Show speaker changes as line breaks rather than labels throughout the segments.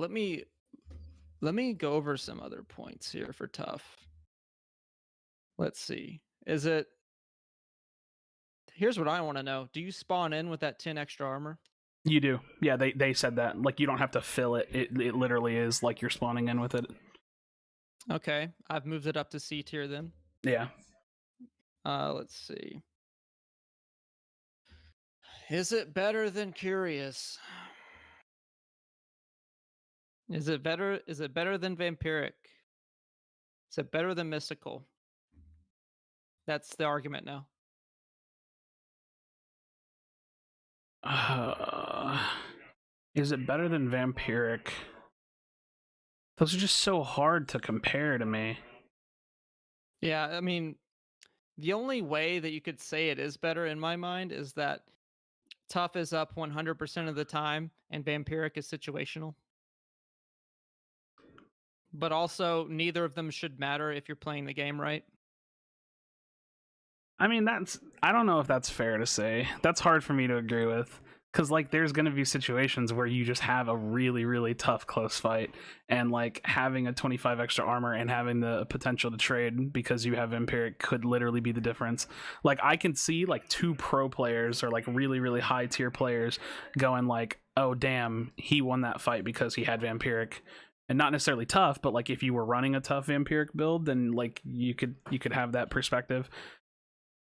let me go over some other points here for tough. Let's see. Is it Here's what I want to know. Do you spawn in with that 10 extra armor?
You do. Yeah, they said that. Like, you don't have to fill it. It literally is like you're spawning in with it.
Okay, I've moved it up to C tier then.
Yeah.
Let's see. Is it better than Curious? Is it better than Vampiric? Is it better than Mystical? That's the argument now.
Is it better than Vampiric? Those are just so hard to compare to me.
Yeah, I mean, the only way that you could say it is better in my mind is that Tough is up 100% of the time and Vampiric is situational. But also, neither of them should matter if you're playing the game right.
I mean, I don't know if that's fair to say. That's hard for me to agree with. Because, like, there's going to be situations where you just have a really, really tough close fight. And, like, having a 25 extra armor and having the potential to trade because you have Vampiric could literally be the difference. Like, I can see, like, 2 pro players or, like, really, really high tier players going, like, oh, damn, he won that fight because he had Vampiric. And not necessarily tough, but, like, if you were running a tough Vampiric build, then, like, you could have that perspective.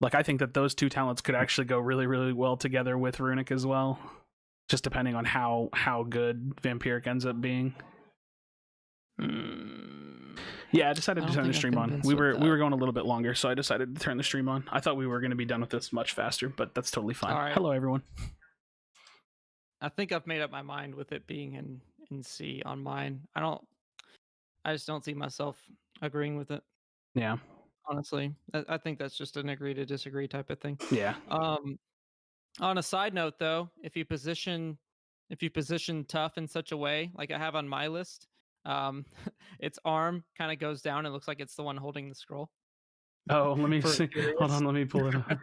Like, I think that those 2 talents could actually go really, really well together with Runic as well, just depending on how good Vampiric ends up being. Yeah, I decided to turn the stream on. We were going a little bit longer, so I decided to turn the stream on. I thought we were going to be done with this much faster, but that's totally fine. Right. Hello, everyone.
I think I've made up my mind with it being in C on mine. I just don't see myself agreeing with it.
Yeah.
Honestly, I think that's just an agree to disagree type of thing.
Yeah.
On a side note, though, if you position Tough in such a way, like I have on my list, its arm kind of goes down and looks like it's the one holding the scroll.
Oh, let me see. Hold on, let me pull it up.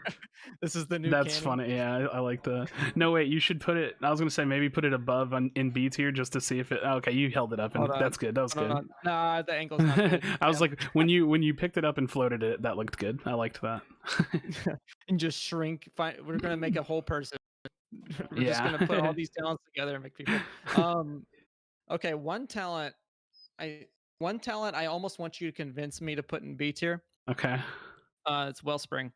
This is the new.
That's funny. Yeah, I like that. No, wait, you should put it. I was gonna say maybe put it above in B tier just to see if it. Okay, you held it up, and that's good. That was good.
Nah, the angle's not good.
I was like, when you picked it up and floated it, that looked good. I liked that.
And just shrink. We're gonna make a whole person. We're just gonna put all these talents together and make people. Okay, one talent I almost want you to convince me to put in B tier.
Okay.
It's Wellspring.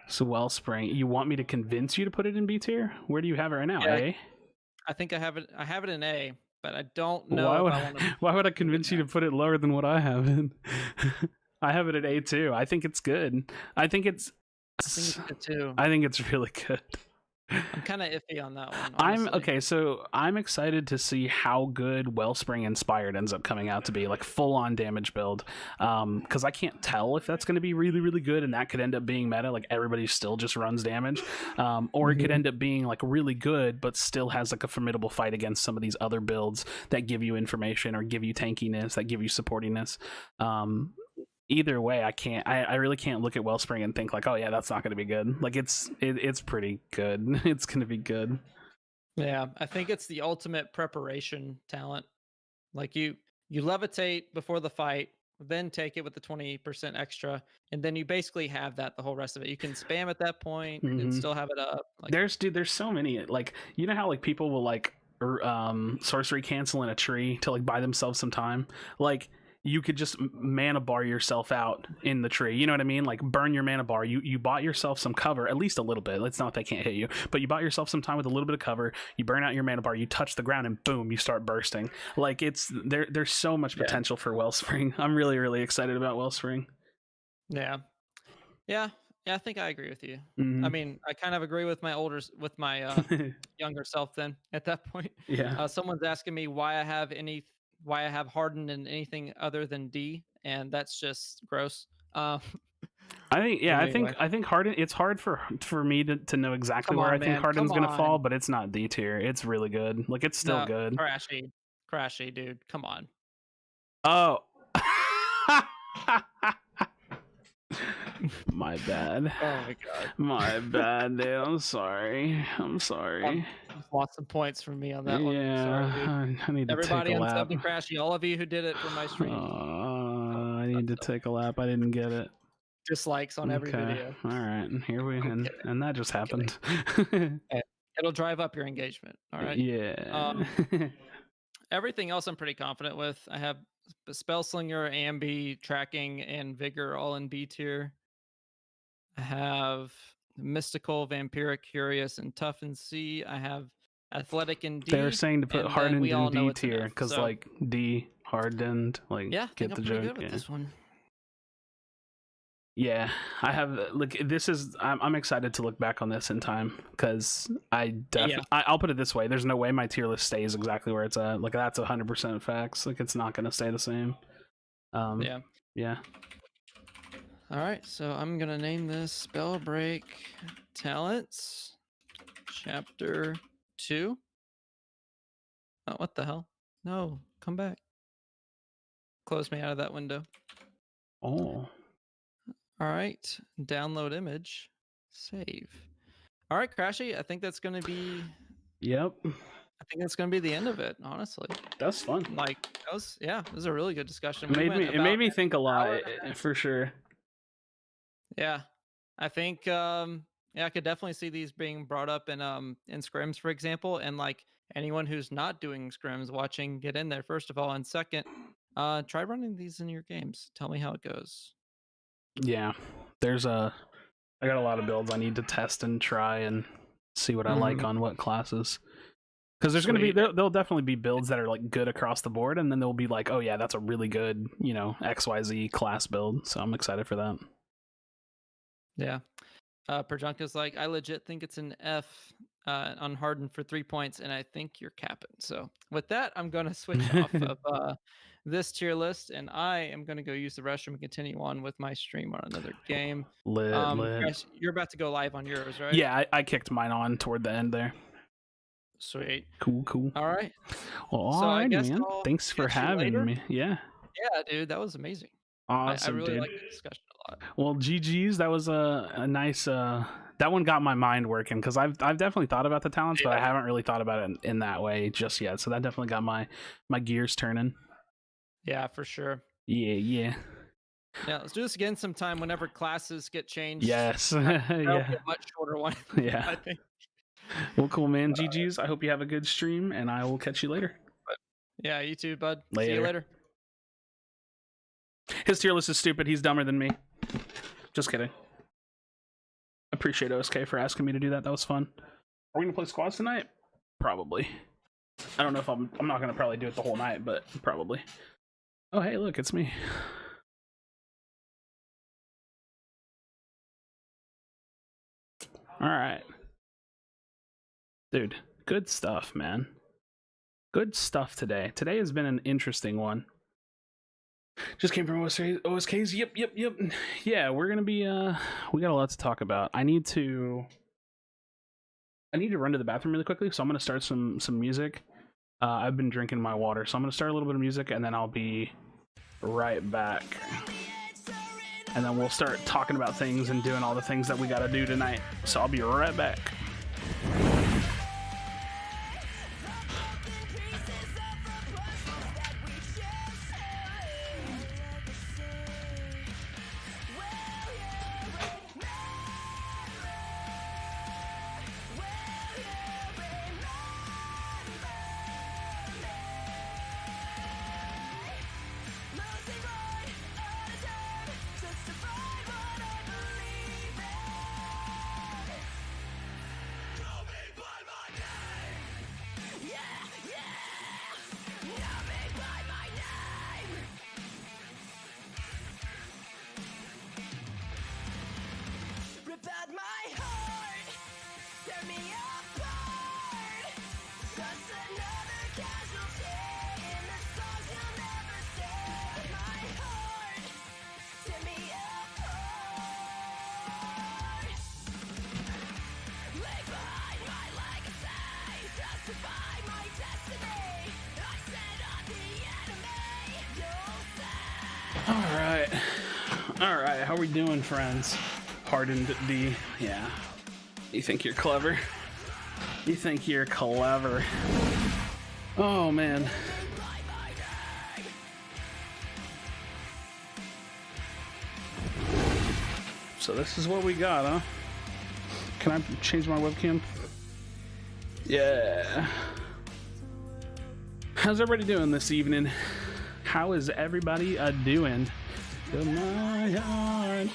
So Wellspring, you want me to convince you to put it in B tier? Where do you have it right now? Yeah, A?
I think I have it in A, but I don't know.
Why would I convince you to put it lower than what I have in? I have it at A too. I think it's good. I think it's
good too.
I think it's really good.
I'm kind of iffy on that one.
So I'm excited to see how good Wellspring Inspired ends up coming out to be, like full on damage build. Because I can't tell if that's going to be really, really good, and that could end up being meta, like everybody still just runs damage, or it could end up being like really good, but still has like a formidable fight against some of these other builds that give you information or give you tankiness, that give you supportiness. Either way, I really can't look at Wellspring and think like, oh yeah, that's not going to be good. Like it's pretty good. It's going to be good.
Yeah, I think it's the ultimate preparation talent. Like you levitate before the fight, then take it with the 20% extra, and then you basically have that the whole rest of it. You can spam at that point and still have it up. Like,
there's so many, like, you know how like people will like sorcery cancel in a tree to like buy themselves some time. Like, you could just mana bar yourself out in the tree. You know what I mean? Like, burn your mana bar. You bought yourself some cover, at least a little bit. It's not that they can't hit you, but you bought yourself some time with a little bit of cover. You burn out your mana bar. You touch the ground, and boom, you start bursting. Like, there's so much potential for Wellspring. I'm really, really excited about Wellspring.
Yeah. I think I agree with you. I mean, I kind of agree with my younger self then at that point.
Yeah.
Someone's asking me why I have Hardened in anything other than D, and that's just gross.
I think Harden. It's hard for me to know exactly where I think Harden's gonna fall, but it's not D tier. It's really good. Like, it's still good.
Krashy, dude, come on.
Oh. My bad.
Oh my god.
My bad, dude. I'm sorry. I'm sorry.
Lost some points from me on that one.
Yeah,
Sorry, dude.
I need to
Everybody
take a
on
lap.
Sub to Krashy, all of you who did it for my stream.
I need to take a lap. I didn't get it.
Dislikes on every video.
All right, here we and that just happened.
It'll drive up your engagement. All right.
Yeah.
Everything else I'm pretty confident with. I have Spellslinger, Ambi, Tracking, and Vigor all in B tier. I have Mystical, Vampiric, Curious, and Tough in C. I have Athletic in D.
They were saying to put Hardened in D tier because like D hardened, like
yeah,
get the joke.
Good with this one.
Yeah, I have. Like, this is. I'm excited to look back on this in time because I'll put it this way: there's no way my tier list stays exactly where it's at. Like, that's 100% facts. Like, it's not gonna stay the same. Yeah.
All right, so I'm gonna name this Spellbreak Talents Chapter 2. Oh, what the hell? No, come back. Close me out of that window.
Oh.
All right, download image, save. All right, Krashy, I think that's going to be.
Yep.
I think that's going to be the end of it. Honestly,
that's fun.
Like, it was a really good discussion.
It made me think a lot, for sure.
Yeah, I think. I could definitely see these being brought up in scrims, for example, and like anyone who's not doing scrims watching, get in there first of all, and second, try running these in your games. Tell me how it goes.
Yeah, I got a lot of builds I need to test and try and see what I like on what classes. Because there's going to be, there'll definitely be builds that are like good across the board, and then there'll be like, oh yeah, that's a really good, XYZ class build. So I'm excited for that.
Yeah. Perjunka's like, I legit think it's an F on Harden for 3 points, and I think you're capping. So with that, I'm going to switch off of this tier list, and I am going to go use the restroom and continue on with my stream on another game.
Lit.
Guys, you're about to go live on yours, right?
Yeah, I kicked mine on toward the end there.
Sweet.
Cool.
All right.
Well, all right, man. Thanks for having me. Yeah.
Yeah, dude, that was amazing.
Awesome,
I really
dude.
liked the discussion a lot.
Well, GG's. That was a nice. That one got my mind working because I've definitely thought about the talents, but I haven't really thought about it in that way just yet. So that definitely got my gears turning.
Yeah, for sure.
Yeah.
Yeah, let's do this again sometime whenever classes get changed.
Yes.
Yeah. Be a much shorter one.
Yeah.
I think.
Well, cool, man. GG's. I hope you have a good stream, and I will catch you later.
Yeah, you too, bud.
Later.
See you later.
His tier list is stupid. He's dumber than me. Just kidding. Appreciate OSK for asking me to do that. That was fun. Are we gonna play squads tonight? Probably. I don't know if I'm not gonna probably do it the whole night, but probably. Oh, hey, look, it's me. All right. Dude, good stuff, man. Good stuff today. Today has been an interesting one. Just came from OSK's. Yep. Yeah, we're gonna be we got a lot to talk about. I need to run to the bathroom really quickly, so I'm gonna start some music. I've been drinking my water, so I'm gonna start a little bit of music and then I'll be right back. And then we'll start talking about things and doing all the things that we gotta do tonight. So I'll be right back. All right, how we doing, friends? Hardened D. Yeah. You think you're clever? You think you're clever? Oh man. So this is what we got, huh? Can I change my webcam? Yeah. How's everybody doing this evening? How is everybody doing? To my heart,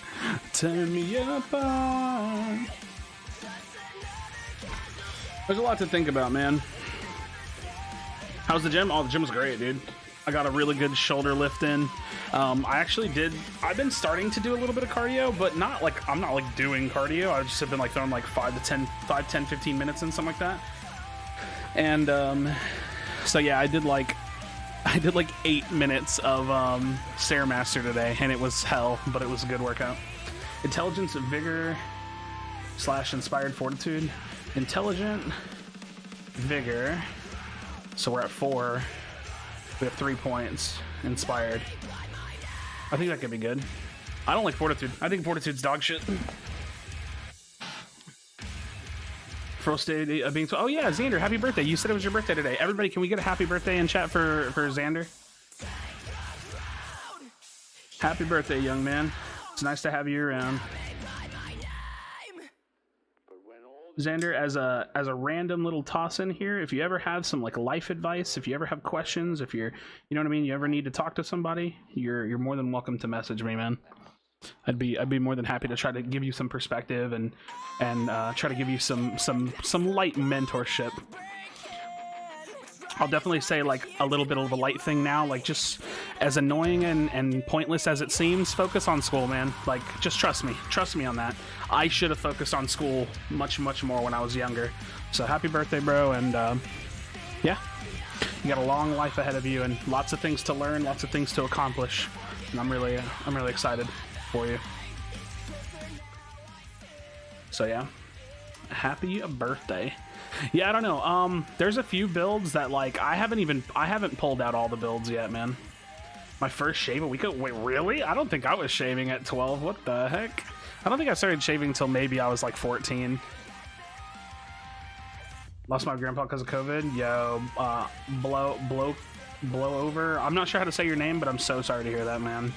tear me apart. There's a lot to think about, man. How's the gym? Oh, the gym was great, dude. I got a really good shoulder lift in. I've been starting to do a little bit of cardio, but not like, I'm not like doing cardio. I just have been like throwing like 5 to 10, 15 minutes in, something like that. And so yeah, I did like 8 minutes of Stairmaster today, and it was hell, but it was a good workout. Intelligence, vigor / inspired fortitude. Intelligent, vigor. So we're at 4. We have 3 points. Inspired. I think that could be good. I don't like fortitude. I think fortitude's dog shit. First day being. Oh yeah, Xander, happy birthday! You said it was your birthday today. Everybody, can we get a happy birthday in chat for Xander? Happy birthday, young man. It's nice to have you around. Xander, as a random little toss in here, if you ever have some like life advice, if you ever have questions, if you're, you know what I mean, you ever need to talk to somebody, you're more than welcome to message me, man. I'd be more than happy to try to give you some perspective and try to give you some light mentorship. I'll definitely say like a little bit of a light thing now, like just as annoying and pointless as it seems, focus on school, man. Like just trust me on that. I should have focused on school much more when I was younger. So happy birthday, bro, and yeah, you got a long life ahead of you and lots of things to learn, lots of things to accomplish, and I'm really excited for you. So yeah, happy birthday. Yeah, I don't know. There's a few builds that like I haven't pulled out all the builds yet, man. My first shave a week ago. Wait, really? I don't think I was shaving at 12. What the heck? I don't think I started shaving until maybe I was like 14. Lost my grandpa because of COVID. Yo, blow over. I'm not sure how to say your name, but I'm so sorry to hear that, man.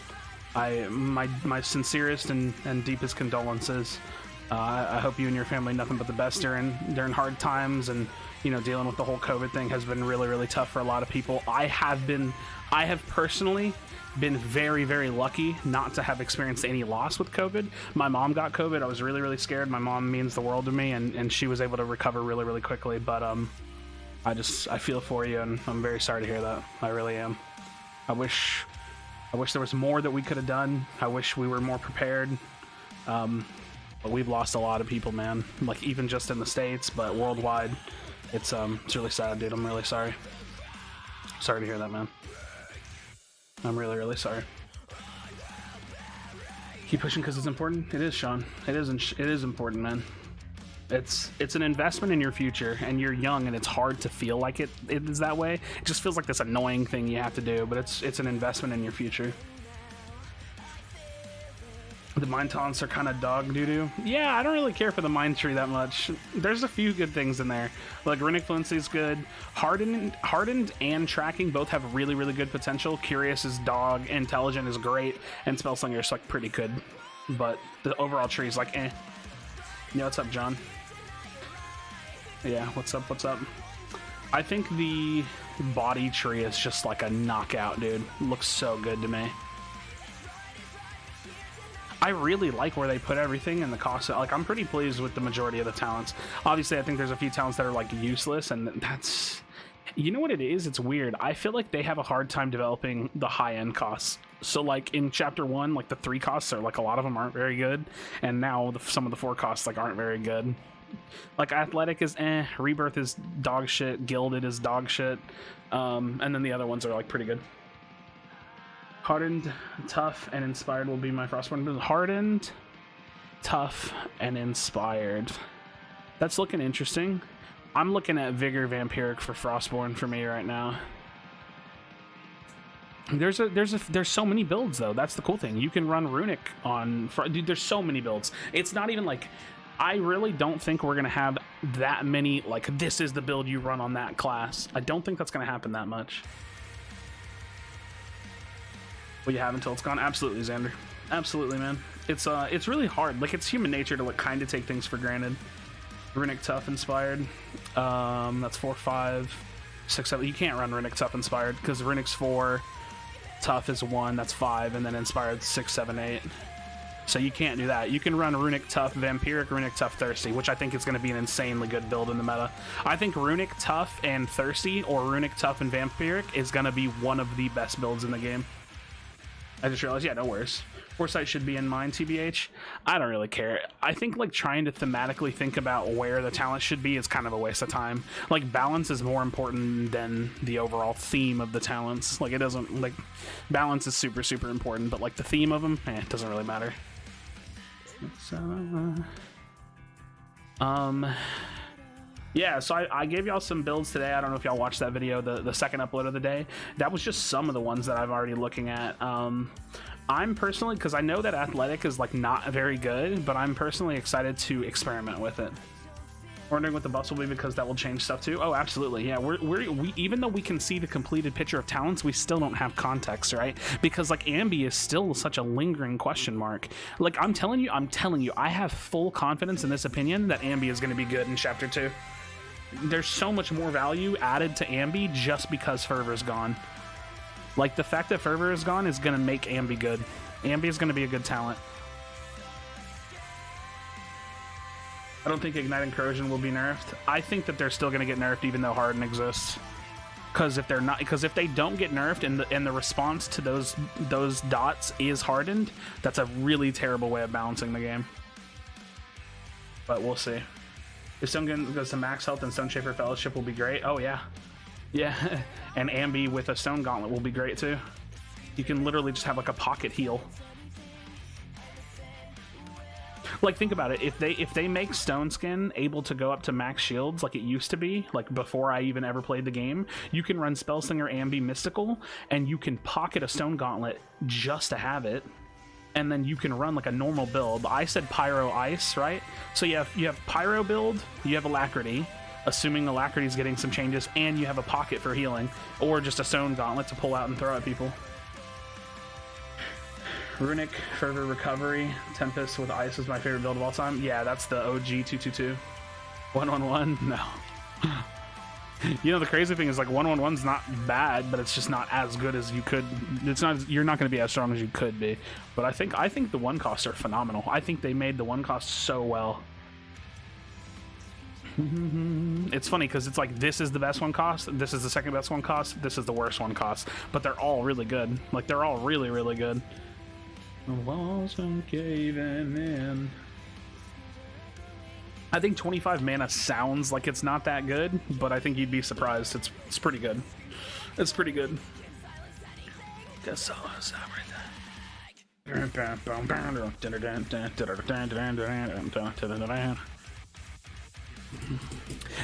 My sincerest and deepest condolences. I hope you and your family nothing but the best during hard times, and you know, dealing with the whole COVID thing has been really tough for a lot of people. I have personally been very lucky not to have experienced any loss with COVID. My mom got COVID. I was really scared. My mom means the world to me, and she was able to recover really quickly. But I feel for you, and I'm very sorry to hear that. I really am. I wish there was more that we could have done. I wish we were more prepared. But we've lost a lot of people, man. Like even just in the States, but worldwide. It's really sad, dude. I'm really sorry. Sorry to hear that, man. I'm really sorry. Keep pushing because it's important. It is, Sean. It is important, man. It's an investment in your future, and you're young, and it's hard to feel like it is that way. It just feels like this annoying thing you have to do, but it's an investment in your future. The mind taunts are kind of dog doo-doo. Yeah, I don't really care for the mind tree that much. There's a few good things in there. Like Runic Fluency is good. Hardened and Tracking both have really good potential. Curious is dog. Intelligent is great. And Spellslinger is like pretty good. But the overall tree is like eh. Yeah, what's up, John? Yeah, what's up? I think the body tree is just like a knockout, dude. Looks so good to me. I really like where they put everything and the cost. Like, I'm pretty pleased with the majority of the talents. Obviously, I think there's a few talents that are like useless, and that's, you know what it is? It's weird. I feel like they have a hard time developing the high-end costs. So like in chapter 1, like the 3 costs are like a lot of them aren't very good, and now some of the 4 costs like aren't very good. Like Athletic is eh, Rebirth is dog shit, Gilded is dog shit, and then the other ones are like pretty good. Hardened, Tough, and Inspired will be my Frostborn. Hardened, Tough, and Inspired. That's looking interesting. I'm looking at Vigor Vampiric for Frostborn for me right now. There's so many builds though. That's the cool thing. You can run Runic on, dude. There's so many builds. It's not even like, I really don't think we're gonna have that many. Like, this is the build you run on that class. I don't think that's gonna happen that much. Will you have until it's gone? Absolutely, Xander. Absolutely, man. It's really hard. Like, it's human nature to like kind of take things for granted. Runic Tough inspired. That's 4, 5, 6, 7. You can't run Runic Tough inspired because Runic's 4. Tough is 1, that's 5, and then Inspired 6, 7, 8. So you can't do that. You can run Runic Tough Vampiric, Runic Tough Thirsty, which I think is going to be an insanely good build in the meta. I think Runic Tough and Thirsty, or Runic Tough and Vampiric, is going to be one of the best builds in the game. I just realized, yeah, no worries. Foresight should be in mine, TBH. I don't really care. I think like trying to thematically think about where the talent should be is kind of a waste of time. Like, balance is more important than the overall theme of the talents. Like, it doesn't, like, balance is super, super important, but like the theme of them, it doesn't really matter. Yeah, so I gave y'all some builds today. I don't know if y'all watched that video, the second upload of the day. That was just some of the ones that I've already looking at. I'm personally, because I know that Athletic is like not very good, but I'm personally excited to experiment with it. Wondering what the buffs will be because that will change stuff too. Oh, absolutely. Yeah, we even though we can see the completed picture of talents, we still don't have context, right? Because like Ambi is still such a lingering question mark. Like, I'm telling you, I have full confidence in this opinion that Ambi is going to be good in Chapter 2. There's so much more value added to Ambi just because Fervor's gone. Like, the fact that Fervor is gone is going to make Ambi good. Ambi is going to be a good talent. I don't think Ignite and Corrosion will be nerfed. I think that they're still going to get nerfed even though Harden exists. Because if they don't get nerfed and the response to those dots is hardened, that's a really terrible way of balancing the game. But we'll see. If Stone goes to max health and Stone Shaper Fellowship will be great. Oh yeah. Yeah, and Ambi with a Stone Gauntlet will be great too. You can literally just have like a pocket heal. Like, think about it. If they make Stone Skin able to go up to max shields like it used to be, like before I even ever played the game, you can run Spellslinger Ambi Mystical, and you can pocket a Stone Gauntlet just to have it. And then you can run like a normal build. I said Pyro Ice, right? So you have Pyro build, you have Alacrity, assuming Alacrity is getting some changes, and you have a pocket for healing, or just a Stone Gauntlet to pull out and throw at people. Runic, Fervor, Recovery, Tempest with Ice is my favorite build of all time. Yeah, that's the OG 222. 111? No. You know, the crazy thing is, like, 111's not bad, but it's just not as good as you could. You're not going to be as strong as you could be. But I think the one costs are phenomenal. I think they made the one cost so well. It's funny because it's like, this is the best one cost, this is the second best one cost, this is the worst one cost, but they're all really good. Like, they're all really, really good. The walls are caving in. I think 25 mana sounds like it's not that good, but I think you'd be surprised. It's pretty good. It's pretty good. Guess so.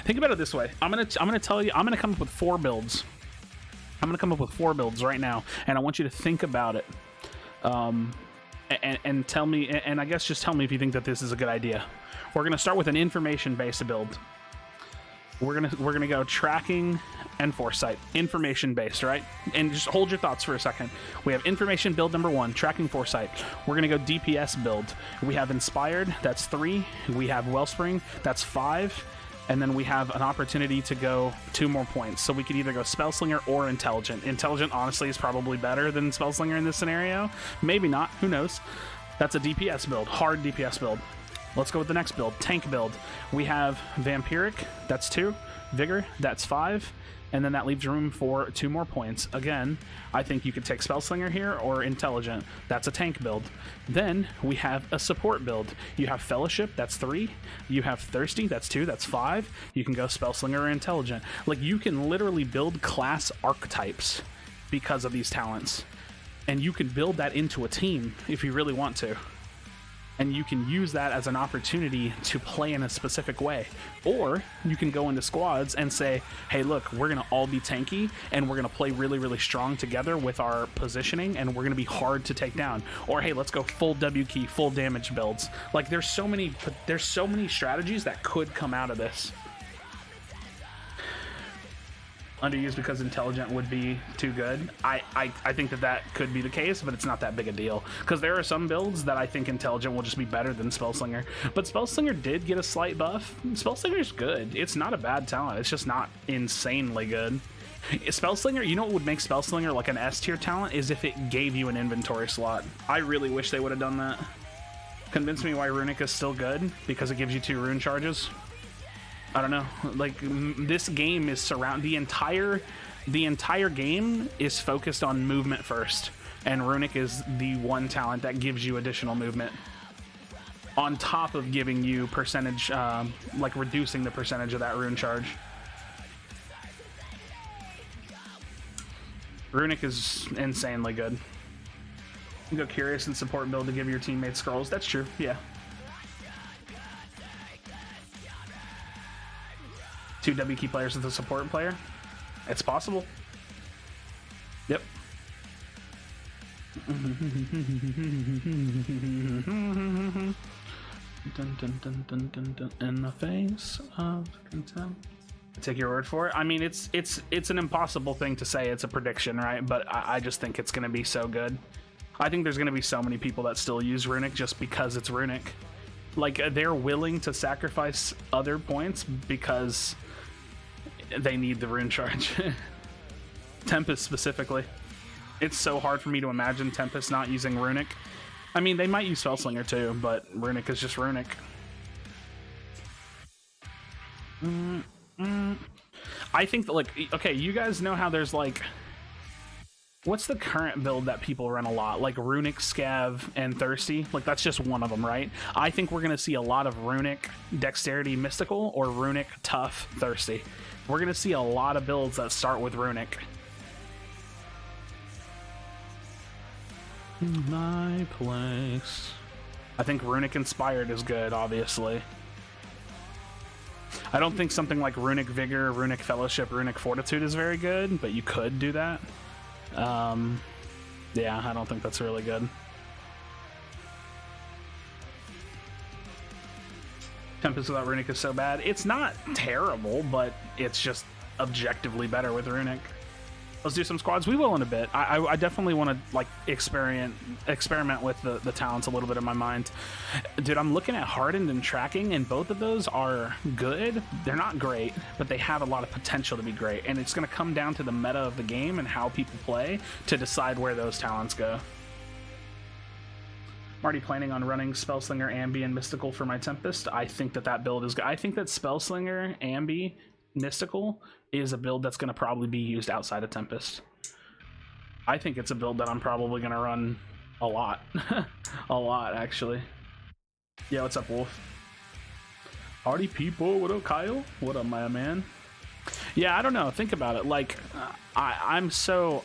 Think about it this way. I'm gonna tell you. I'm gonna come up with 4 builds. I'm gonna come up with 4 builds right now, and I want you to think about it, and tell me. And I guess just tell me if you think that this is a good idea. We're gonna start with an information-based build. We're gonna go tracking and foresight, information-based, right? And just hold your thoughts for a second. We have information build number 1, tracking foresight. We're gonna go DPS build. We have inspired, that's 3. We have wellspring, that's 5. And then we have an opportunity to go 2 more points. So we could either go Spellslinger or Intelligent. Intelligent, honestly, is probably better than Spellslinger in this scenario. Maybe not, who knows? That's a DPS build, hard DPS build. Let's go with the next build, tank build. We have Vampiric, that's 2. Vigor, that's 5. And then that leaves room for 2 more points. Again, I think you could take Spellslinger here or Intelligent. That's a tank build. Then we have a support build. You have Fellowship, that's 3. You have Thirsty, that's 2, that's 5. You can go Spellslinger or Intelligent. Like, you can literally build class archetypes because of these talents. And you can build that into a team if you really want to. and you can use that as an opportunity to play in a specific way. Or you can go into squads and say, hey, look, we're going to all be tanky, and we're going to play really, really strong together with our positioning, and we're going to be hard to take down. Or, hey, let's go full W key, full damage builds. Like, there's so many strategies that could come out of this. Underused because intelligent would be too good. I think that could be the case, but it's not that big a deal, because there are some builds that I think intelligent will just be better than Spellslinger. But Spellslinger did get a slight buff. Spellslinger's good. It's not a bad talent. It's just not insanely good. Spellslinger, you know what would make Spellslinger like an S tier talent is if it gave you an inventory slot. I really wish they would have done that. Convince me why Runic is still good, because it gives you 2 rune charges. I don't know. Like, this game is the entire game is focused on movement first, and Runic is the one talent that gives you additional movement on top of giving you percentage, like reducing the percentage of that rune charge. Runic is insanely good. You go Curious and support build to give your teammates scrolls. That's true. Yeah. 2 W key players with a support player. It's possible. Yep. Dun, dun, dun, dun, dun, dun, in the face of contempt. Take your word for it. I mean, it's an impossible thing to say. It's a prediction, right? But I just think it's going to be so good. I think there's going to be so many people that still use Runic just because it's Runic. Like, they're willing to sacrifice other points because they need the rune charge. Tempest specifically. It's so hard for me to imagine Tempest not using Runic. I mean, they might use Spellslinger too, but Runic is just Runic. I think that, like, okay, you guys know how there's, like, what's the current build that people run a lot? Like Runic, Scav, and Thirsty. Like, that's just one of them, right? I think we're going to see a lot of Runic, Dexterity, Mystical, or Runic, Tough, Thirsty. We're going to see a lot of builds that start with Runic. In my place. I think Runic Inspired is good, obviously. I don't think something like Runic Vigor, Runic Fellowship, Runic Fortitude is very good, but you could do that. Yeah, I don't think that's really good. Tempest without Runic is so bad. It's not terrible, but it's just objectively better with Runic. Let's do some squads. We will in a bit. I definitely want to, like, experiment with the talents a little bit in my mind. Dude, I'm looking at Hardened and Tracking, and both of those are good. They're not great, but they have a lot of potential to be great, and it's going to come down to the meta of the game and how people play to decide where those talents go. I'm already planning on running Spellslinger, Ambi, and Mystical for my Tempest. I think that build is good. I think that Spellslinger, Ambi, Mystical is a build that's going to probably be used outside of Tempest. I think it's a build that I'm probably going to run a lot. A lot, actually. Yeah, what's up, Wolf? Howdy, people. What up, Kyle? What up, my man? Yeah, I don't know. Think about it. Like, I'm so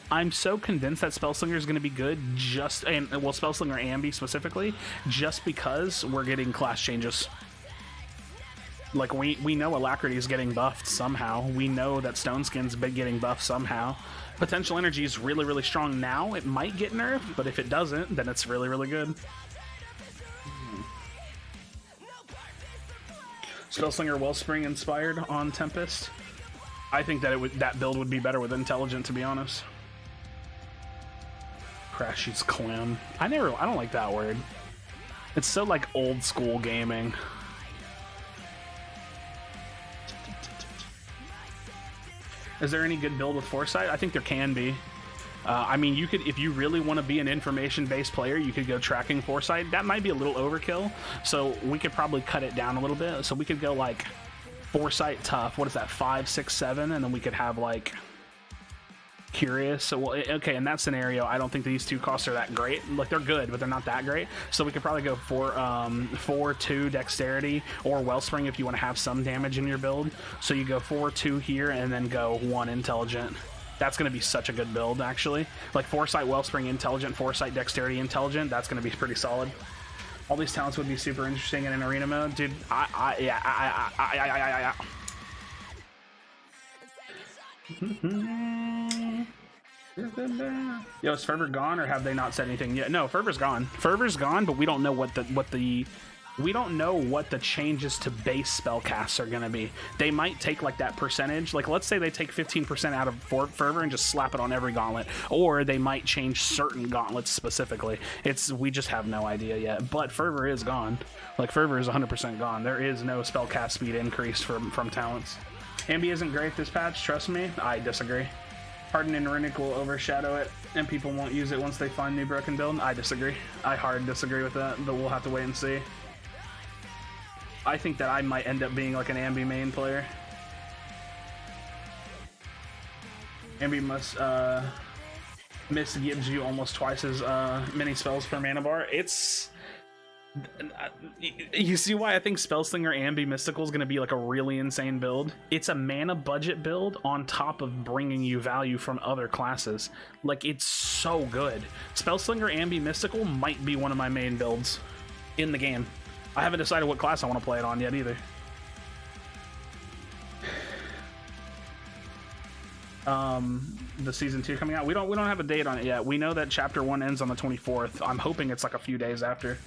convinced that Spellslinger is going to be good Spellslinger Ambi specifically, just because we're getting class changes. Like, we know Alacrity is getting buffed somehow. We know that Stone Skin's been getting buffed somehow. Potential Energy is really, really strong now. It might get nerfed, but if it doesn't, then it's really, really good. Spellslinger Wellspring inspired on Tempest. I think that that build would be better with Intelligent, to be honest. Krashy's Clam. I don't like that word. It's so, like, old school gaming. Is there any good build with Foresight? I think there can be. I mean, you could, if you really want to be an information-based player, you could go Tracking Foresight. That might be a little overkill, so we could probably cut it down a little bit. So we could go, like, Foresight Tough. What is that, 5, 6, 7? And then we could have, like, Curious. So, well, okay, in that scenario, I don't think these two costs are that great. Like, they're good, but they're not that great. So we could probably go 4, 2 Dexterity, or Wellspring if you want to have some damage in your build. So you go 4, 2 here, and then go 1 Intelligent. That's going to be such a good build, actually. Like, Foresight, Wellspring, Intelligent, Foresight, Dexterity, Intelligent. That's going to be pretty solid. All these talents would be super interesting in an arena mode, dude. Yeah. Yo, is Fervor gone, or have they not said anything yet? No, Fervor's gone. Fervor's gone, but we don't know what the changes to base spellcasts are gonna be. They might take like that percentage. Like, let's say they take 15% out of Fervor and just slap it on every gauntlet, or they might change certain gauntlets specifically. We just have no idea yet. But Fervor is gone. Like, Fervor is 100% gone. There is no spellcast speed increase from talents. Ambi isn't great this patch. Trust me, I disagree. Harden and Runic will overshadow it, and people won't use it once they find new broken build. I disagree. I hard disagree with that, but we'll have to wait and see. I think that I might end up being like an Ambi main player. Ambi Miss gives you almost twice as many spells per mana bar. You see why I think Spellslinger Ambi Mystical is going to be like a really insane build? It's a mana budget build on top of bringing you value from other classes. Like, it's so good. Spellslinger Ambi Mystical might be one of my main builds in the game. I haven't decided what class I want to play it on yet either. The season 2 coming out. We don't have a date on it yet. We know that chapter 1 ends on the 24th. I'm hoping it's like a few days after.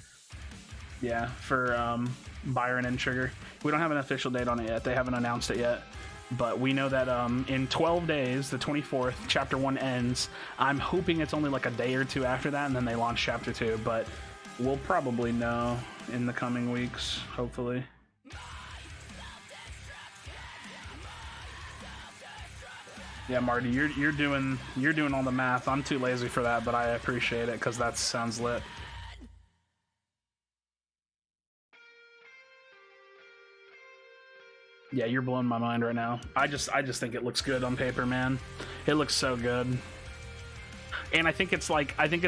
Yeah, for Byron and Trigger. We don't have an official date on it yet. They haven't announced it yet. But we know that in 12 days, the 24th, chapter 1 ends. I'm hoping it's only like a day or two after that, and then they launch chapter 2. But we'll probably know in the coming weeks, hopefully. Yeah, Marty, you're doing all the math. I'm too lazy for that, but I appreciate it because that sounds lit. Yeah, you're blowing my mind right now. I just think it looks good on paper, man. It looks so good. And I think it's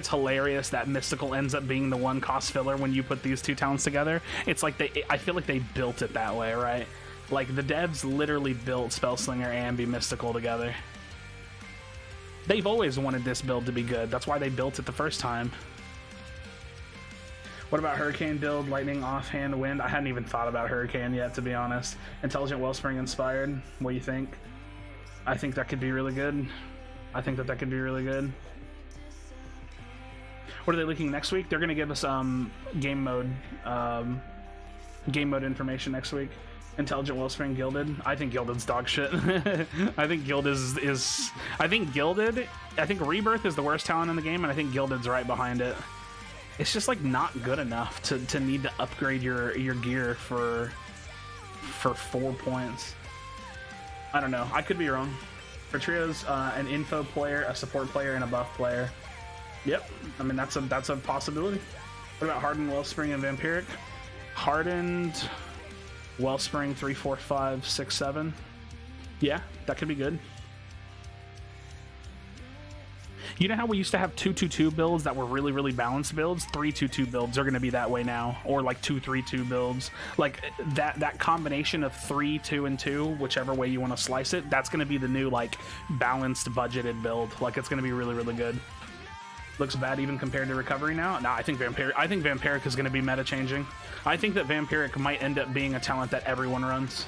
hilarious that Mystical ends up being the one cost filler when you put these two talents together. It's like I feel like they built it that way, right? Like, the devs literally built Spellslinger and Mystical together. They've always wanted this build to be good. That's why they built it the first time. What about Hurricane build, Lightning, Offhand, Wind? I hadn't even thought about Hurricane yet, to be honest. Intelligent Wellspring inspired. What do you think? I think that could be really good. I think that could be really good. What are they leaking next week? They're going to give us game mode information next week. Intelligent Wellspring, Gilded. I think Gilded's dog shit. I think Gilded is I think Rebirth is the worst talent in the game, and I think Gilded's right behind it. It's just like not good enough to need to upgrade your gear for 4 points. I don't know. I could be wrong. For trios, an info player, a support player, and a buff player. Yep. I mean, that's a possibility. What about Hardened, Wellspring, and Vampiric? Hardened, Wellspring, 3, 4, 5, 6, 7. Yeah, that could be good. You know how we used to have 2-2-2 builds that were really, really balanced builds? 3-2-2 builds are going to be that way now, or like 2-3-2 builds. Like that combination of 3, 2, and 2, whichever way you want to slice it, that's going to be the new like balanced budgeted build. Like, it's going to be really, really good. Looks bad even compared to Recovery now. No, I think Vampiric is going to be meta changing. I think that Vampiric might end up being a talent that everyone runs.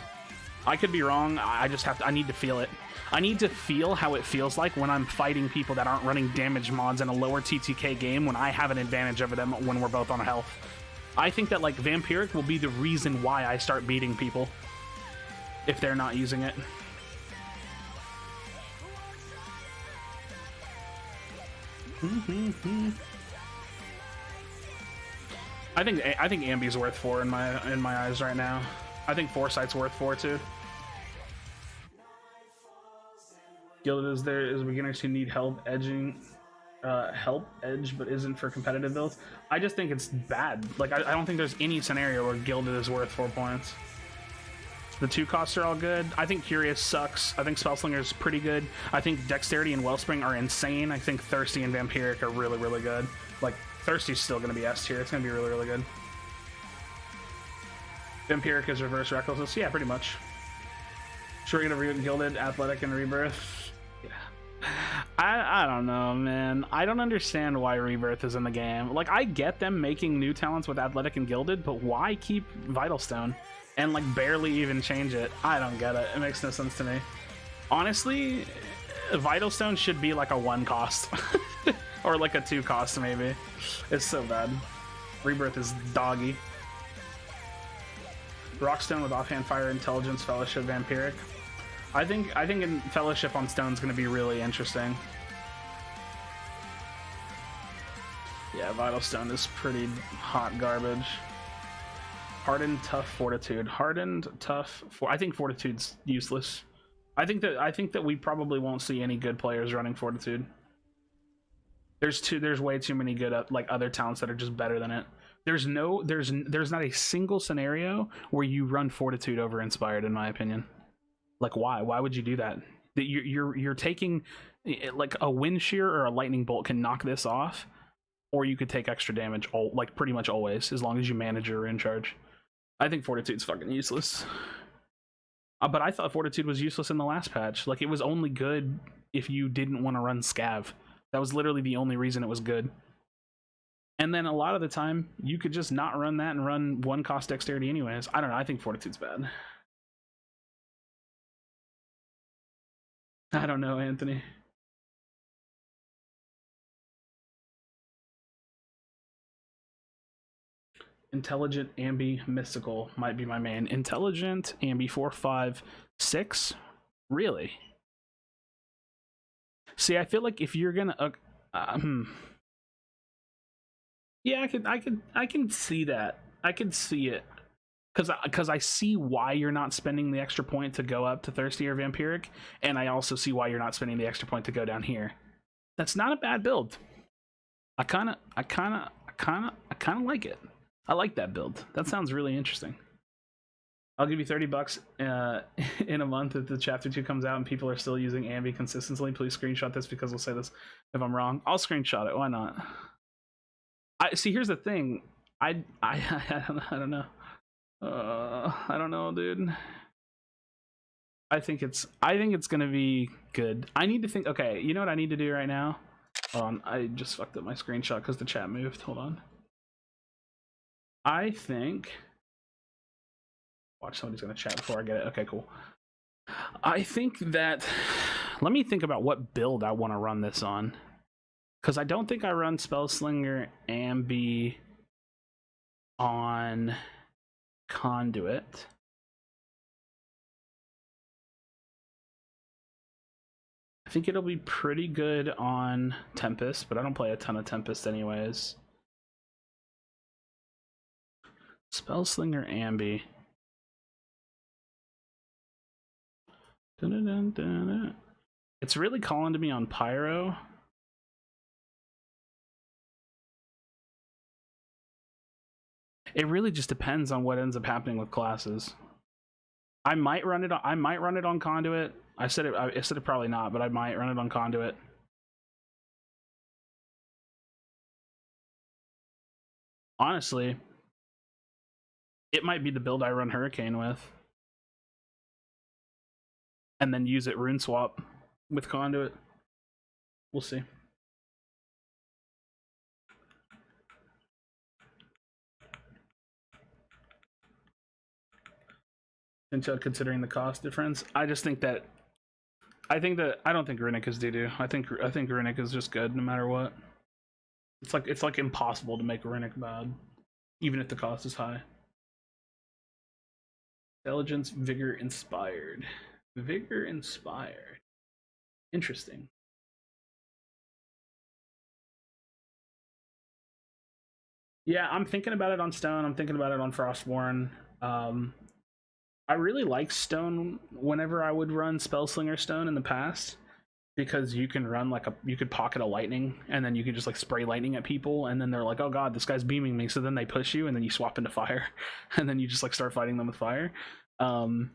I could be wrong. I need to feel it. I need to feel how it feels like when I'm fighting people that aren't running damage mods in a lower TTK game when I have an advantage over them when we're both on health. I think that like Vampiric will be the reason why I start beating people if they're not using it. I think Ambi's worth 4 in my eyes right now. I think Foresight's worth 4 too. Gilded is there is beginners who need help edge but isn't for competitive builds. I just think it's bad. Like, I don't think there's any scenario where Gilded is worth 4 points. The 2 costs are all good. I think Curious sucks. I think Spellslinger is pretty good. I think Dexterity and Wellspring are insane. I think Thirsty and Vampiric are really, really good. Like, Thirsty's still going to be S tier. It's going to be really, really good. Vampiric is reverse recklessness. Yeah, pretty much. Sure, we're going to Gilded, Athletic, and Rebirth. Yeah. I don't know, man. I don't understand why Rebirth is in the game. Like, I get them making new talents with Athletic and Gilded, but why keep Vital Stone and like barely even change it? I don't get it. It makes no sense to me. Honestly, Vital Stone should be like a 1 cost or like a 2 cost maybe. It's so bad. Rebirth is doggy. Rockstone with Offhand Fire, Intelligence, Fellowship, Vampiric. I think in Fellowship on Stone's going to be really interesting. Yeah, Vital Stone is pretty hot garbage. Hardened, Tough, Fortitude. Hardened, Tough. I think Fortitude's useless. I think that we probably won't see any good players running Fortitude. There's way too many good like other talents that are just better than it. There's not a single scenario where you run Fortitude over Inspired, in my opinion. Like, why would you do that? You're taking, like, a Wind Shear or a Lightning Bolt can knock this off, or you could take extra damage like pretty much always, as long as you manage your in charge. I think Fortitude's fucking useless. But I thought Fortitude was useless in the last patch. Like, it was only good if you didn't want to run Scav. That was literally the only reason it was good. And then a lot of the time, you could just not run that and run 1 cost Dexterity anyways. I don't know, I think Fortitude's bad. I don't know, Anthony. Intelligent, Ambi, Mystical might be my main. Intelligent, Ambi 4, 5, 6? Really? See, I feel like if you're gonna yeah, I can see that. I can see it. Because I see why you're not spending the extra point to go up to Thirsty or Vampiric, and I also see why you're not spending the extra point to go down here. That's not a bad build. I kind of like it. I like that build. That sounds really interesting. I'll give you $30 in a month if the chapter 2 comes out and people are still using Ambi consistently. Please screenshot this because we'll say this if I'm wrong. I'll screenshot it. Why not? I see. Here's the thing. I don't know. I don't know, dude. I think it's gonna be good. I need to think. Okay, you know what I need to do right now? Hold on, I just fucked up my screenshot because the chat moved. Hold on. I think. Watch, somebody's gonna chat before I get it. Okay, cool. I think that. Let me think about what build I want to run this on, because I don't think I run Spellslinger Ambi on Conduit. I think it'll be pretty good on Tempest, but I don't play a ton of Tempest anyways. Spellslinger Ambi. Dun-dun-dun-dun-dun. It's really calling to me on Pyro. It really just depends on what ends up happening with classes. I might run it on Conduit. I said it probably not, but I might run it on Conduit. Honestly, it might be the build I run Hurricane with, and then use it Rune Swap with Conduit. We'll see. Considering the cost difference, I just think that I don't think Runic is doo-doo. I think Runic is just good no matter what. It's like impossible to make Runic bad, even if the cost is high. Intelligence, Vigor, Inspired. Vigor, Inspired. Interesting. Yeah, I'm thinking about it on Stone. I'm thinking about it on Frostborn. I really like Stone whenever I would run Spellslinger Stone in the past, because you can run like you could pocket a lightning and then you can just like spray lightning at people, and then they're like, oh god, this guy's beaming me, so then they push you and then you swap into fire and then you just like start fighting them with fire. And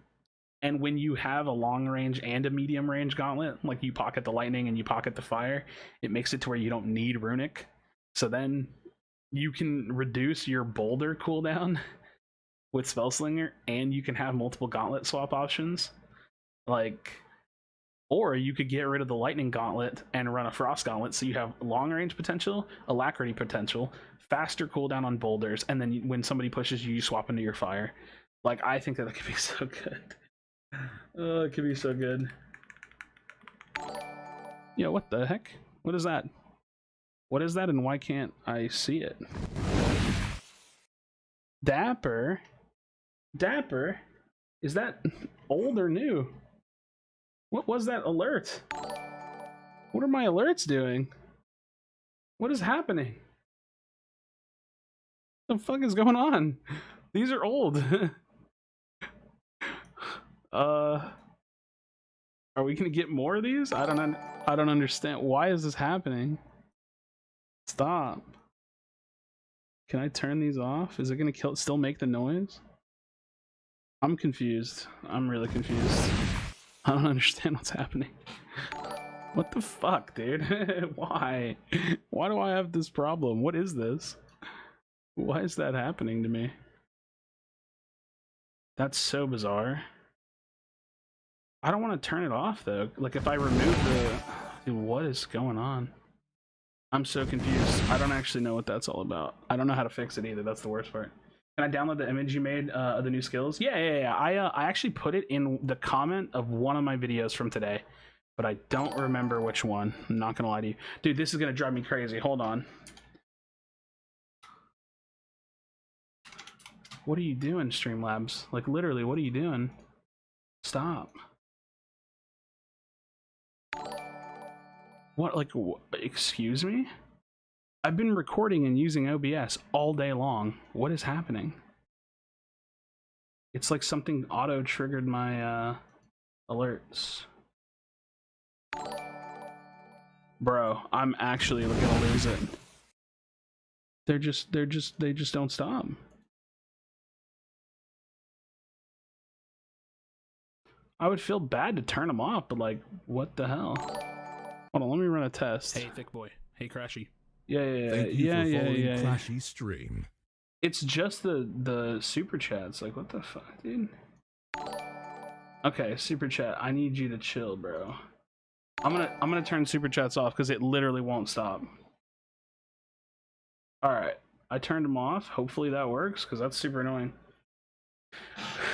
when you have a long range and a medium range gauntlet, like you pocket the lightning and you pocket the fire, it makes it to where you don't need Runic, so then you can reduce your boulder cooldown with Spellslinger, and you can have multiple gauntlet swap options. Like, Or you could get rid of the lightning gauntlet and run a frost gauntlet, so you have long range potential, alacrity potential, faster cooldown on boulders, and then when somebody pushes you, you swap into your fire. Like, I think that could be so good. Oh, it could be so good. Yeah, what the heck? What is that? What is that, and why can't I see it? Dapper? Dapper? Is that old or new? What was that alert? What are my alerts doing? What is happening? What the fuck is going on? These are old. Are we gonna get more of these? I don't understand. Why is this happening? Stop. Can I turn these off? Is it gonna still make the noise? I'm confused. I'm really confused. I don't understand what's happening. What the fuck, dude? Why? Why do I have this problem? What is this? Why is that happening to me? That's so bizarre. I don't want to turn it off though. Like if I remove the... Dude, what is going on? I'm so confused. I don't actually know what that's all about. I don't know how to fix it either. That's the worst part. Can I download the image you made of the new skills? Yeah. I actually put it in the comment of one of my videos from today, but I don't remember which one. I'm not gonna lie to you. Dude, this is gonna drive me crazy. Hold on. What are you doing, Streamlabs? Like literally, what are you doing? Stop. What, like, excuse me? I've been recording and using OBS all day long. What is happening? It's like something auto-triggered my alerts. Bro, I'm actually gonna lose it. They just don't stop. I would feel bad to turn them off, but like, what the hell? Hold on, let me run a test.
Hey, thick boy. Hey, Krashy.
Yeah.
Thank you for following Krashy's stream.
It's just the super chats. Like, what the fuck, dude? Okay, super chat. I need you to chill, bro. I'm gonna turn super chats off because it literally won't stop. All right, I turned them off. Hopefully that works because that's super annoying.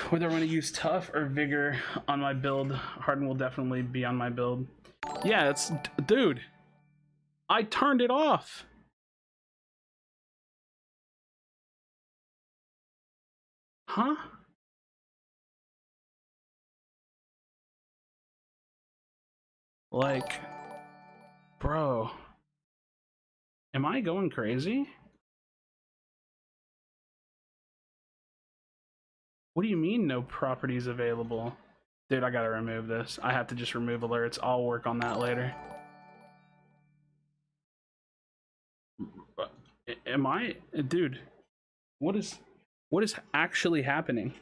Whether I'm gonna use tough or vigor on my build, Harden will definitely be on my build. Yeah, it's dude. I turned it off. Huh? Like, bro, am I going crazy? What do you mean no properties available? Dude, I gotta remove this. I have to just remove alerts. I'll work on that later. Am I, dude? What is actually happening?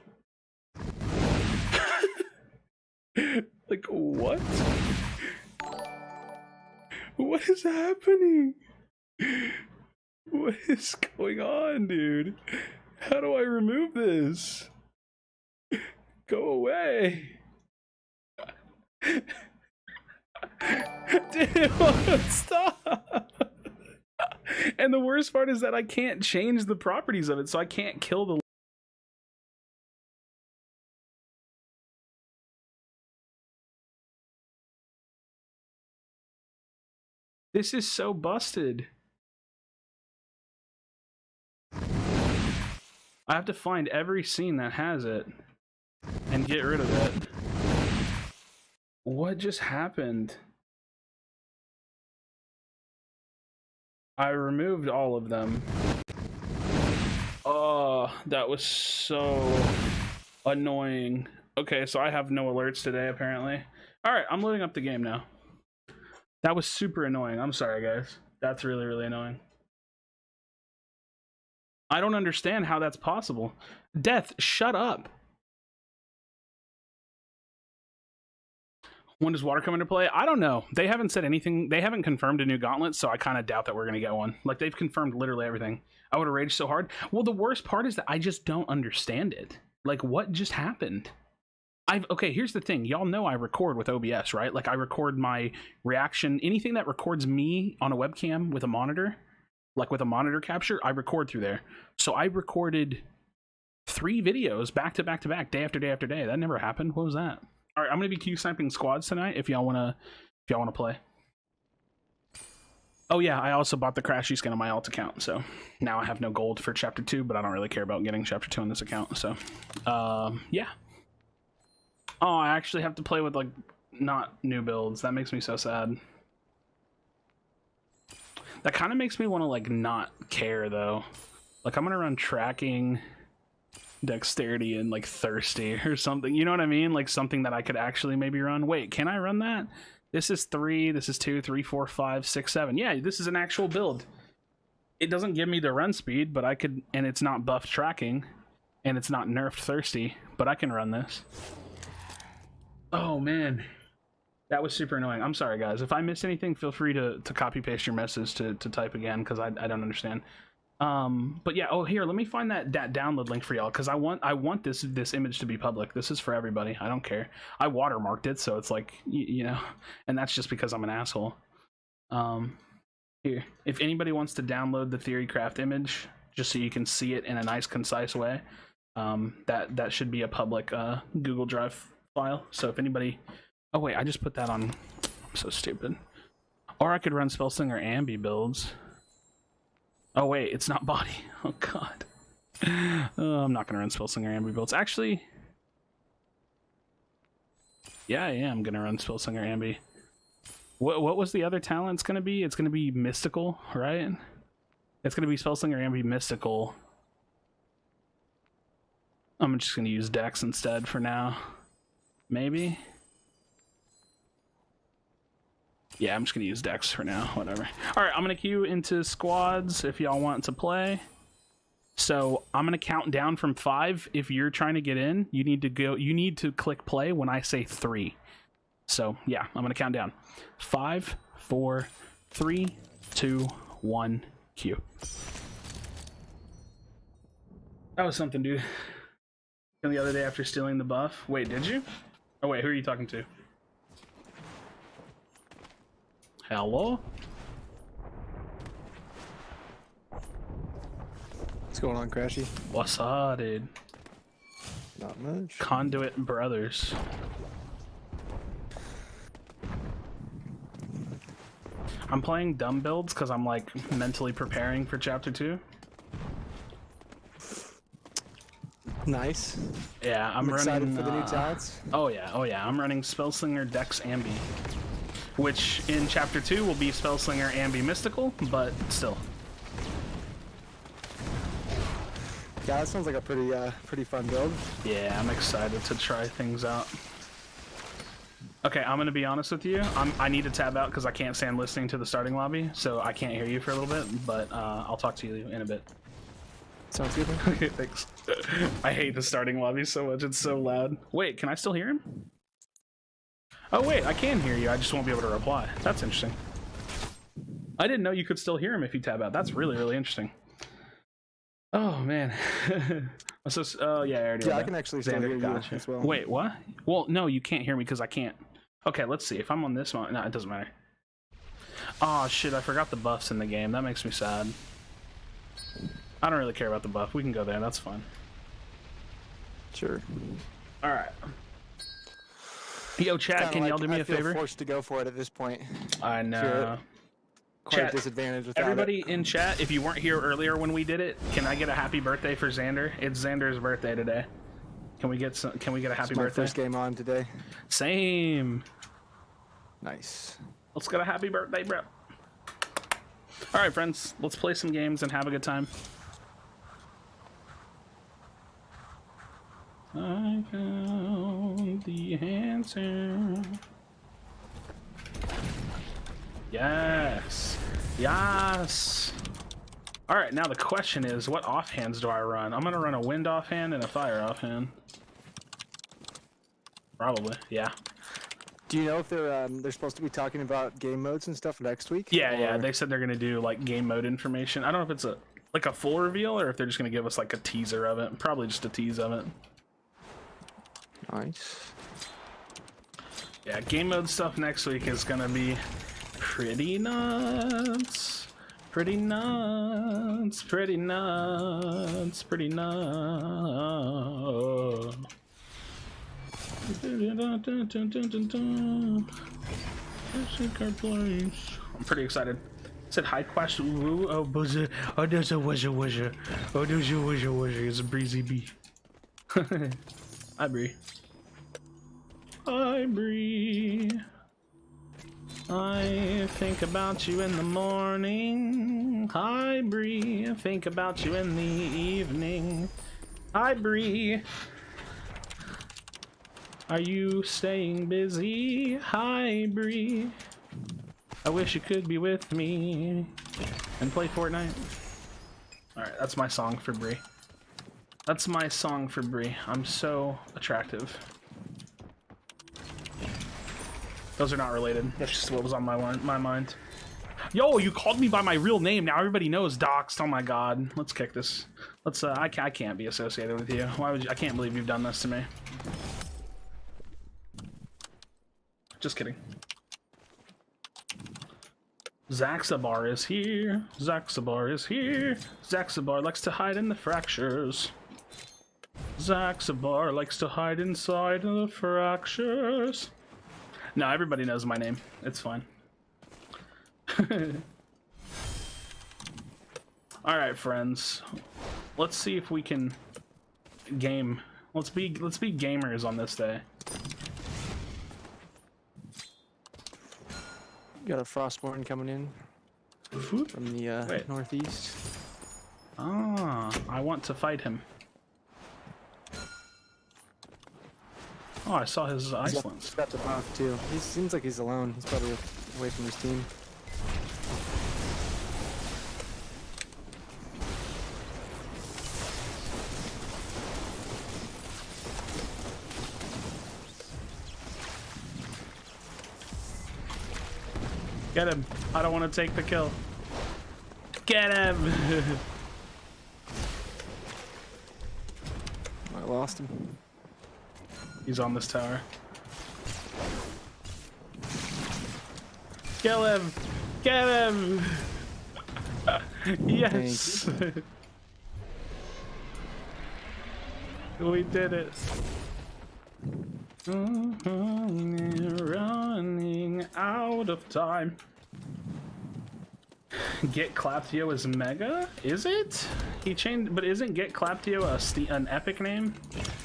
Like, what? What is happening? What is going on, dude? How do I remove this? Go away. Dude, stop. And the worst part is that I can't change the properties of it, so I can't kill the... This is so busted. I have to find every scene that has it and get rid of it. What just happened? I removed all of them. Oh, that was so annoying. Okay, so I have no alerts today, apparently. Alright, I'm loading up the game now. That was super annoying. I'm sorry, guys. That's really, really annoying. I don't understand how that's possible. Death, shut up. When does water come into play? I don't know. They haven't said anything. They haven't confirmed a new gauntlet, so I kind of doubt that we're going to get one. Like, they've confirmed literally everything. I would have raged so hard. Well, the worst part is that I just don't understand it. Like, what just happened? Okay, here's the thing. Y'all know I record with OBS, right? Like I record my reaction, anything that records me on a webcam with a monitor, like with a monitor capture, I record through there. So I recorded 3 videos back to back to back, day after day after day. That never happened. What was that? All right, I'm gonna be queue sniping squads tonight if y'all wanna play. Oh yeah, I also bought the Krashy skin on my alt account, so now I have no gold for chapter 2, but I don't really care about getting chapter 2 on this account. So yeah. Oh, I actually have to play with like not new builds. That makes me so sad. That kind of makes me want to like not care though. Like I'm gonna run tracking, dexterity, and like thirsty or something. You know what I mean? Like something that I could actually maybe run. Wait, can I run that? This is 3, this is 2, 3, 4, 5, 6, 7. Yeah, this is an actual build. It doesn't give me the run speed, but I could, and it's not buffed tracking, and it's not nerfed thirsty, but I can run this. Oh man, that was super annoying. I'm sorry guys. If I missed anything, feel free to copy paste your message to type again, because I don't understand. But yeah, oh here, let me find that download link for y'all, because I want this image to be public. This is for everybody. I don't care. I watermarked it, so it's like you know, and that's just because I'm an asshole. Here, if anybody wants to download the Theorycraft image just so you can see it in a nice concise way, that should be a public Google Drive file. So if anybody, oh wait, I just put that on. I'm so stupid. Or I could run Spellslinger Ambi builds. Oh wait, it's not body. Oh god. I'm not gonna run Spellslinger Ambi builds. Actually, yeah, I am gonna run Spellslinger Ambi. What was the other talent it's gonna be? It's gonna be Mystical, right? It's gonna be Spellslinger Ambi Mystical. I'm just gonna use Dex instead for now. Maybe. Yeah, I'm just gonna use Dex for now, whatever. Alright, I'm gonna queue into squads if y'all want to play. So I'm gonna count down from 5. If you're trying to get in, you need to click play when I say 3. So yeah, I'm gonna count down. 5, 4, 3, 2, 1, queue. That was something, dude. The other day after stealing the buff. Wait, did you? Oh wait, who are you talking to? Hello?
What's going on, Krashy?
What's up, dude?
Not much.
Conduit Brothers. I'm playing dumb builds because I'm like mentally preparing for chapter 2.
Nice.
Yeah, I'm
excited
running
for the new talents.
Oh yeah, I'm running Spellslinger Dex Ambi, which in chapter 2 will be Spellslinger Ambi Mystical, but still.
Yeah, that sounds like a pretty fun build.
Yeah, I'm excited to try things out. Okay, I'm gonna be honest with you. I need to tab out because I can't stand listening to the starting lobby, so I can't hear you for a little bit. But I'll talk to you in a bit.
Sounds good.
Okay, thanks. I hate the starting lobby so much. It's so loud. Wait, can I still hear him? Oh wait, I can hear you. I just won't be able to reply. That's interesting. I didn't know you could still hear him if you tab out. That's really, really interesting. Oh man. So, oh yeah, I already
Yeah, I can actually still hear you as well.
Wait, what? Well, no, you can't hear me because I can't. Okay, let's see. If I'm on this one, no, it doesn't matter. Oh shit, I forgot the buffs in the game. That makes me sad. I don't really care about the buff. We can go there. That's fine.
Sure.
All right. Yo, chat, can y'all do me a favor?
I feel forced to go for it at this point.
I know.
Quite
Chat,
a disadvantage without
everybody
it.
in chat, if you weren't here earlier when we did it, can I get a happy birthday for Xander? It's Xander's birthday today. Can we get a happy
It's my
birthday?
first game on today.
Same.
Nice.
Let's get a happy birthday, bro. All right, friends, let's play some games and have a good time. I found the answer. Yes. Yes. All right, now the question is, what offhands do I run? I'm gonna run a wind offhand and a fire offhand. Probably, yeah.
Do you know if they're supposed to be talking about game modes and stuff next week?
Yeah, they said they're gonna do like game mode information. I don't know if it's a full reveal or if they're just gonna give us like a teaser of it. Probably just a tease of it.
Nice.
Yeah, game mode stuff next week is gonna be pretty nuts. Pretty nuts. Pretty nuts. Pretty nuts. I'm pretty excited. It said high quest. Ooh, oh, buzzer. Oh, there's a wuzzer wuzzer. Oh, there's a wuzzer wuzzer. It's a breezy bee. Hi, Bree. Hi, Bree. I think about you in the morning. Hi, Bree. I think about you in the evening. Hi, Bree. Are you staying busy? Hi, Bree. I wish you could be with me and play Fortnite. Alright, that's my song for Bree. That's my song for Bree. I'm so attractive. Those are not related. That's just what was on my mind. Yo, you called me by my real name. Now everybody knows doxed. Oh my god. Let's kick this. Let's I can't be associated with you. Why would you? I can't believe you've done this to me. Just kidding. Zaxabar is here. Zaxabar is here. Zaxabar likes to hide in the fractures. Zaxabar likes to hide inside the fractures. No, everybody knows my name. It's fine. Alright, friends. Let's see if we can game. Let's be gamers on this day.
Got a Frostborn coming in from the northeast.
Ah, I want to fight him. Oh, I saw his Icelands.
He's got the buff too. He seems like he's alone. He's probably away from his team.
Get him. I don't want to take the kill. Get him.
I lost him.
He's on this tower. Kill him. Get him. Yes. We did it. Running out of time. Get Claptio is mega? Is it? He changed, but isn't Get Claptio an epic name?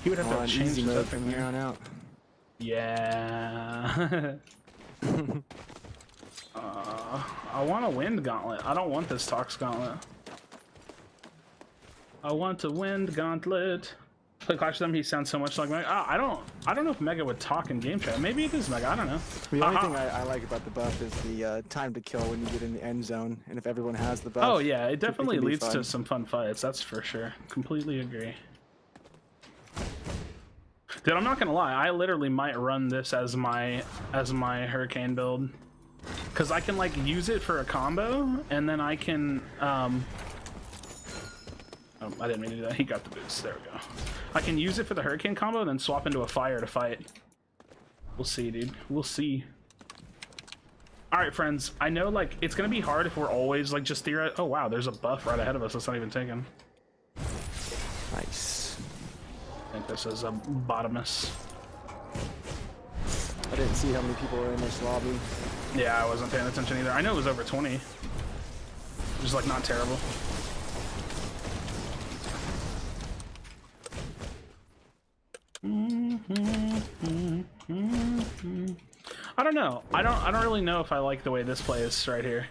He would have to change his epic
from here on out.
Yeah. I want a wind gauntlet. I don't want this Tox gauntlet. I want a wind gauntlet. Play Clash with them, he sounds so much like Mega. I don't know if Mega would talk in game chat. Maybe it is Mega, I don't know.
The only thing I like about the buff is the time to kill when you get in the end zone, and if everyone has the buff.
Oh yeah, it definitely
can be
leads
fun.
to some fun fights, that's for sure. Completely agree. Dude, I'm not gonna lie, I literally might run this as my Hurricane build. Cause I can like use it for a combo, and then I can oh, I didn't mean to do that. He got the boost. There we go. I can use it for the Hurricane combo and then swap into a fire to fight. We'll see, dude. We'll see. Alright, friends. I know, like, it's gonna be hard if we're always, like, just theorizing. Oh, wow. There's a buff right ahead of us. That's not even taken.
Nice.
I think this is a bottomless.
I didn't see how many people were in this lobby.
Yeah, I wasn't paying attention either. I know it was over 20. Just, like, not terrible. I don't know. I don't really know if I like the way this plays right here.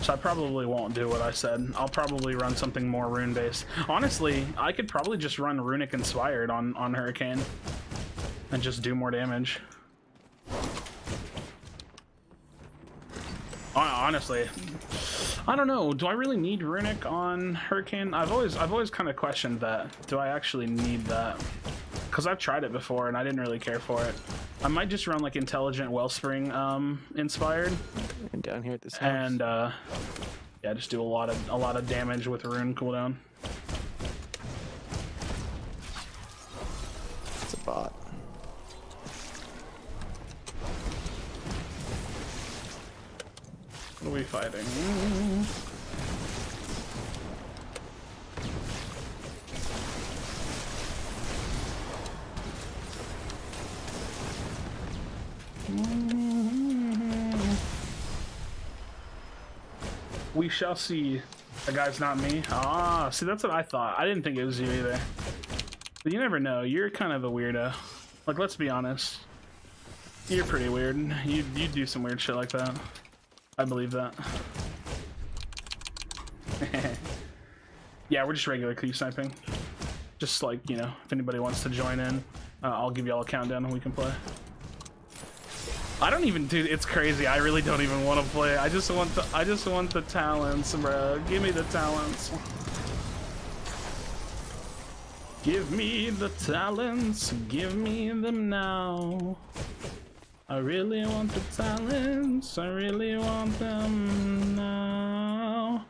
So I probably won't do what I said. I'll probably run something more rune based. Honestly, I could probably just run Runic Inspired on Hurricane and just do more damage. Honestly, I don't know. Do I really need Runic on Hurricane? I've always kind of questioned that. Do I actually need that? Because I've tried it before and I didn't really care for it. I might just run like Intelligent Wellspring inspired.
And down here at this house.
And yeah, just do a lot of damage with rune cooldown.
It's a bot.
we fighting? We shall see. The guy's not me. Ah, see, that's what I thought. I didn't think it was you either. But you never know. You're kind of a weirdo. Like, let's be honest. You're pretty weird. You do some weird shit like that. I believe that. Yeah, we're just regular cleave sniping. Just like, you know, if anybody wants to join in, I'll give y'all a countdown and we can play. I don't even, dude, it's crazy. I really don't even want to play. I just want the talents, bro. Give me the talents. Give me the talents. Give me them now. I really want the talents. I really want them now.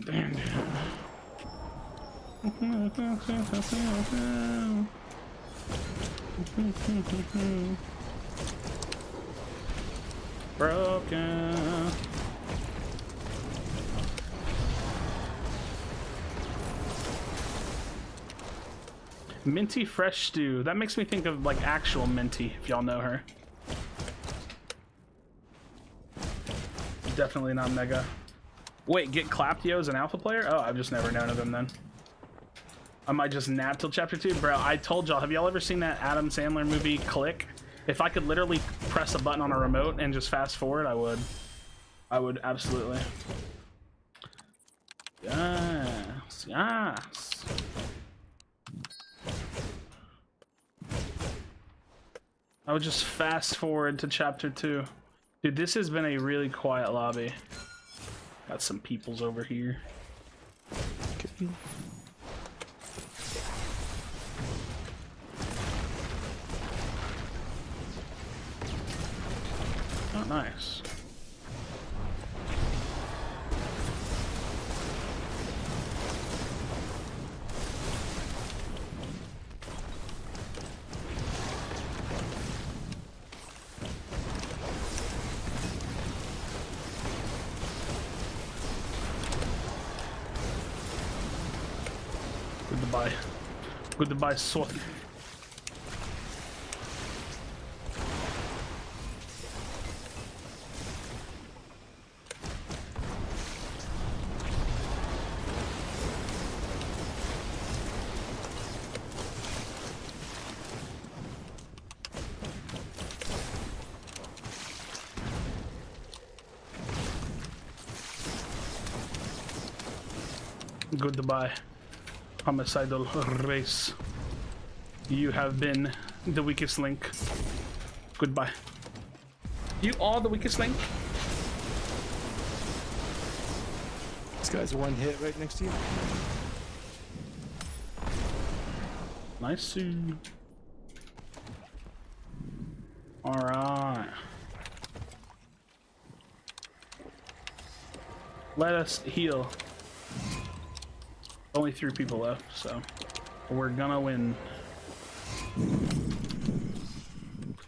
Damn. Broken. Minty fresh stew. That makes me think of like actual Minty, if y'all know her. Definitely not Mega. Wait, get clapped yo as an alpha player? Oh, I've just never known of him then. I might just nap till chapter 2. Bro, I told y'all, have y'all ever seen that Adam Sandler movie Click? If I could literally press a button on a remote and just fast forward, I would. I would absolutely. Yes, yes. I would just fast forward to chapter 2. Dude, this has been a really quiet lobby. Got some peoples over here. Oh, nice. Goodbye. Goodbye, sword. Goodbye, homicidal race. You have been the weakest link. Goodbye. You are the weakest link.
This guy's one hit right next to you.
Nice. Alright. Let us heal. Only 3 people left, so we're gonna win.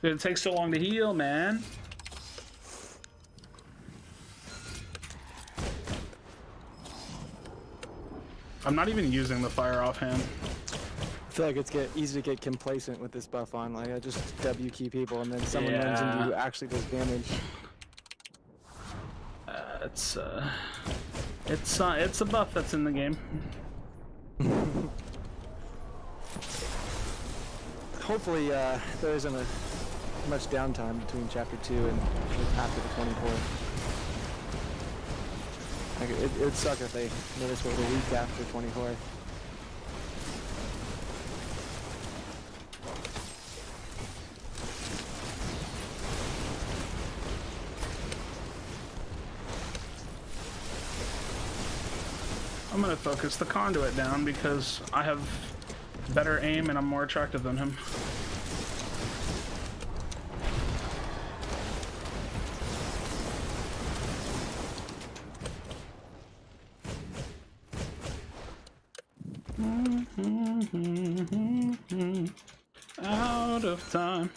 Dude, it takes so long to heal, man. I'm not even using the fire offhand.
I feel like it's easy to get complacent with this buff on. Like I just W key people, and then someone runs into you who actually does damage.
It's a buff that's in the game.
Hopefully, there isn't much downtime between chapter 2 and after the 24. Like it would suck if they made us wait a week after 24.
I'm gonna focus the conduit down because I have better aim and I'm more attractive than him. Out of time.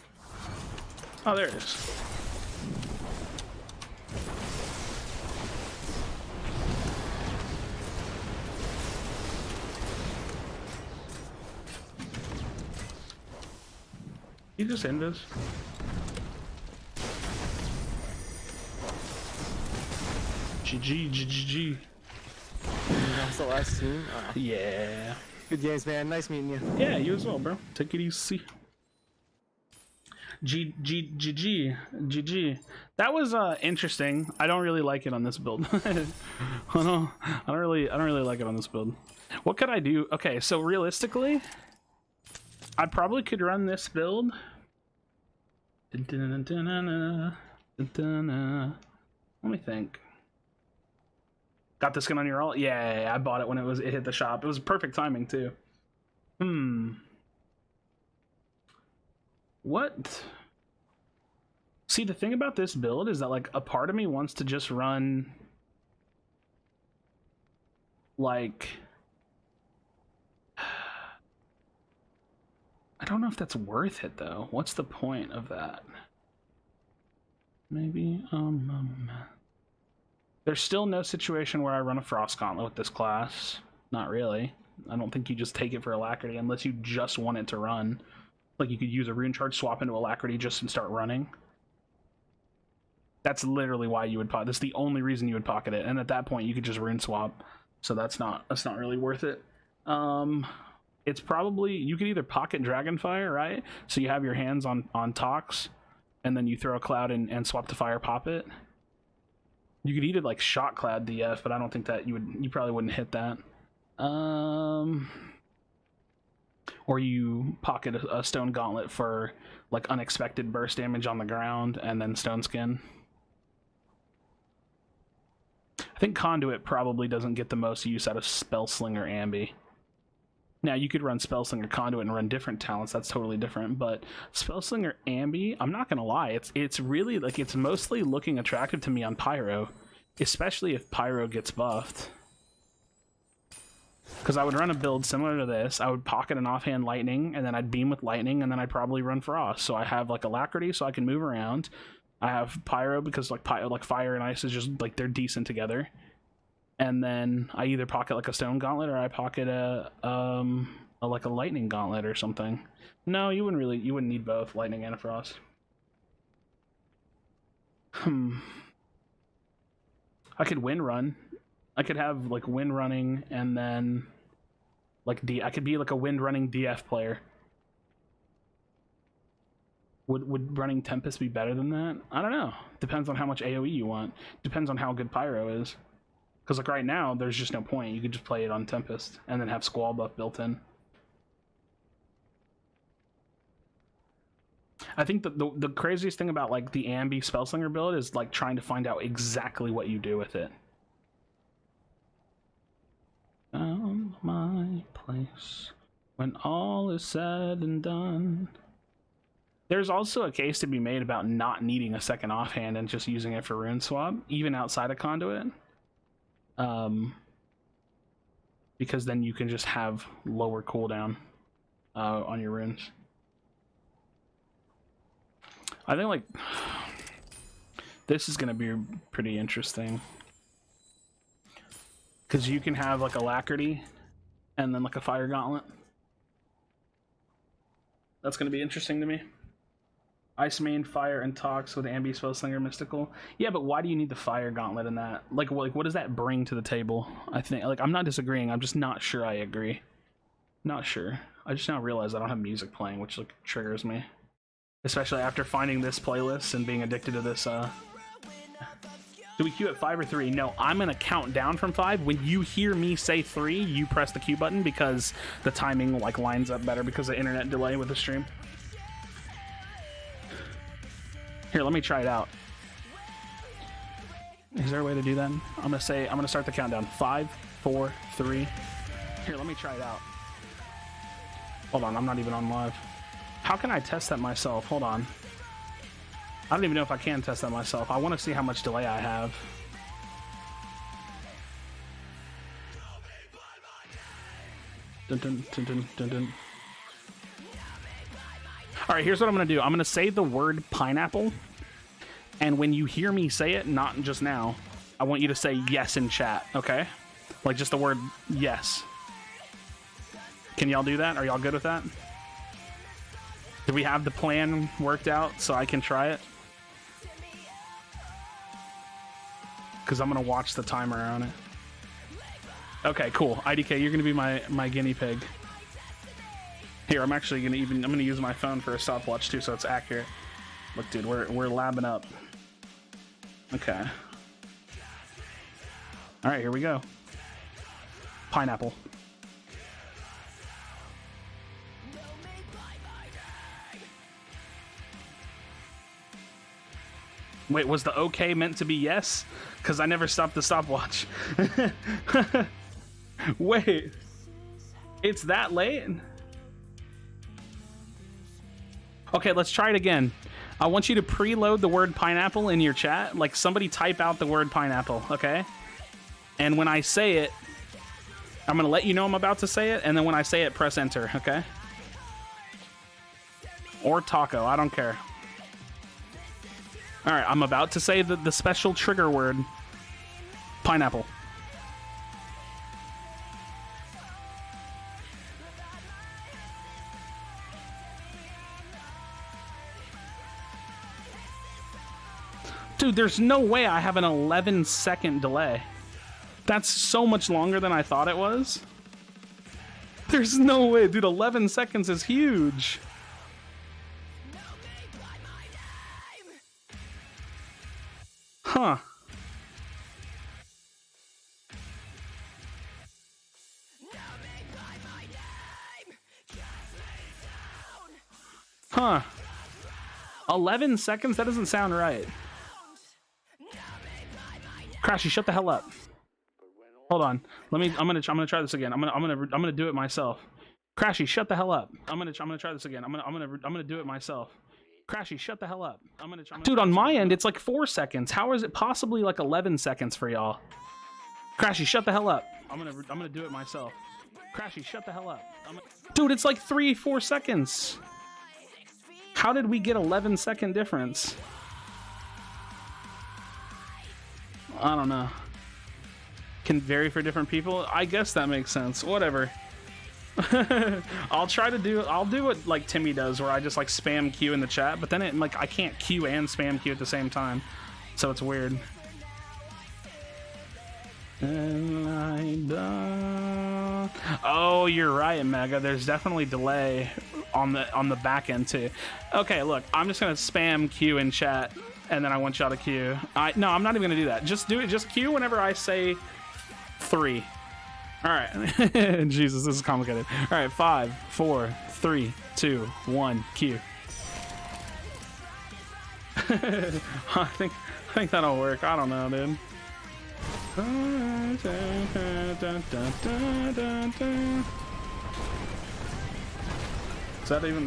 Oh, there it is. You just end this. GG.
That's the last team. Oh.
Yeah.
Good games, man. Nice meeting you.
Yeah, you as well, bro. Take it easy. GG. That was interesting. I don't really like it on this build. I don't really like it on this build. What could I do? Okay, so realistically, I probably could run this build. Let me think. Got this skin on your alt? Yeah, I bought it when it hit the shop. It was perfect timing too. What? See, the thing about this build is that like a part of me wants to just run like I don't know if that's worth it though. What's the point of that? Maybe there's still no situation where I run a Frost Gauntlet with this class. Not really. I don't think you just take it for Alacrity unless you just want it to run. Like you could use a Rune Charge, swap into Alacrity just and start running. That's literally why you would pocket. That's the only reason you would pocket it. And at that point you could just Rune swap. So that's not really worth it. It's probably, you could either pocket Dragonfire, right? So you have your hands on Tox, and then you throw a Cloud and swap to Fire, pop it. You could either like Shock Cloud DF, but I don't think that you probably wouldn't hit that. Or you pocket a Stone Gauntlet for like unexpected burst damage on the ground, and then Stone Skin. I think Conduit probably doesn't get the most use out of Spellslinger Ambi. Now you could run Spellslinger Conduit and run different talents, that's totally different, but Spellslinger Ambi, I'm not gonna lie, it's really like, it's mostly looking attractive to me on Pyro, especially if Pyro gets buffed. Because I would run a build similar to this. I would pocket an offhand Lightning, and then I'd beam with Lightning, and then I'd probably run Frost. So I have like Alacrity, so I can move around. I have Pyro because like Fire and Ice is just like they're decent together. And then I either pocket like a Stone Gauntlet, or I pocket a Lightning Gauntlet or something. No, you wouldn't need both Lightning and a Frost. I could Wind Run. I could have like Wind Running, and then like I could be like a Wind Running DF player. Would running Tempest be better than that? I don't know. Depends on how much AoE you want. Depends on how good Pyro is. Because like right now, there's just no point. You could just play it on Tempest and then have Squall buff built in. I think the craziest thing about like the Ambi Spellslinger build is like trying to find out exactly what you do with it. Found my place when all is said and done. There's also a case to be made about not needing a second offhand and just using it for Rune Swap, even outside of Conduit. Because then you can just have lower cooldown on your runes. I think like this is going to be pretty interesting. Because you can have like Alacrity and then like a Fire Gauntlet. That's going to be interesting to me. Ice Main, Fire, and Tox with Ambi, Spellslinger, Mystical. Yeah, but why do you need the Fire Gauntlet in that? Like what does that bring to the table? I think, like, I'm not disagreeing. I'm just not sure I agree. Not sure. I just now realized I don't have music playing, which like triggers me. Especially after finding this playlist and being addicted to this, Do we queue at 5 or 3? No, I'm gonna count down from 5. When you hear me say 3, you press the Q button because the timing like lines up better because of internet delay with the stream. Here, let me try it out. Is there a way to do that? I'm gonna start the countdown. 5, 4, 3. Here, let me try it out. Hold on, I'm not even on live. How can I test that myself? Hold on. I don't even know if I can test that myself. I want to see how much delay I have. Dun, dun, dun, dun, dun, dun. All right, here's what I'm going to do. I'm going to say the word pineapple, and when you hear me say it, not just now, I want you to say yes in chat, okay? Like just the word yes. Can y'all do that? Are y'all good with that? Do we have the plan worked out so I can try it? Because I'm gonna watch the timer on it. Okay, cool. IDK, you're gonna be my guinea pig. Here, I'm actually gonna I'm gonna use my phone for a stopwatch too, so it's accurate. Look, dude, we're labbing up. Okay. All right, here we go. Pineapple. Wait, was the okay meant to be yes? Because I never stopped the stopwatch. Wait, it's that late? Okay, let's try it again. I want you to preload the word pineapple in your chat. Like, somebody type out the word pineapple, okay? And when I say it, I'm gonna let you know I'm about to say it, and then when I say it, press enter, okay? Or taco, I don't care. All right, I'm about to say the special trigger word, pineapple. Dude, there's no way I have an 11-second delay. That's so much longer than I thought it was. There's no way, dude, 11 seconds is huge. Huh. Huh. 11 seconds? That doesn't sound right. Krashy, shut the hell up. Hold on. I'm gonna try this again. I'm gonna do it myself. Krashy, shut the hell up. I'm gonna try this again. I'm gonna do it myself. Krashy, shut the hell up. Dude, on my end, it's like 4 seconds. How is it possibly like 11 seconds for y'all? Krashy, shut the hell up. I'm gonna do it myself. Krashy, shut the hell up. Dude, it's like 3-4 seconds. How did we get 11-second difference? I don't know. Can vary for different people. I guess that makes sense. Whatever. I'll do what like Timmy does, where I just like spam Q in the chat, but then it like I can't Q and spam Q at the same time, so it's weird. Oh, you're right, Mega. There's definitely delay on the back end too. Okay, look, I'm just gonna spam Q in chat, and then I want y'all to Q. No, I'm not even gonna do that. Just do it. Just Q whenever I say 3. All right. Jesus, this is complicated. All right, 5, 4, 3, 2, 1, Q. I think that'll work. I don't know, dude.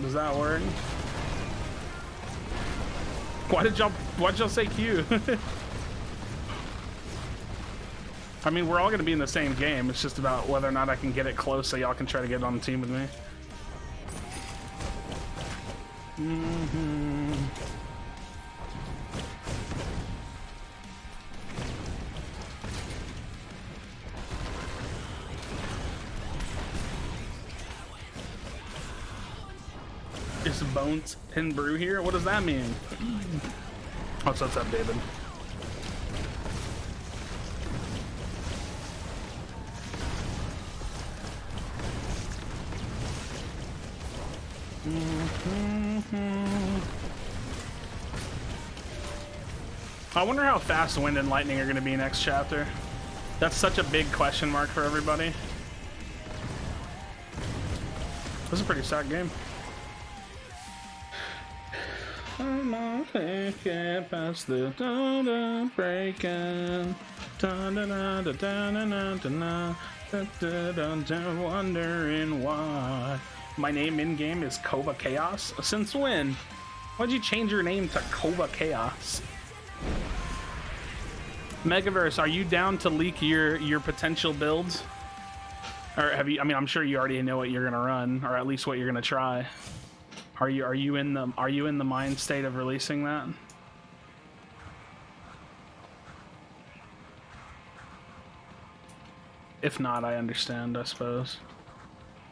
Does that work? Why'd y'all say Q? I mean, we're all gonna be in the same game. It's just about whether or not I can get it close so y'all can try to get on the team with me. Is Bones and Brew here? What does that mean? What's up, David? I wonder how fast Wind and Lightning are going to be next chapter. That's such a big question mark for everybody. This is a pretty sad game. Get past the breaking. Wondering why. My name in game is Kova Chaos. Since when? Why'd you change your name to Kova Chaos? Megaverse, are you down to leak your potential builds? Or have you? I mean, I'm sure you already know what you're gonna run, or at least what you're gonna try. Are you in the mind state of releasing that? If not, I understand, I suppose.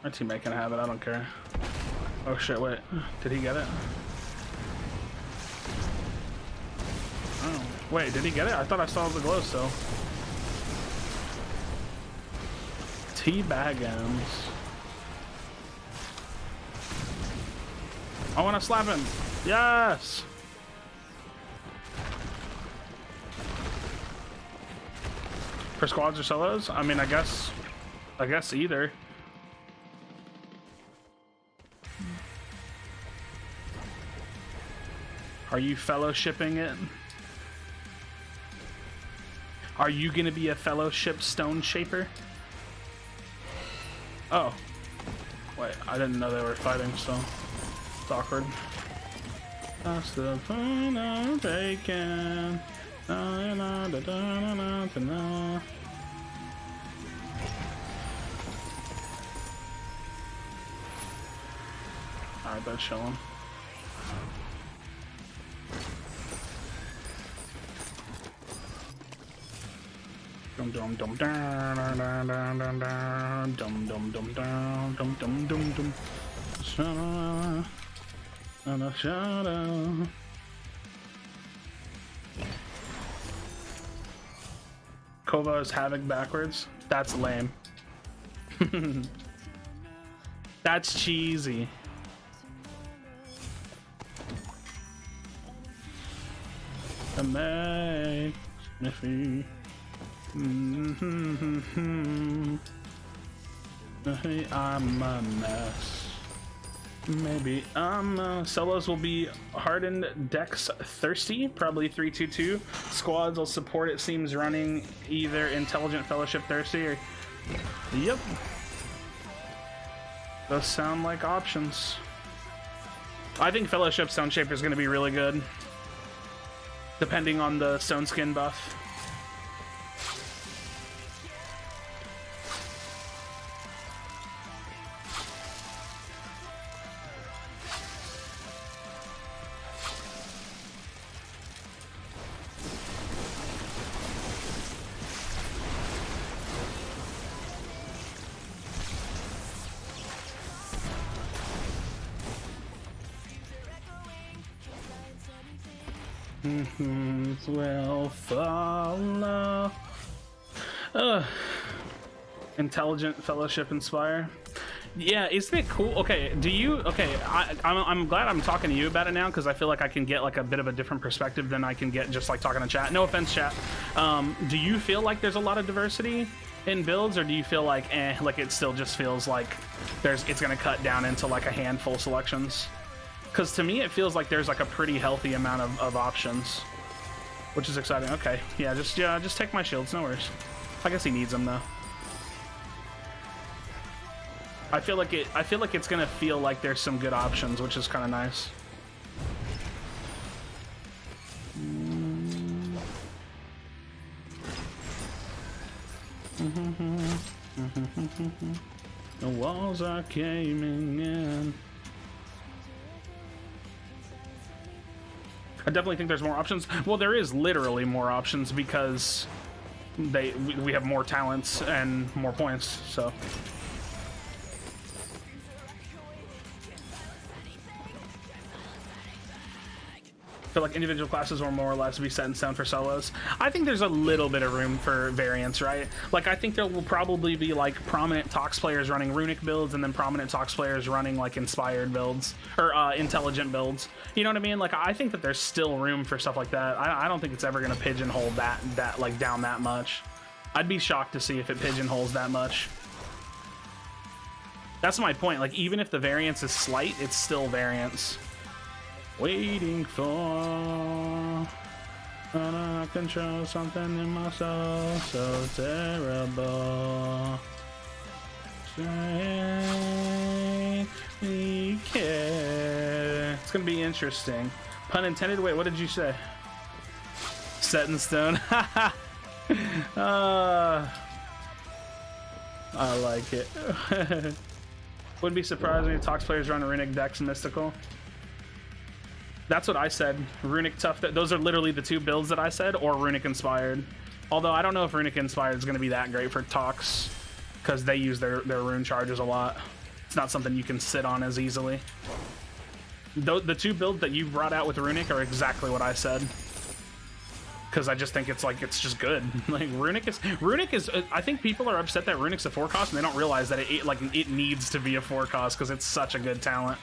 My teammate can have it, I don't care. Oh shit, wait. Did he get it? Oh, wait, did he get it? I thought I saw the glow still. Teabagums. I want to slap him. Yes! For squads or solos? I mean, I guess either. Are you fellowshipping it? Are you gonna be a fellowship stone shaper? Oh. Wait, I didn't know they were fighting, so it's awkward. That's the point of bacon. Alright, that's chilling. Dum dum dum dum dum dum dum dum dum dum dum dum dum dum. Shadow, and a shadow. Kova is Havoc backwards. That's lame. That's cheesy. To make me feel. Maybe I'm a mess. Maybe solos will be hardened decks thirsty, probably 3-2-2. Squads will support, it seems, running either intelligent fellowship thirsty or yep. Those sound like options. I think fellowship stone shaper is going to be really good, depending on the stone skin buff. Will follow. Intelligent fellowship inspire. Yeah, isn't it cool? Okay, do you? Okay, I'm glad I'm talking to you about it now because I feel like I can get like a bit of a different perspective than I can get just like talking to chat. No offense, chat. Do you feel like there's a lot of diversity in builds, or do you feel like like it still just feels like it's gonna cut down into like a handful selections? Because to me, it feels like there's like a pretty healthy amount of options, which is exciting. Okay, yeah, just take my shields, no worries. I guess he needs them though. I feel like it's gonna feel like there's some good options, which is kind of nice. The walls are caving in. I definitely think there's more options. Well, there is literally more options because we have more talents and more points, so. I feel like individual classes will more or less be set in stone for solos. I think there's a little bit of room for variance, right? Like, I think there will probably be like prominent Tox players running runic builds and then prominent Tox players running like inspired builds or intelligent builds. You know what I mean? Like, I think that there's still room for stuff like that. I don't think it's ever going to pigeonhole that like down that much. I'd be shocked to see if it pigeonholes that much. That's my point. Like, even if the variance is slight, it's still variance. Waiting for I control something in my soul so terrible. We care. It's gonna be interesting. Pun intended. Wait, what did you say? Set in stone. I like it. Wouldn't be surprising if Tox players run runic decks mystical. That's what I said. Runic tough. Those are literally the two builds that I said, or runic inspired. Although I don't know if runic inspired is going to be that great for Tox because they use their rune charges a lot. It's not something you can sit on as easily. The two builds that you brought out with Runic are exactly what I said. Because I just think it's like, it's just good. Like Runic is I think people are upset that Runic's a 4 cost and they don't realize that it needs to be a 4 cost because it's such a good talent.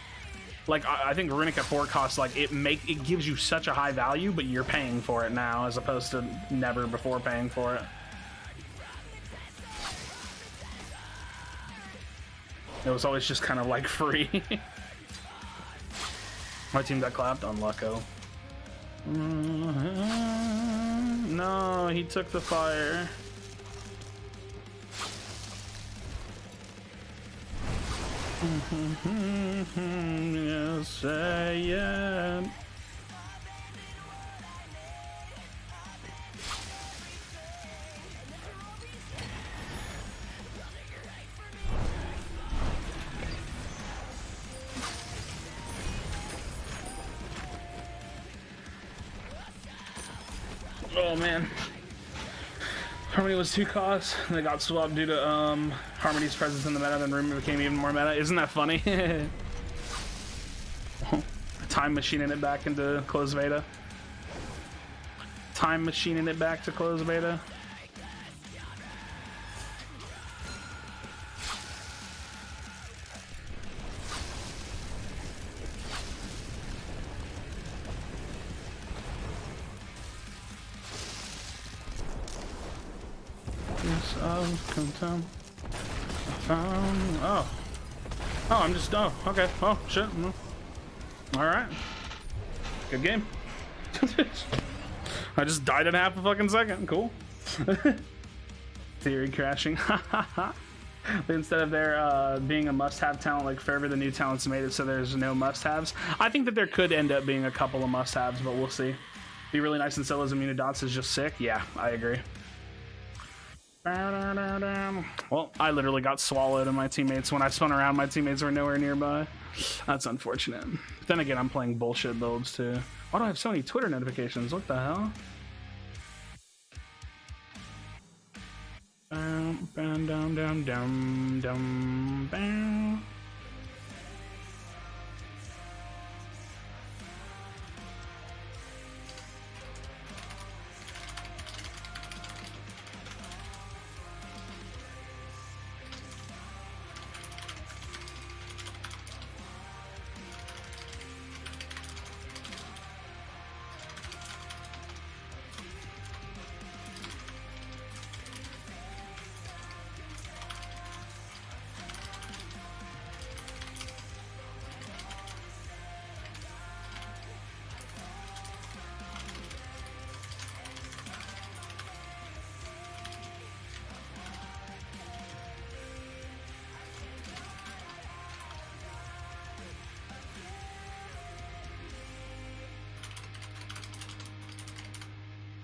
Like I think Runic at 4 cost, like it gives you such a high value, but you're paying for it now as opposed to never before paying for it. It was always just kind of like free. My team got clapped on Lucko. No, he took the fire. Yes, say yeah. Oh man, Harmony was 2 costs. They got swapped due to Harmony's presence in the meta, then Rumor became even more meta. Isn't that funny? Time machining it back into closed beta. Time machining it back to closed beta. Okay. Oh shit. All right. Good game. I just died in half a fucking second. Cool. Theory crashing. Instead of there being a must-have talent like Forever, the new talents made it so there's no must-haves. I think that there could end up being a couple of must-haves, but we'll see. Be really nice and Silla's Immunidots is just sick. Yeah, I agree. Well, I literally got swallowed and my teammates, when I spun around, my teammates were nowhere nearby. That's unfortunate. But then again, I'm playing bullshit builds too. Why do I have so many Twitter notifications? What the hell?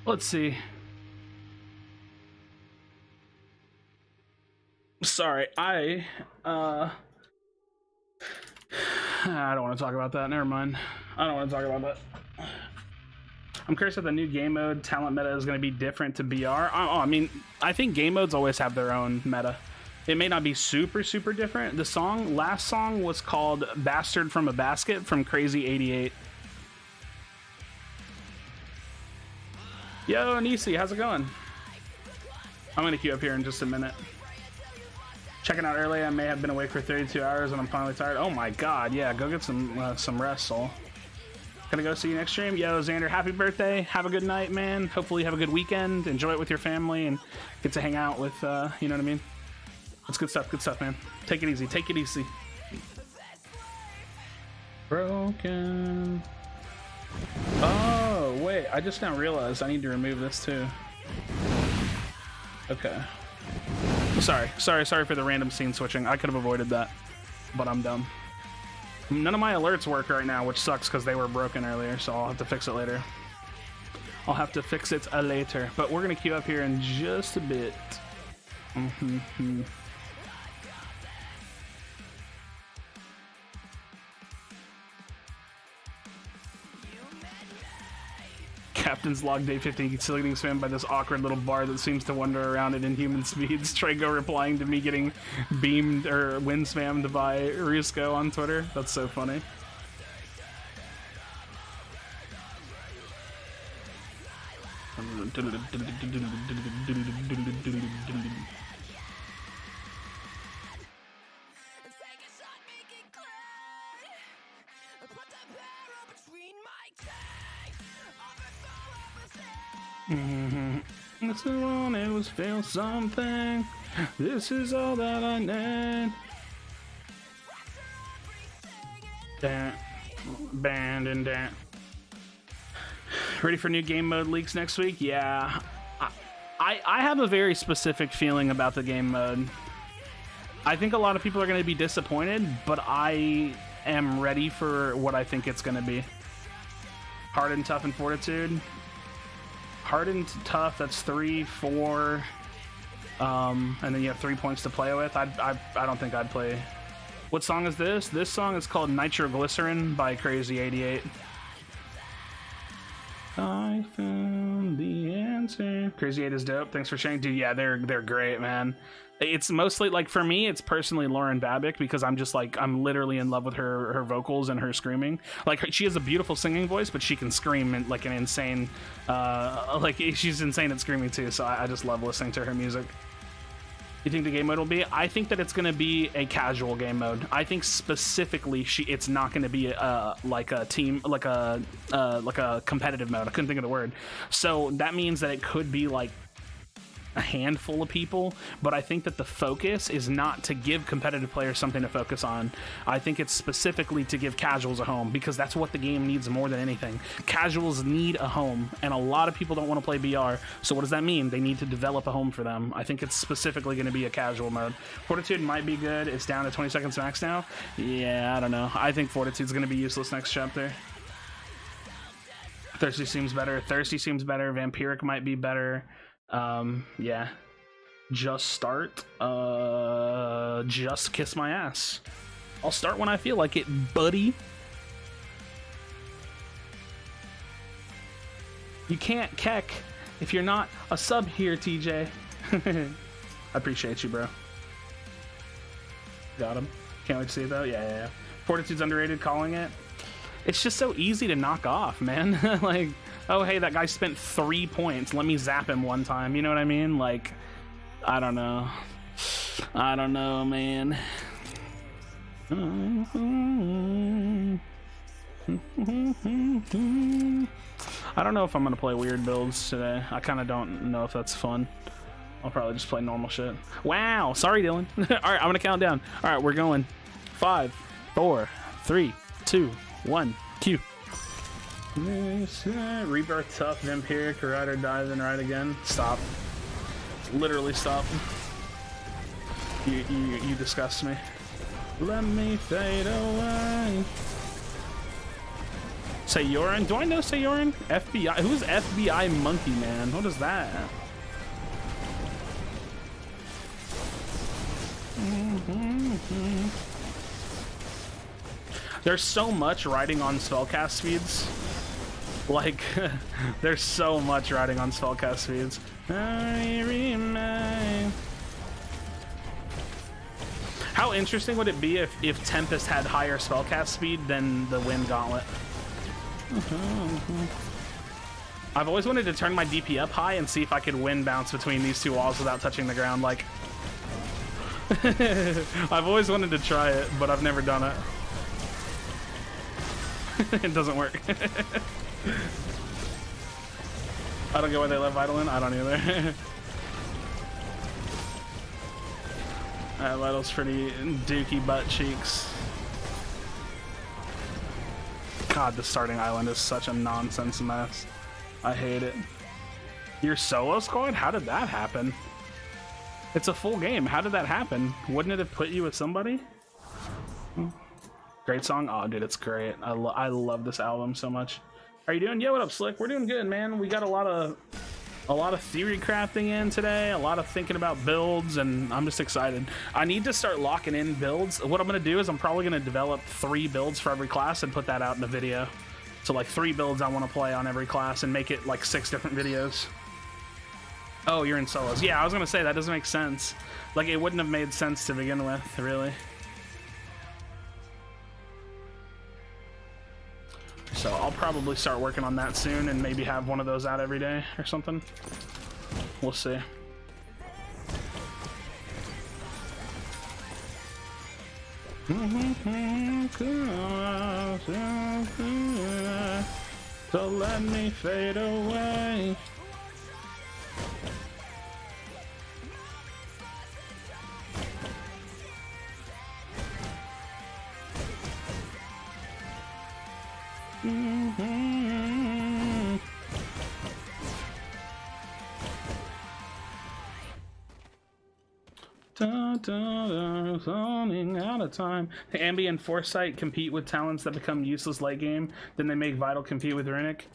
Let's see. Sorry, I don't want to talk about that. Never mind. I don't want to talk about that. I'm curious if the new game mode talent meta is going to be different to BR. I mean, I think game modes always have their own meta. It may not be super different. The last song was called Bastard from a Basket from Crazy 88. Yo, Nisi, how's it going? I'm gonna queue up here in just a minute. Checking out early, I may have been awake for 32 hours and I'm finally tired. Oh my god, yeah, go get some rest, Soul. Gonna go see you next stream. Yo, Xander, happy birthday. Have a good night, man. Hopefully you have a good weekend. Enjoy it with your family and get to hang out with, you know what I mean? It's good stuff, man. Take it easy, take it easy. Broken. Oh, wait, I just now realized I need to remove this too. Okay. Sorry for the random scene switching. I could have avoided that, but I'm dumb. None of my alerts work right now, which sucks because they were broken earlier, so I'll have to fix it later. I'll have to fix it later, but we're gonna queue up here in just a bit. Captain's log day 15 still getting spammed by this awkward little bar that seems to wander around at inhuman speeds. Trago replying to me getting beamed or wind spammed by Rusco on Twitter. That's so funny. This is when it was feel something. This is all that I need. Band and dance. Ready for new game mode leaks next week? Yeah. I have a very specific feeling about the game mode. I think a lot of people are going to be disappointed, but I am ready for what I think it's going to be. Hard and tough and fortitude. Hard and tough, that's 3, 4, and then you have 3 points to play with. I don't think I'd play. What song is this? This song is called Nitroglycerin by Krashy88. I found the answer. Krashy8 is dope. Thanks for sharing, dude. Yeah, they're great, man. It's mostly like, for me, it's personally Lauren Babick, because I'm literally in love with her vocals and her screaming. Like, she has a beautiful singing voice, but she can scream in, like, an insane, she's insane at screaming too. So I just love listening to her music. You think the game mode will be? I think that it's going to be a casual game mode. I think specifically it's not going to be like a competitive mode. I couldn't think of the word. So that means that it could be like a handful of people, but I think that the focus is not to give competitive players something to focus on. I think it's specifically to give casuals a home, because that's what the game needs more than anything. Casuals need a home, and a lot of people don't want to play BR. So what does that mean? They need to develop a home for them. I think it's specifically going to be a casual mode. Fortitude might be good. It's down to 20 seconds max now. Yeah, I don't know. I think Fortitude's going to be useless next chapter. Thirsty seems better. Vampiric might be better. Yeah. Just start. Just kiss my ass. I'll start when I feel like it, buddy. You can't keck if you're not a sub here, TJ. I appreciate you, bro. Got him. Can't wait to see it though. Yeah. Fortitude's underrated, calling it. It's just so easy to knock off, man. Like, oh, hey, that guy spent 3 points. Let me zap him one time. You know what I mean? Like, I don't know. I don't know, man. I don't know if I'm going to play weird builds today. I kind of don't know if that's fun. I'll probably just play normal shit. Wow. Sorry, Dylan. All right, I'm going to count down. All right, we're going. 5, 4, 3, 2, 1. Q. Rebirth tough, Vampiric, ride or die, then ride again. Stop. Literally stop. You disgust me. Let me fade away. Sayorin? Do I know Sayorin? FBI? Who's FBI Monkey Man? What is that? There's so much riding on spellcast speeds. Like, there's so much riding on spellcast speeds. I remain. How interesting would it be if Tempest had higher spellcast speed than the Wind Gauntlet? I've always wanted to turn my DP up high and see if I could wind bounce between these two walls without touching the ground. Like, I've always wanted to try it, but I've never done it. It doesn't work. I don't get why they love Vitalin. I don't either. Vital's pretty dookie butt cheeks. God, the starting island is such a nonsense mess. I hate it. Your solo squad? How did that happen? It's a full game. How did that happen? Wouldn't it have put you with somebody? Great song. Oh, dude, it's great. I love this album so much. How are you doing? Yeah, what up, Slick? We're doing good, man. We got a lot of theory crafting in today, a lot of thinking about builds, and I'm just excited. I need to start locking in builds. What I'm going to do is I'm probably going to develop 3 builds for every class and put that out in a video. So like 3 builds I want to play on every class and make it like 6 different videos. Oh, you're in solos. Yeah, I was gonna say that doesn't make sense. Like it wouldn't have made sense to begin with, really. So I'll probably start working on that soon and maybe have one of those out every day or something. We'll see. So let me fade away. Running out of time. Ambi and Foresight compete with talents that become useless late game. Then they make Vital compete with Runic.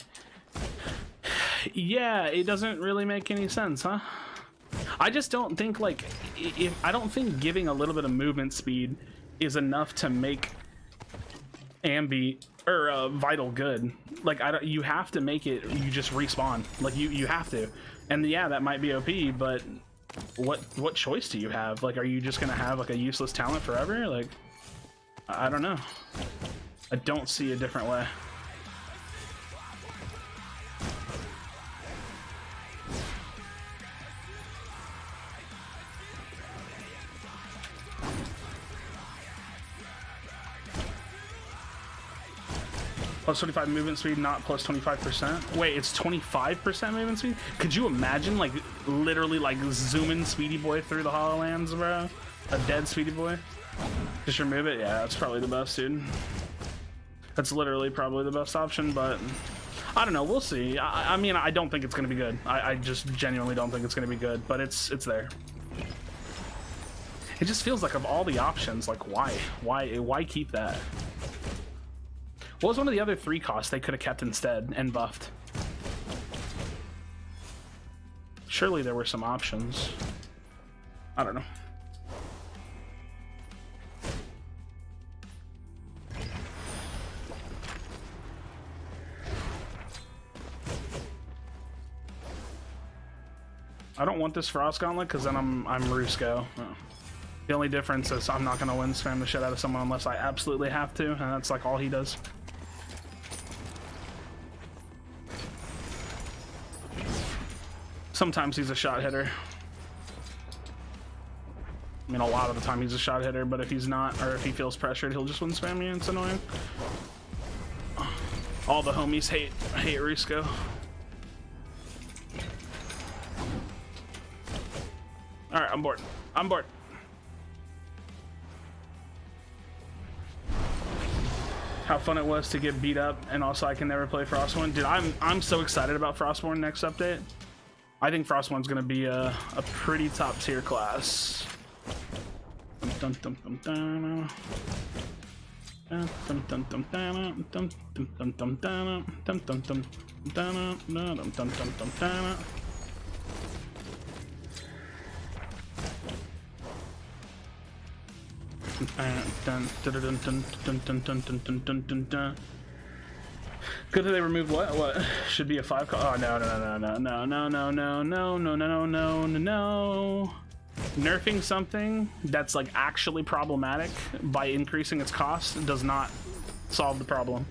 Yeah, it doesn't really make any sense, huh? I just don't think like I don't think giving a little bit of movement speed is enough to make Ambi or Vital good. Like you have to make it. You just respawn. Like you have to. And yeah, that might be OP, but what choice do you have? Like, are you just gonna have like a useless talent forever? Like, I don't know. I don't see a different way. Plus 25 movement speed, not plus 25%. Wait, it's 25% movement speed? Could you imagine, like, literally, like, zooming Speedy Boy through the Hololands, bro? A dead Speedy Boy? Just remove it? Yeah, that's probably the best, dude. That's literally probably the best option, but I don't know. We'll see. I mean, I don't think it's going to be good. I just genuinely don't think it's going to be good, but it's there. It just feels like of all the options, like, why keep that? What was one of the other 3 costs they could have kept instead and buffed? Surely there were some options. I don't know. I don't want this Frost Gauntlet because then I'm Rusko. Oh. The only difference is I'm not going to win spam the shit out of someone unless I absolutely have to, and that's like all he does. Sometimes he's a shot hitter. I mean, a lot of the time he's a shot hitter, but if he's not, or if he feels pressured, he'll just win spam me, and it's annoying. All the homies hate Rusko. Alright, I'm bored. I'm bored. How fun it was to get beat up, and also I can never play Frostborn. Dude, I'm so excited about Frostborn next update. I think Frostborn's gonna be a pretty top tier class. Good that they removed what should be a 5 call. Oh no. Nerfing something that's like actually problematic by increasing its cost does not solve the problem.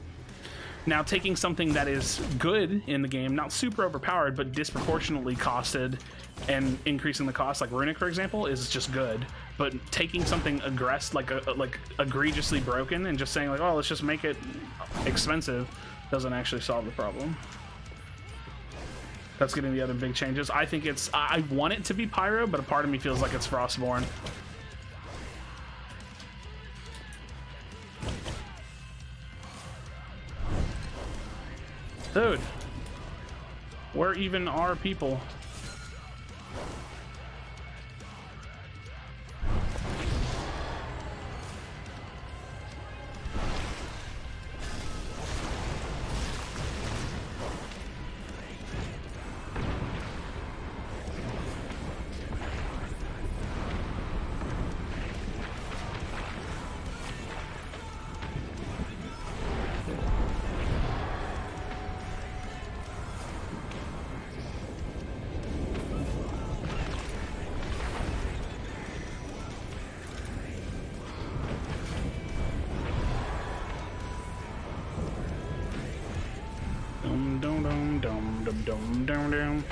Now, taking something that is good in the game, not super overpowered, but disproportionately costed, and increasing the cost, like Runic, for example, is just good. But taking something like egregiously broken and just saying like, oh, let's just make it expensive, doesn't actually solve the problem. That's getting the other big changes. I think it's, I want it to be Pyro, but a part of me feels like it's Frostborn. Dude, where even are people? Dum dum dum.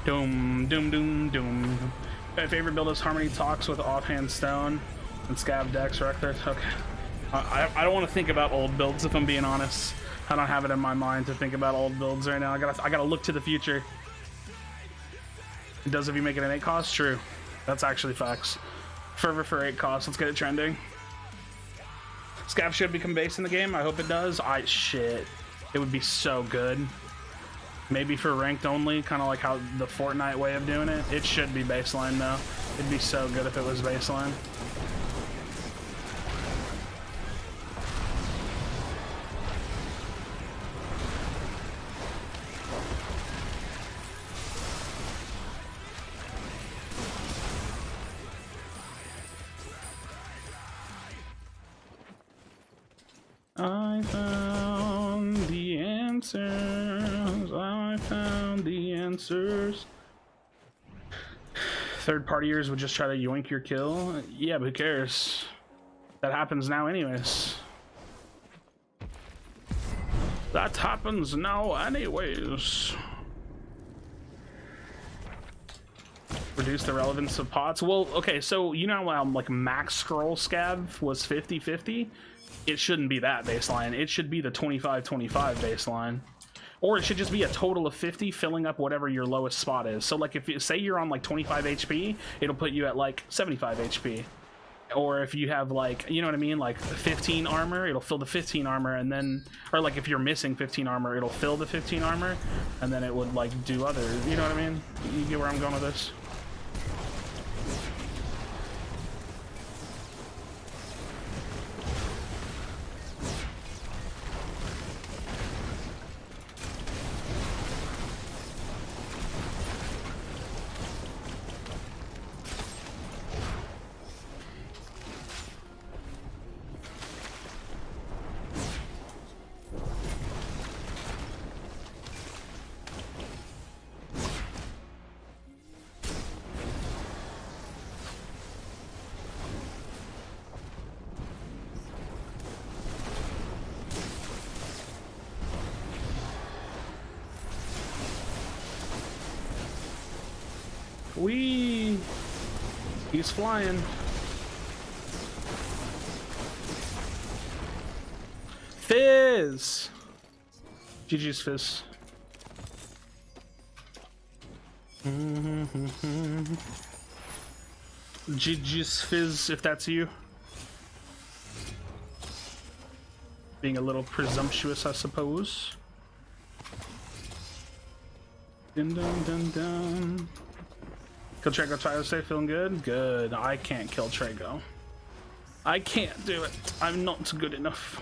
Dum dum dum dum. My favorite build is Harmony Talks with Offhand Stone and Scav Dex Rector. Okay. I don't want to think about old builds if I'm being honest. I don't have it in my mind to think about old builds right now. I gotta look to the future. It does if you make it an 8 cost? True. That's actually facts. Fervor for 8 cost. Let's get it trending. Scav should become base in the game. I hope it does. Shit. It would be so good. Maybe for ranked only, kind of like how the Fortnite way of doing it. It should be baseline though. It'd be so good if it was baseline. I found the answers. I found the answers. Third partiers would just try to yoink your kill. Yeah, but who cares? That happens now anyways. That happens now anyways. Reduce the relevance of pots. Well, okay, so you know how like max scroll scav was 50-50? It shouldn't be that baseline. It should be the 25-25 baseline. Or it should just be a total of 50 filling up whatever your lowest spot is. So like if you say you're on like 25 HP, it'll put you at like 75 HP. Or if you have like, you know what I mean? Like 15 armor, it'll fill the 15 armor and then, or like if you're missing 15 armor, it'll fill the 15 armor and then it would like do other, you know what I mean? You get where I'm going with this? Whee! He's flying. Fizz! GG's Fizz. GG's Fizz, if that's you. Being a little presumptuous, I suppose. Dun dun dun dun. Kill Trago, try to stay feeling good? Good. I can't kill Trago. I can't do it. I'm not good enough.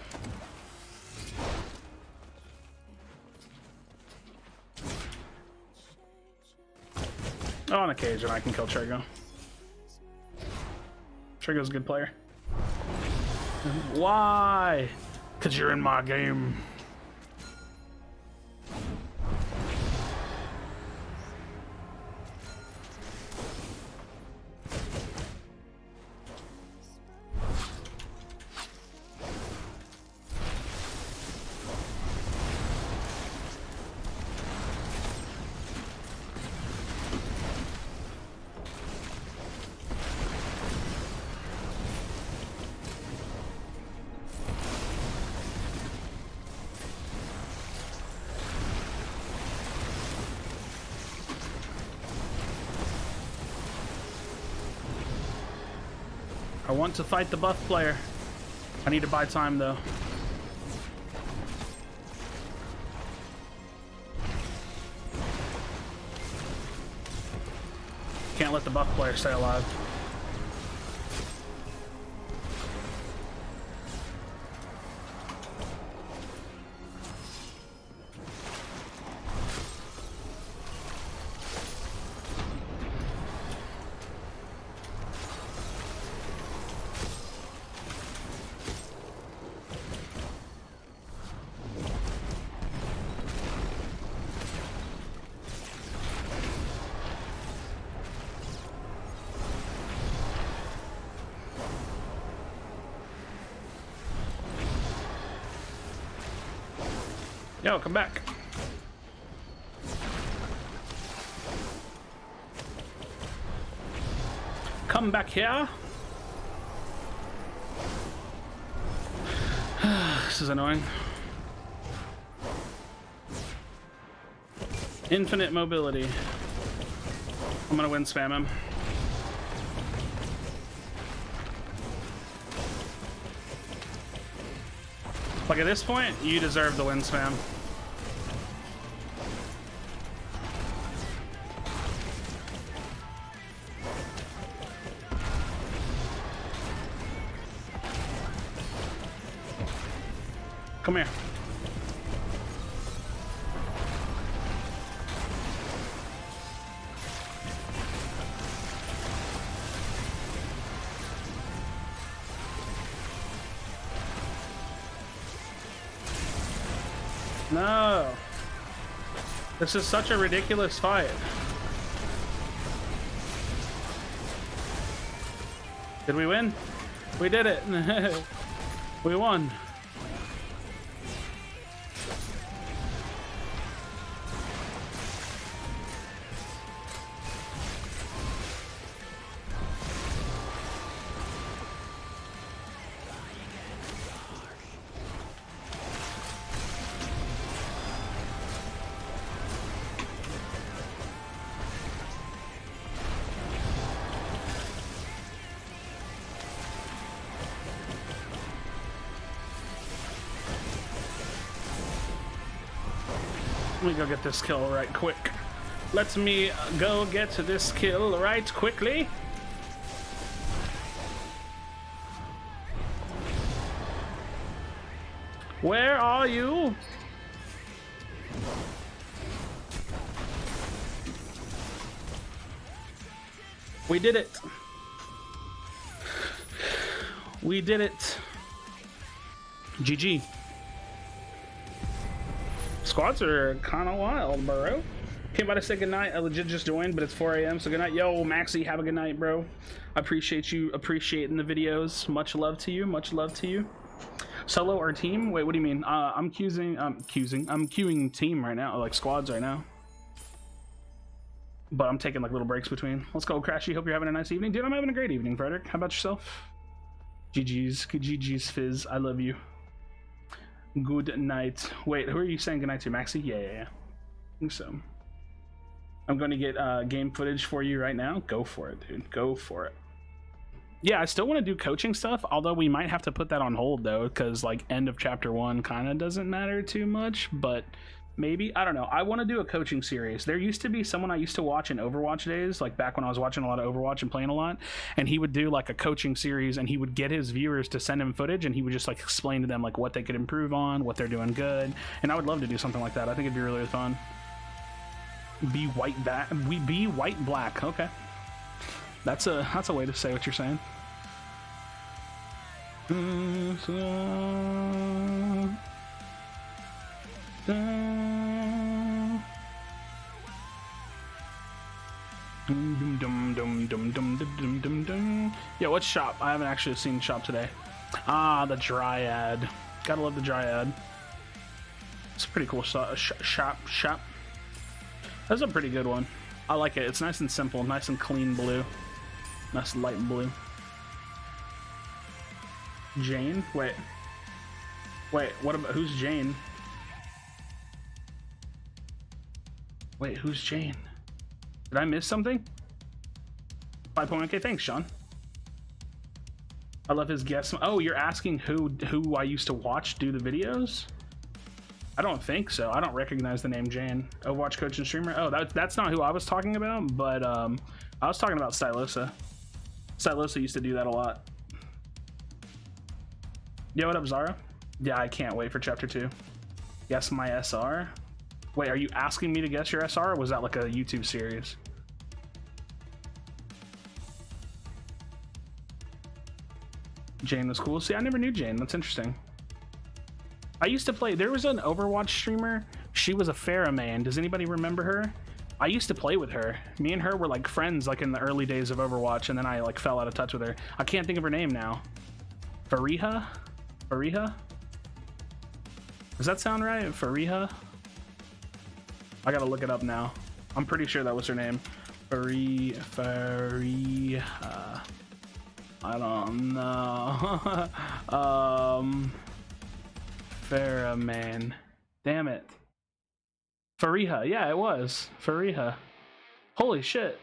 On occasion, I can kill Trago. Trago's a good player. Why? Because you're in my game. I want to fight the buff player. I need to buy time though. Can't let the buff player stay alive. Yo, come back. come back here. This is annoying. Infinite mobility. I'm gonna wind spam him. Like at this point, you deserve the wind spam. Come here. No. This is such a ridiculous fight. Did we win? We did it. We won. Let me go get this kill right quick. Let me go get this kill right quickly. Where are you? We did it. We did it. GG. Squads are kind of wild, bro. Came by to say goodnight. I legit just joined, but it's 4 a.m. So goodnight. Yo, Maxi, have a good night, bro. I appreciate you appreciating the videos. Much love to you. Much love to you. Solo or team? Wait, what do you mean? I'm queuing team right now, like squads right now. But I'm taking like little breaks between. Let's go, Krashy. Hope you're having a nice evening. Dude, I'm having a great evening, Frederick. How about yourself? GG's. GG's Fizz. I love you. Good night. Wait, who are you saying goodnight to? Maxi? Yeah. I think so. I'm going to get game footage for you right now. Go for it, dude. Go for it. Yeah, I still want to do coaching stuff, although we might have to put that on hold, though, because, like, end of chapter 1 kind of doesn't matter too much, but maybe. I don't know. I want to do a coaching series. There used to be someone I used to watch in Overwatch days, like back when I was watching a lot of Overwatch and playing a lot, and he would do like a coaching series, and he would get his viewers to send him footage, and he would just like explain to them like what they could improve on, what they're doing good, and I would love to do something like that. I think it'd be really fun. Be white black. Okay, that's a way to say what you're saying. Yeah, what's shop? I haven't actually seen shop today. Ah, the Dryad. Gotta love the Dryad. It's a pretty cool shop. That's a pretty good one. I like it. It's nice and simple, nice and clean blue. Nice light blue. Jane? Wait, what about, who's Jane? Wait, who's Jane? Did I miss something? 5.1k, thanks, Sean. I love his guess. Oh, you're asking who I used to watch do the videos? I don't think so. I don't recognize the name Jane. Overwatch coach and streamer. Oh, that's not who I was talking about, but I was talking about Stylosa. Stylosa used to do that a lot. Yo, what up, Zara? Yeah, I can't wait for chapter 2. Guess my SR? Wait, are you asking me to guess your SR, or was that like a YouTube series? Jane was cool. See, I never knew Jane. That's interesting. I used to play, there was an Overwatch streamer. She was a Pharah main. Does anybody remember her? I used to play with her. Me and her were like friends like in the early days of Overwatch, and then I like fell out of touch with her. I can't think of her name now. Fariha? Fariha? Does that sound right? Fariha? I gotta look it up now. I'm pretty sure that was her name. Fariha. I don't know. Farah, man. Damn it. Fariha. Yeah, it was. Fariha. Holy shit.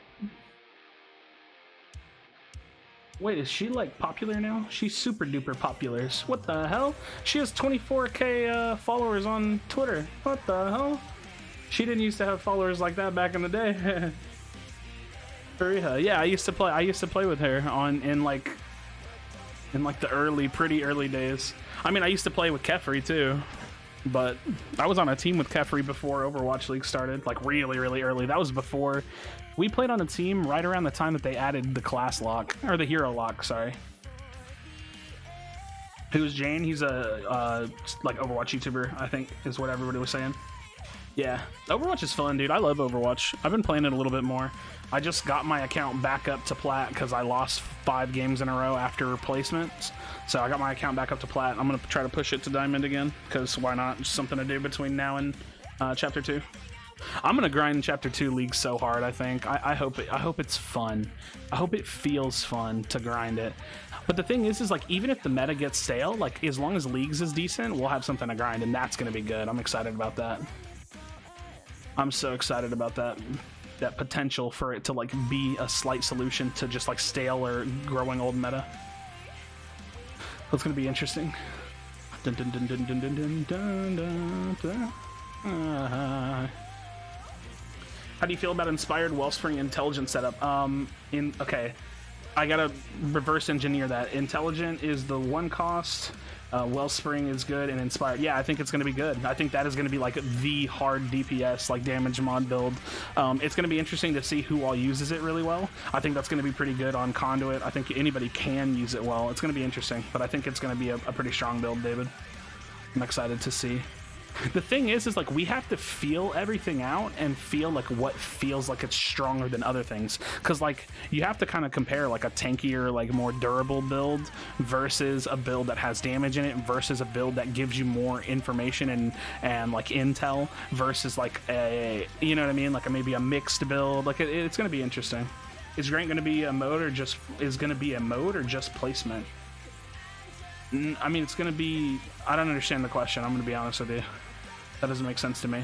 Wait, is she like popular now? She's super duper popular. What the hell? She has 24k followers on Twitter. What the hell? She didn't used to have followers like that back in the day. Fariha. Yeah, I used to play with her in like the pretty early days. I mean, I used to play with Kefri too, but I was on a team with Kefri before Overwatch League started, like really early. That was before we played on a team right around the time that they added the class lock, or the hero lock, sorry. Who's Jane? He's a like Overwatch YouTuber, I think is what everybody was saying. Yeah, Overwatch is fun, dude. I love Overwatch. I've been playing it a little bit more. I just got my account back up to plat because I lost 5 games in a row after replacements. So I got my account back up to plat. I'm gonna try to push it to diamond again because why not? Just something to do between now and chapter 2. I'm gonna grind chapter 2 League so hard. I think I hope it's fun. I hope it feels fun to grind it. But the thing is like even if the meta gets stale, like as long as Leagues is decent, we'll have something to grind, and that's gonna be good. I'm excited about that. I'm so excited about that potential for it to like be a slight solution to just like stale or growing old meta. That's gonna be interesting. Dun, dun, dun, dun, dun, dun, dun, dun, dun. How do you feel about inspired Wellspring intelligence setup? Okay, I gotta reverse engineer that. Intelligent is the one cost. Wellspring is good, and inspired, yeah, I think it's going to be good. I think that is going to be like the hard DPS, like damage mod build. It's going to be interesting to see who all uses it really well. I think that's going to be pretty good on Conduit. I think anybody can use it well. It's going to be interesting, but I think it's going to be a pretty strong build, David. I'm excited to see. The thing is like we have to feel everything out and feel like what feels like it's stronger than other things, because like you have to kind of compare like a tankier, like more durable build versus a build that has damage in it versus a build that gives you more information and like intel versus like a, you know what I mean, like maybe a mixed build. Like it's going to be interesting. Is rank going to be a mode or just placement? I mean, it's going to be, I don't understand the question. I'm going to be honest with you. That doesn't make sense to me.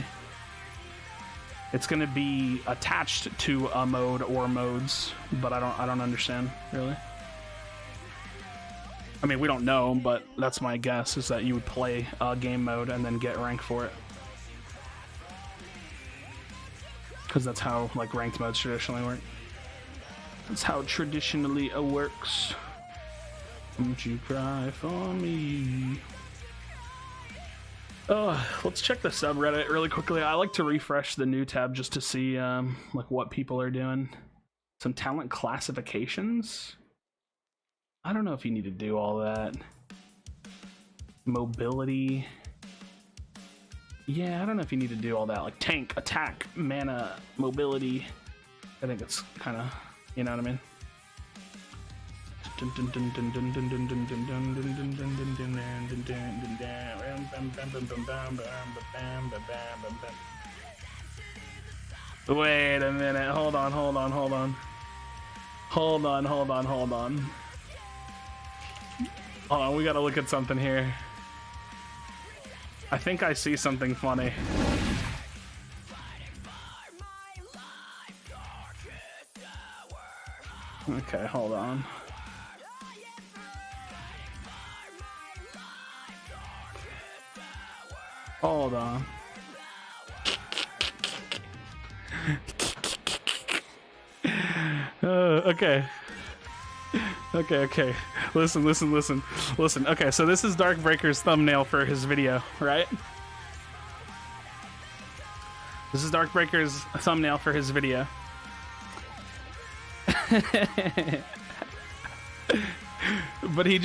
It's going to be attached to a mode or modes, but I don't understand really. I mean, we don't know, but that's my guess, is that you would play a game mode and then get rank for it. Because that's how like ranked modes traditionally work. That's how traditionally it works. Won't you cry for me? Let's check the subreddit really quickly. I like to refresh the new tab just to see like what people are doing. Some talent classifications. I don't know if you need to do all that. Mobility. Yeah, I don't know if you need to do all that. Like tank, attack, mana, mobility. I think it's kind of, you know what I mean? Wait a minute. Hold on. We gotta look at something here. I think I see something funny. Okay, hold on. Hold on. Okay. Listen. Okay, so this is Darkbreaker's thumbnail for his video, right? This is Darkbreaker's thumbnail for his video. But he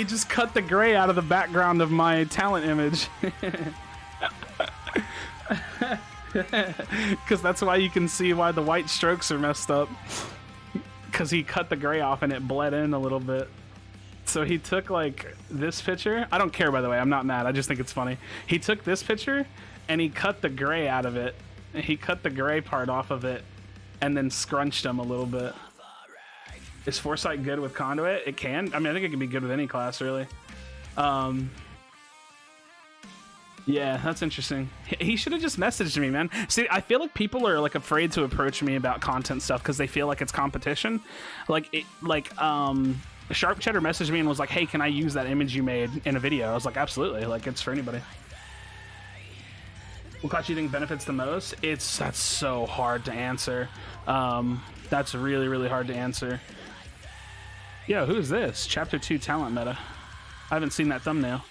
just cut the gray out of the background of my talent image. Because that's why you can see why the white strokes are messed up. Because he cut the gray off and it bled in a little bit. So he took like this picture. I don't care, by the way. I'm not mad. I just think it's funny. He took this picture and he cut the gray out of it. He cut the gray part off of it and then scrunched them a little bit. Is Foresight good with Conduit? It can. I mean, I think it can be good with any class, really. Yeah, that's interesting. He should have just messaged me, man. See, I feel like people are like afraid to approach me about content stuff because they feel like it's competition. Sharp Cheddar messaged me and was like, "Hey, can I use that image you made in a video?" I was like, "Absolutely! Like, it's for anybody." What class do you think benefits the most? That's so hard to answer. That's really, really hard to answer. Yo, who's this? Chapter 2 talent meta. I haven't seen that thumbnail.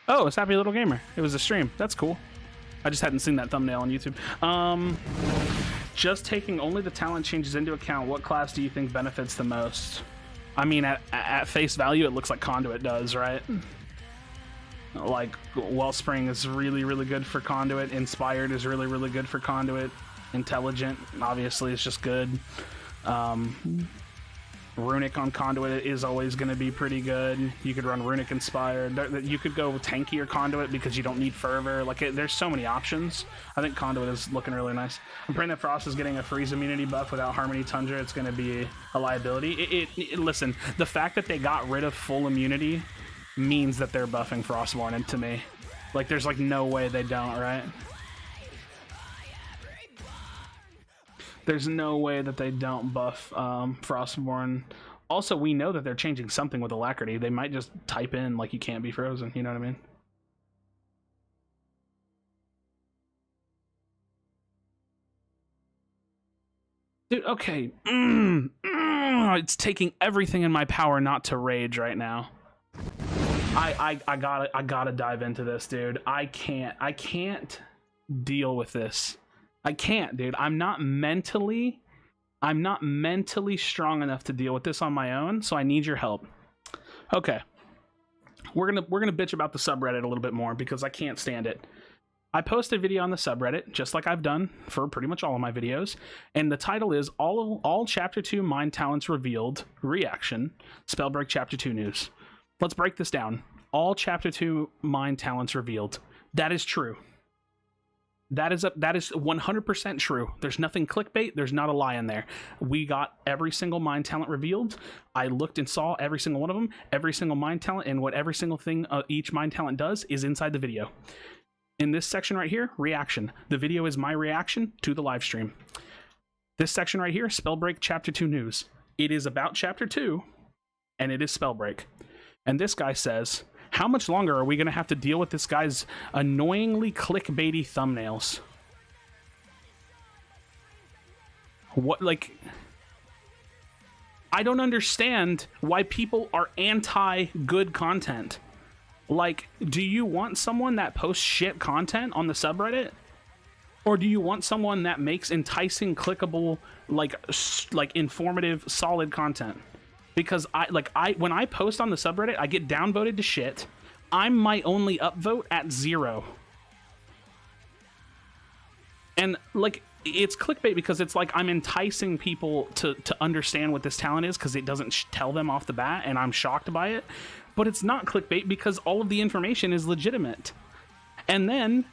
Oh, it's Happy Little Gamer. It was a stream. That's cool. I just hadn't seen that thumbnail on YouTube. Just taking only the talent changes into account, what class do you think benefits the most? I mean, at face value, it looks like Conduit does, right? Like, Wellspring is really, really good for Conduit. Inspired is really, really good for Conduit. Intelligent, obviously, is just good. Runic on Conduit is always going to be pretty good. You could run Runic Inspired. You could go tankier Conduit because you don't need Fervor. Like, there's so many options. I think Conduit is looking really nice. I'm praying that Frost is getting a freeze immunity buff without Harmony Tundra. It's going to be a liability. Listen, the fact that they got rid of full immunity means that they're buffing Frostborn, and to me, like, there's like no way they don't, right? There's no way that they don't buff Frostborn. Also, we know that they're changing something with Alacrity. They might just type in like you can't be frozen, you know what I mean? Dude, okay. It's taking everything in my power not to rage right now. I gotta dive into this, dude. I can't deal with this. I can't, dude. I'm not mentally strong enough to deal with this on my own, so I need your help. Okay. We're gonna bitch about the subreddit a little bit more because I can't stand it. I posted a video on the subreddit, just like I've done for pretty much all of my videos, and the title is All Chapter 2 Mind Talents Revealed, Reaction, Spellbreak Chapter 2 News. Let's break this down. All Chapter 2 Mind Talents Revealed. That is true. That is 100% true. There's nothing clickbait. There's not a lie in there. We got every single mind talent revealed. I looked and saw every single one of them, every single mind talent, and what every single thing each mind talent does is inside the video. In this section right here, reaction. The video is my reaction to the live stream. This section right here, Spellbreak Chapter 2 News. It is about Chapter 2, and it is Spellbreak. And this guy says, how much longer are we going to have to deal with this guy's annoyingly clickbaity thumbnails? What, like... I don't understand why people are anti-good content. Like, do you want someone that posts shit content on the subreddit? Or do you want someone that makes enticing, clickable, like informative, solid content? Because when I post on the subreddit, I get downvoted to shit. I'm my only upvote at 0. And like, it's clickbait because it's like I'm enticing people to understand what this talent is because it doesn't tell them off the bat, and I'm shocked by it. But it's not clickbait because all of the information is legitimate. And then,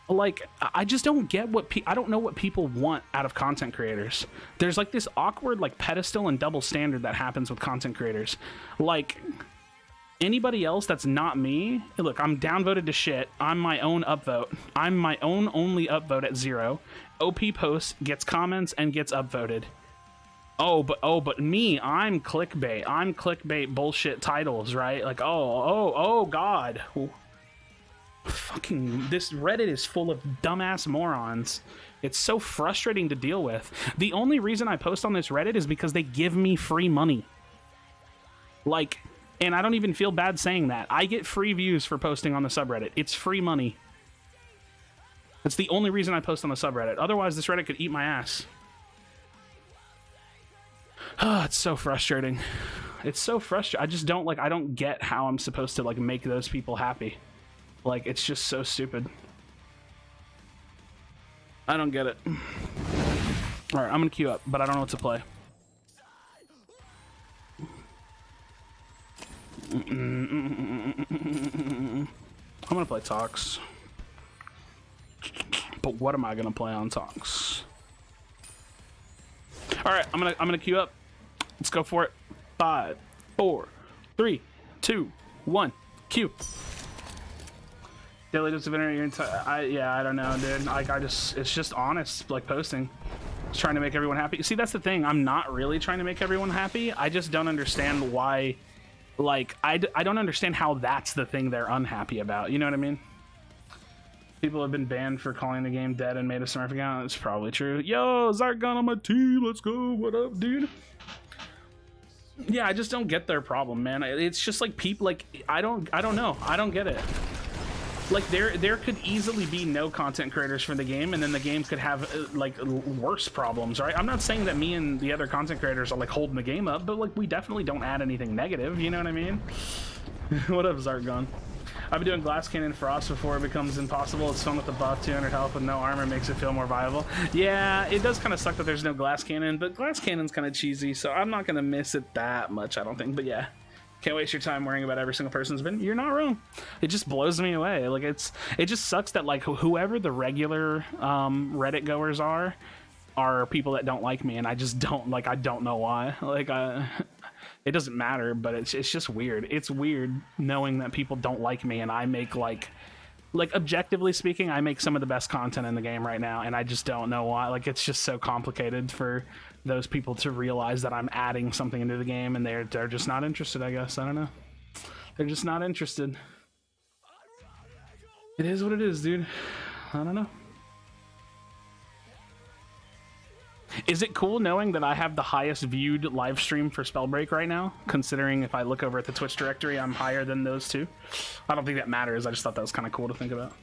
like, I just don't get I don't know what people want out of content creators. There's like this awkward like pedestal and double standard that happens with content creators. Like, anybody else that's not me, look, I'm downvoted to shit. I'm my own upvote. I'm my own only upvote at 0. OP posts, gets comments, and gets upvoted. Oh, but me, I'm clickbait. I'm clickbait bullshit titles, right? Like, oh, God. Fucking, this Reddit is full of dumbass morons. It's so frustrating to deal with. The only reason I post on this Reddit is because they give me free money. Like, and I don't even feel bad saying that. I get free views for posting on the subreddit. It's free money. That's the only reason I post on the subreddit. Otherwise, this Reddit could eat my ass. It's so frustrating. It's so frustrating. I just don't, like, I don't get how I'm supposed to, like, make those people happy. Like, it's just so stupid. I don't get it. Alright, I'm gonna queue up, but I don't know what to play. I'm gonna play Tox. But what am I gonna play on Tonks? All right, I'm gonna queue up. Let's go for it. 5, 4, 3, 2, 1. Queue. Daily disciplinary. Your entire. Yeah, I don't know, dude. Like it's just honest, like posting. Just trying to make everyone happy. See, that's the thing. I'm not really trying to make everyone happy. I just don't understand why. Like I don't understand how that's the thing they're unhappy about. You know what I mean? People have been banned for calling the game dead and made a Smurf account. It's probably true. Yo, Zargon on my team. Let's go. What up, dude? Yeah, I just don't get their problem, man. It's just like people, like I don't know. I don't get it. Like there could easily be no content creators for the game, and then the game could have like worse problems, right? I'm not saying that me and the other content creators are like holding the game up, but like we definitely don't add anything negative. You know what I mean? What up, Zargon? I've been doing Glass Cannon Frost before it becomes impossible. It's fun with the buff, 200 health with no armor makes it feel more viable. Yeah, it does kind of suck that there's no Glass Cannon, but Glass Cannon's kind of cheesy, so I'm not going to miss it that much, I don't think. But yeah, can't waste your time worrying about every single person's been. You're not wrong. It just blows me away. Like it just sucks that like whoever the regular Reddit goers are people that don't like me, and I just don't like. I don't know why. Like it doesn't matter, but it's just weird. It's weird knowing that people don't like me, and I make like objectively speaking, I make some of the best content in the game right now, and I just don't know why. Like it's just so complicated for those people to realize that I'm adding something into the game, and they're just not interested, I guess. I don't know. They're just not interested. It is what it is, dude. I don't know. Is it cool knowing that I have the highest viewed live stream for Spellbreak right now? Considering if I look over at the Twitch directory, I'm higher than those two. I don't think that matters. I just thought that was kind of cool to think about.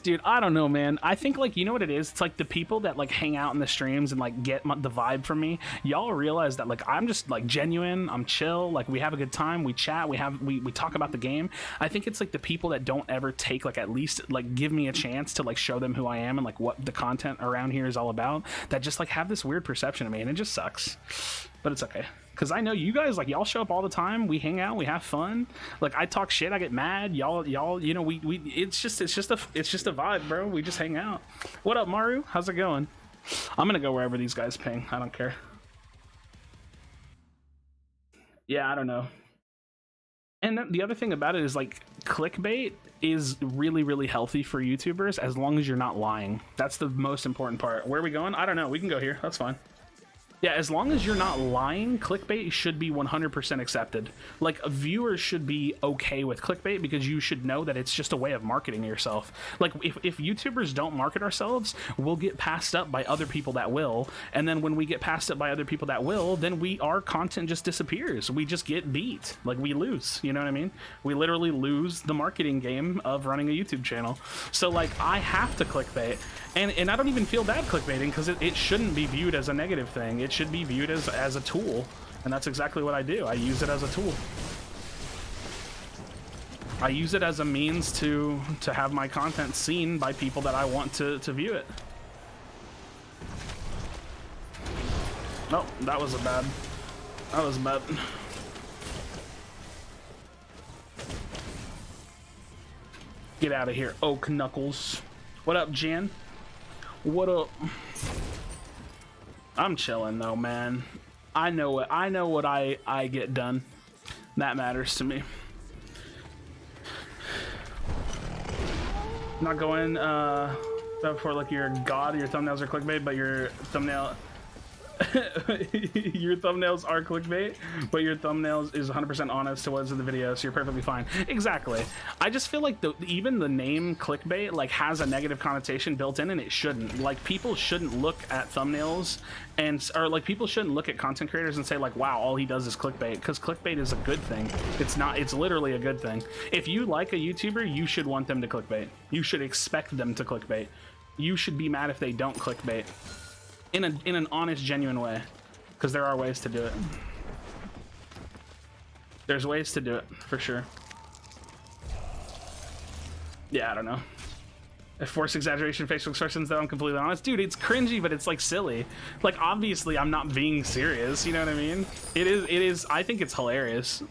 Dude, I don't know, man. I think, like, you know what it is? It's like the people that, like, hang out in the streams and, like, get the vibe from me. Y'all realize that, like, I'm just, like, genuine. I'm chill. Like, we have a good time. We chat. We talk about the game. I think it's, like, the people that don't ever take, like, at least, like, give me a chance to, like, show them who I am and, like, what the content around here is all about, that just, like, have this weird perception of me, and it just sucks. But it's okay. Because I know you guys, like, y'all show up all the time. We hang out, we have fun. Like, I talk shit, I get mad. Y'all, you know, it's just a vibe, bro. We just hang out. What up, Maru? How's it going? I'm gonna go wherever these guys ping. I don't care. Yeah, I don't know. And the other thing about it is, like, clickbait is really, really healthy for YouTubers as long as you're not lying. That's the most important part. Where are we going? I don't know. We can go here. That's fine. Yeah, as long as you're not lying, clickbait should be 100% accepted. Like, viewers should be okay with clickbait because you should know that it's just a way of marketing yourself. Like, if YouTubers don't market ourselves, we'll get passed up by other people that will. And then when we get passed up by other people that will, then our content just disappears. We just get beat. Like, we lose. You know what I mean? We literally lose the marketing game of running a YouTube channel. So, like, I have to clickbait. And I don't even feel bad clickbaiting because it shouldn't be viewed as a negative thing. It should be viewed as a tool, and that's exactly what I do. I use it as a tool. I use it as a means to have my content seen by people that I want to view it. No, that was bad. Get out of here, Oak Knuckles. What up, Jan? What up? I'm chilling though, man. I know what I get done. That matters to me. Not going for like your god, your thumbnails are clickbait, but your thumbnail your thumbnails are clickbait, but your thumbnails is 100% honest to what's in the video, so you're perfectly fine. Exactly. I just feel like even the name clickbait like has a negative connotation built in, and it shouldn't. Like, people shouldn't look at thumbnails or like people shouldn't look at content creators and say like, wow, all he does is clickbait, because clickbait is a good thing. It's not. It's literally a good thing. If you like a YouTuber, you should want them to clickbait. You should expect them to clickbait. You should be mad if they don't clickbait. In an honest, genuine way, because there are ways to do it. There's ways to do it for sure. Yeah, I don't know. If forced exaggeration, facial expressions, though, I'm completely honest, dude, it's cringy, but it's like silly. Like, obviously, I'm not being serious. You know what I mean? It is. I think it's hilarious.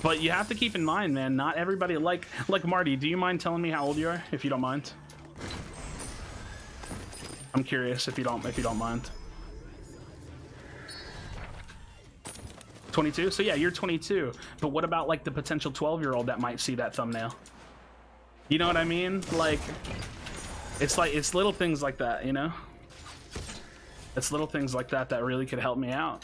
But you have to keep in mind, man, not everybody like Marty, do you mind telling me how old you are, if you don't mind? I'm curious if you don't mind. 22? So yeah, you're 22. But what about like the potential 12-year-old that might see that thumbnail? You know what I mean? Like it's little things like that, you know? It's little things like that that really could help me out.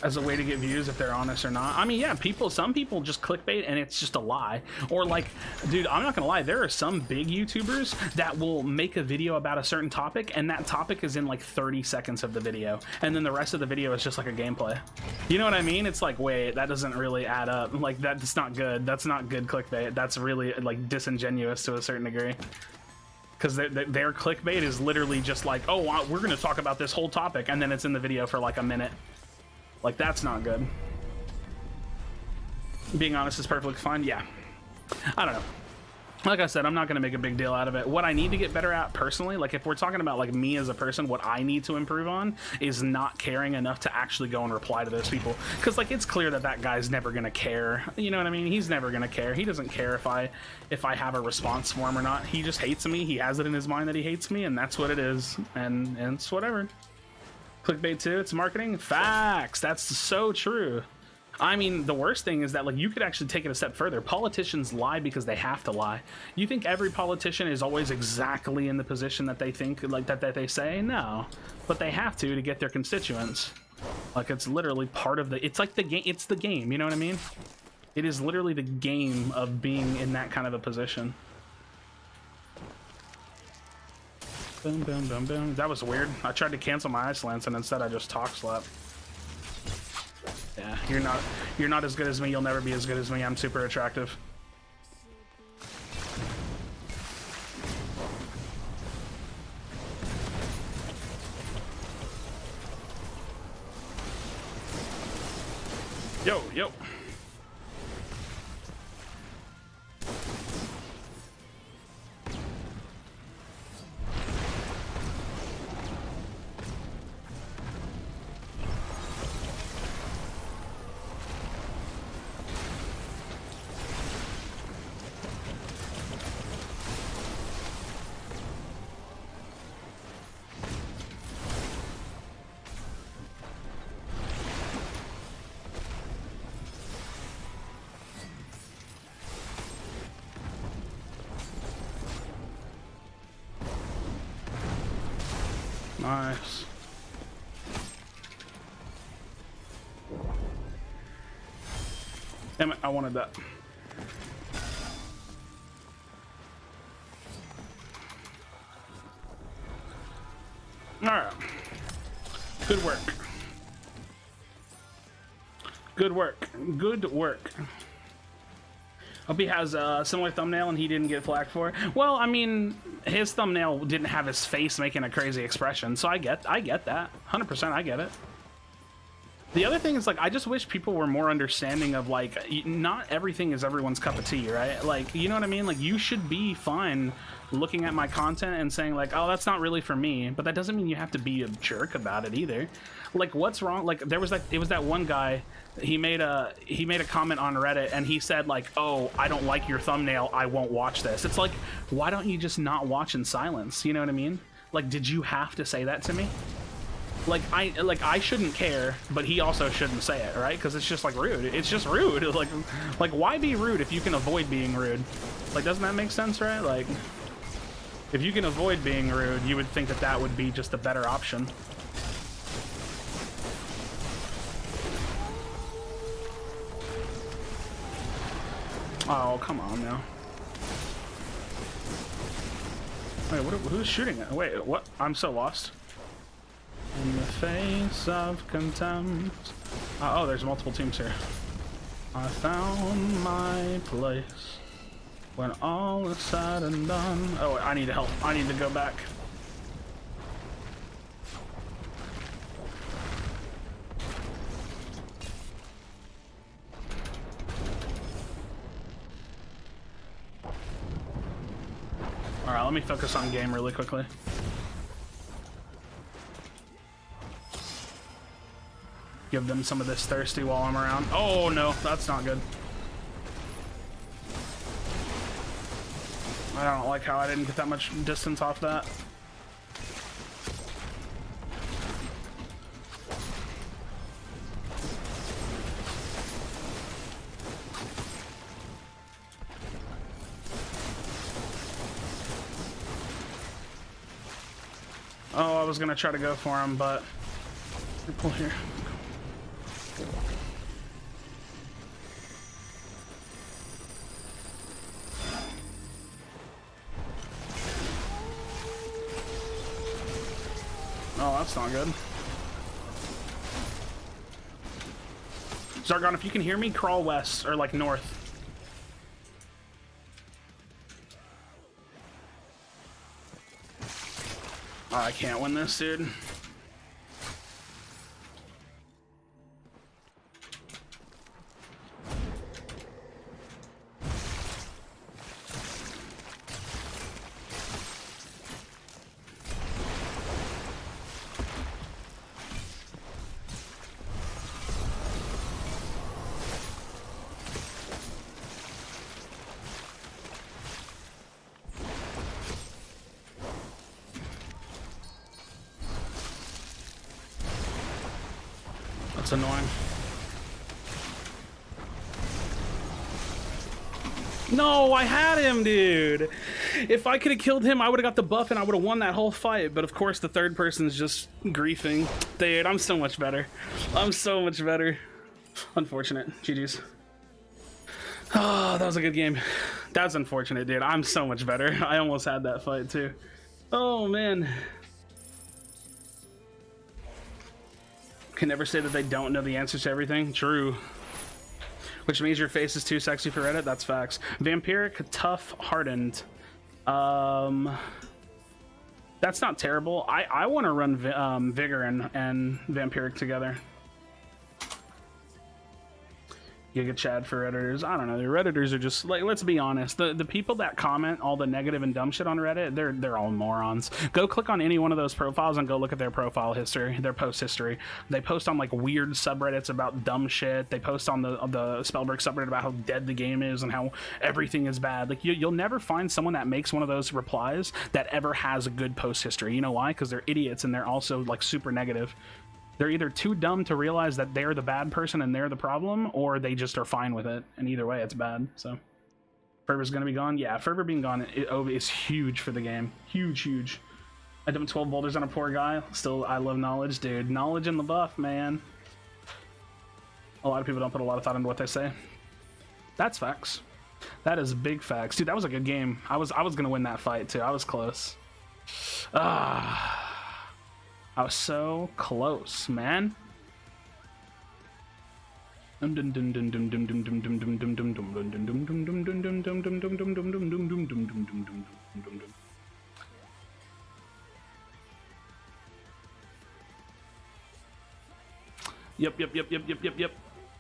As a way to get views if they're honest or not. I mean, yeah, some people just clickbait and it's just a lie. Or like, dude, I'm not gonna lie, there are some big YouTubers that will make a video about a certain topic and that topic is in like 30 seconds of the video. And then the rest of the video is just like a gameplay. You know what I mean? It's like, wait, that doesn't really add up. Like, that's not good. That's not good clickbait. That's really like disingenuous to a certain degree. Because their clickbait is literally just like, oh, we're gonna talk about this whole topic. And then it's in the video for like a minute. Like, that's not good. Being honest is perfectly fine. Yeah. I don't know. Like I said, I'm not going to make a big deal out of it. What I need to get better at personally, like if we're talking about like me as a person, what I need to improve on is not caring enough to actually go and reply to those people. Because like it's clear that that guy's never going to care. You know what I mean? He's never going to care. He doesn't care if I have a response for him or not. He just hates me. He has it in his mind that he hates me, and that's what it is. And it's whatever. Clickbait too, it's marketing. Facts. That's so true. I mean, the worst thing is that like you could actually take it a step further. Politicians lie because they have to lie. You think every politician is always exactly in the position that they think, like that they say? No, but they have to get their constituents. Like it's literally part of the. It's like the game. It's the game. You know what I mean? It is literally the game of being in that kind of a position. Boom, boom, boom, boom. That was weird. I tried to cancel my ice lance and instead I just talk slap. Yeah, you're not as good as me. You'll never be as good as me. I'm super attractive. Yo, yo. Nice. Damn it, I wanted that. Alright. Good work. Good work. Good work. Hope he has a similar thumbnail and he didn't get flagged for it. Well, I mean, his thumbnail didn't have his face making a crazy expression, so I get that. 100% I get it. The other thing is, like, I just wish people were more understanding of, like, not everything is everyone's cup of tea, right? Like, you know what I mean? Like, you should be fine looking at my content and saying, like, oh, that's not really for me, but that doesn't mean you have to be a jerk about it either. Like, what's wrong? Like, it was that one guy, he made a comment on Reddit and he said, like, oh, I don't like your thumbnail, I won't watch this. It's like, why don't you just not watch in silence? You know what I mean? Like, did you have to say that to me? Like I shouldn't care, but he also shouldn't say it, right? Because it's just like rude. It's just rude. Like why be rude if you can avoid being rude? Like, doesn't that make sense, right? Like, if you can avoid being rude, you would think that that would be just a better option. Oh, come on now. Wait, who's shooting it? Wait, what? I'm so lost. In the face of contempt. Oh, there's multiple teams here. I found my place when all is said and done. Oh, I need help. I need to go back. Alright, let me focus on game really quickly. Give them some of this thirsty while I'm around. Oh no, that's not good. I don't like how I didn't get that much distance off that. Oh, I was gonna try to go for him, but pull here. Oh, that's not good. Zargon, if you can hear me, crawl west or like north. Oh, I can't win this, dude. That's annoying. No, I had him, dude. If I could have killed him, I would have got the buff and I would have won that whole fight. But of course, the third person's just griefing. Dude, I'm so much better. I'm so much better. Unfortunate. GG's. Oh, that was a good game. That's unfortunate, dude. I'm so much better. I almost had that fight, too. Oh, man. Can never say that they don't know the answers to everything. True. Which means your face is too sexy for Reddit. That's facts. Vampiric, tough, hardened. That's not terrible. I want to run Vigor and Vampiric together. Giga Chad for Redditors. I don't know. The Redditors are just like, let's be honest. The people that comment all the negative and dumb shit on Reddit, they're all morons. Go click on any one of those profiles and go look at their profile history, their post history. They post on like weird subreddits about dumb shit. They post on the Spellbreak subreddit about how dead the game is and how everything is bad. Like you'll never find someone that makes one of those replies that ever has a good post history. You know why? Because they're idiots and they're also like super negative. They're either too dumb to realize that they're the bad person and they're the problem, or they just are fine with it. And either way, it's bad. So, Fervor's gonna be gone. Yeah, Fervor being gone is huge for the game. Huge, huge. I dumped 12 boulders on a poor guy. Still, I love knowledge, dude. Knowledge in the buff, man. A lot of people don't put a lot of thought into what they say. That's facts. That is big facts, dude. That was a good game. I was gonna win that fight too. I was close. I was so close, man. Yep.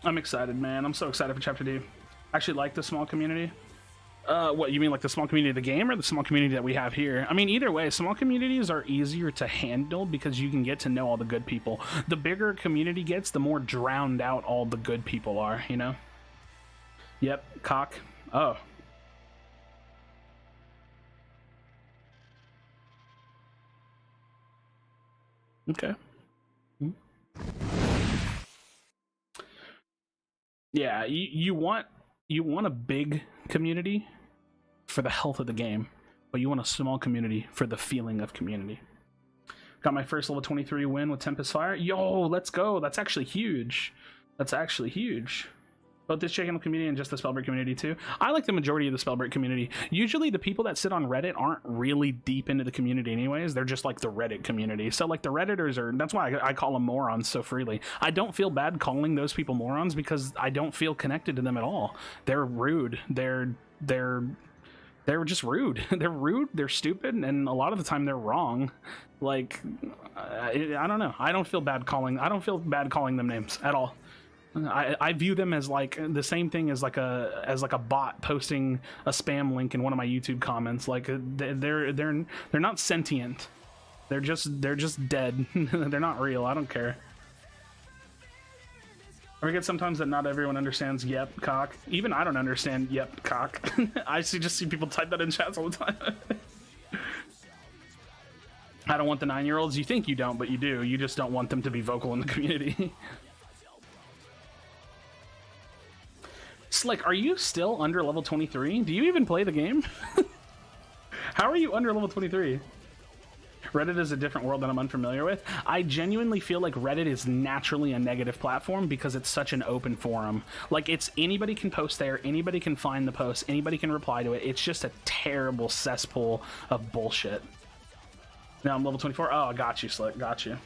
I'm excited, man. I'm so excited for Chapter D. I actually like the small community. What, you mean like the small community of the game or the small community that we have here? I mean, either way, small communities are easier to handle because you can get to know all the good people. The bigger a community gets, the more drowned out all the good people are, you know? Yep, cock. Oh. Okay. Yeah, you want a big community for the health of the game, but you want a small community for the feeling of community. Got my first level 23 win with Tempest Fire. Yo, let's go. That's actually huge. That's actually huge. Both this channel community and just the Spellbreak community too. I like the majority of the Spellbreak community. Usually the people that sit on Reddit aren't really deep into the community anyways. They're just like the Reddit community. So like the Redditors are, that's why I call them morons so freely. I don't feel bad calling those people morons because I don't feel connected to them at all. They're rude. They're just rude. They're rude, they're stupid, and a lot of the time they're wrong. Like, I don't know. I don't feel bad calling them names at all. I view them as like the same thing as like a bot posting a spam link in one of my YouTube comments. Like they're not sentient. They're just dead. They're not real. I don't care. I forget sometimes that not everyone understands yep, cock. Even I don't understand yep, cock. I just see people type that in chats all the time. I don't want the 9-year-olds. You think you don't, but you do. You just don't want them to be vocal in the community. Slick, are you still under level 23? Do you even play the game? How are you under level 23? Reddit is a different world that I'm unfamiliar with. I genuinely feel like Reddit is naturally a negative platform because it's such an open forum. Like, it's anybody can post there, anybody can find the post, anybody can reply to it. It's just a terrible cesspool of bullshit. Now I'm level 24. Oh, got you, Slick. Got you.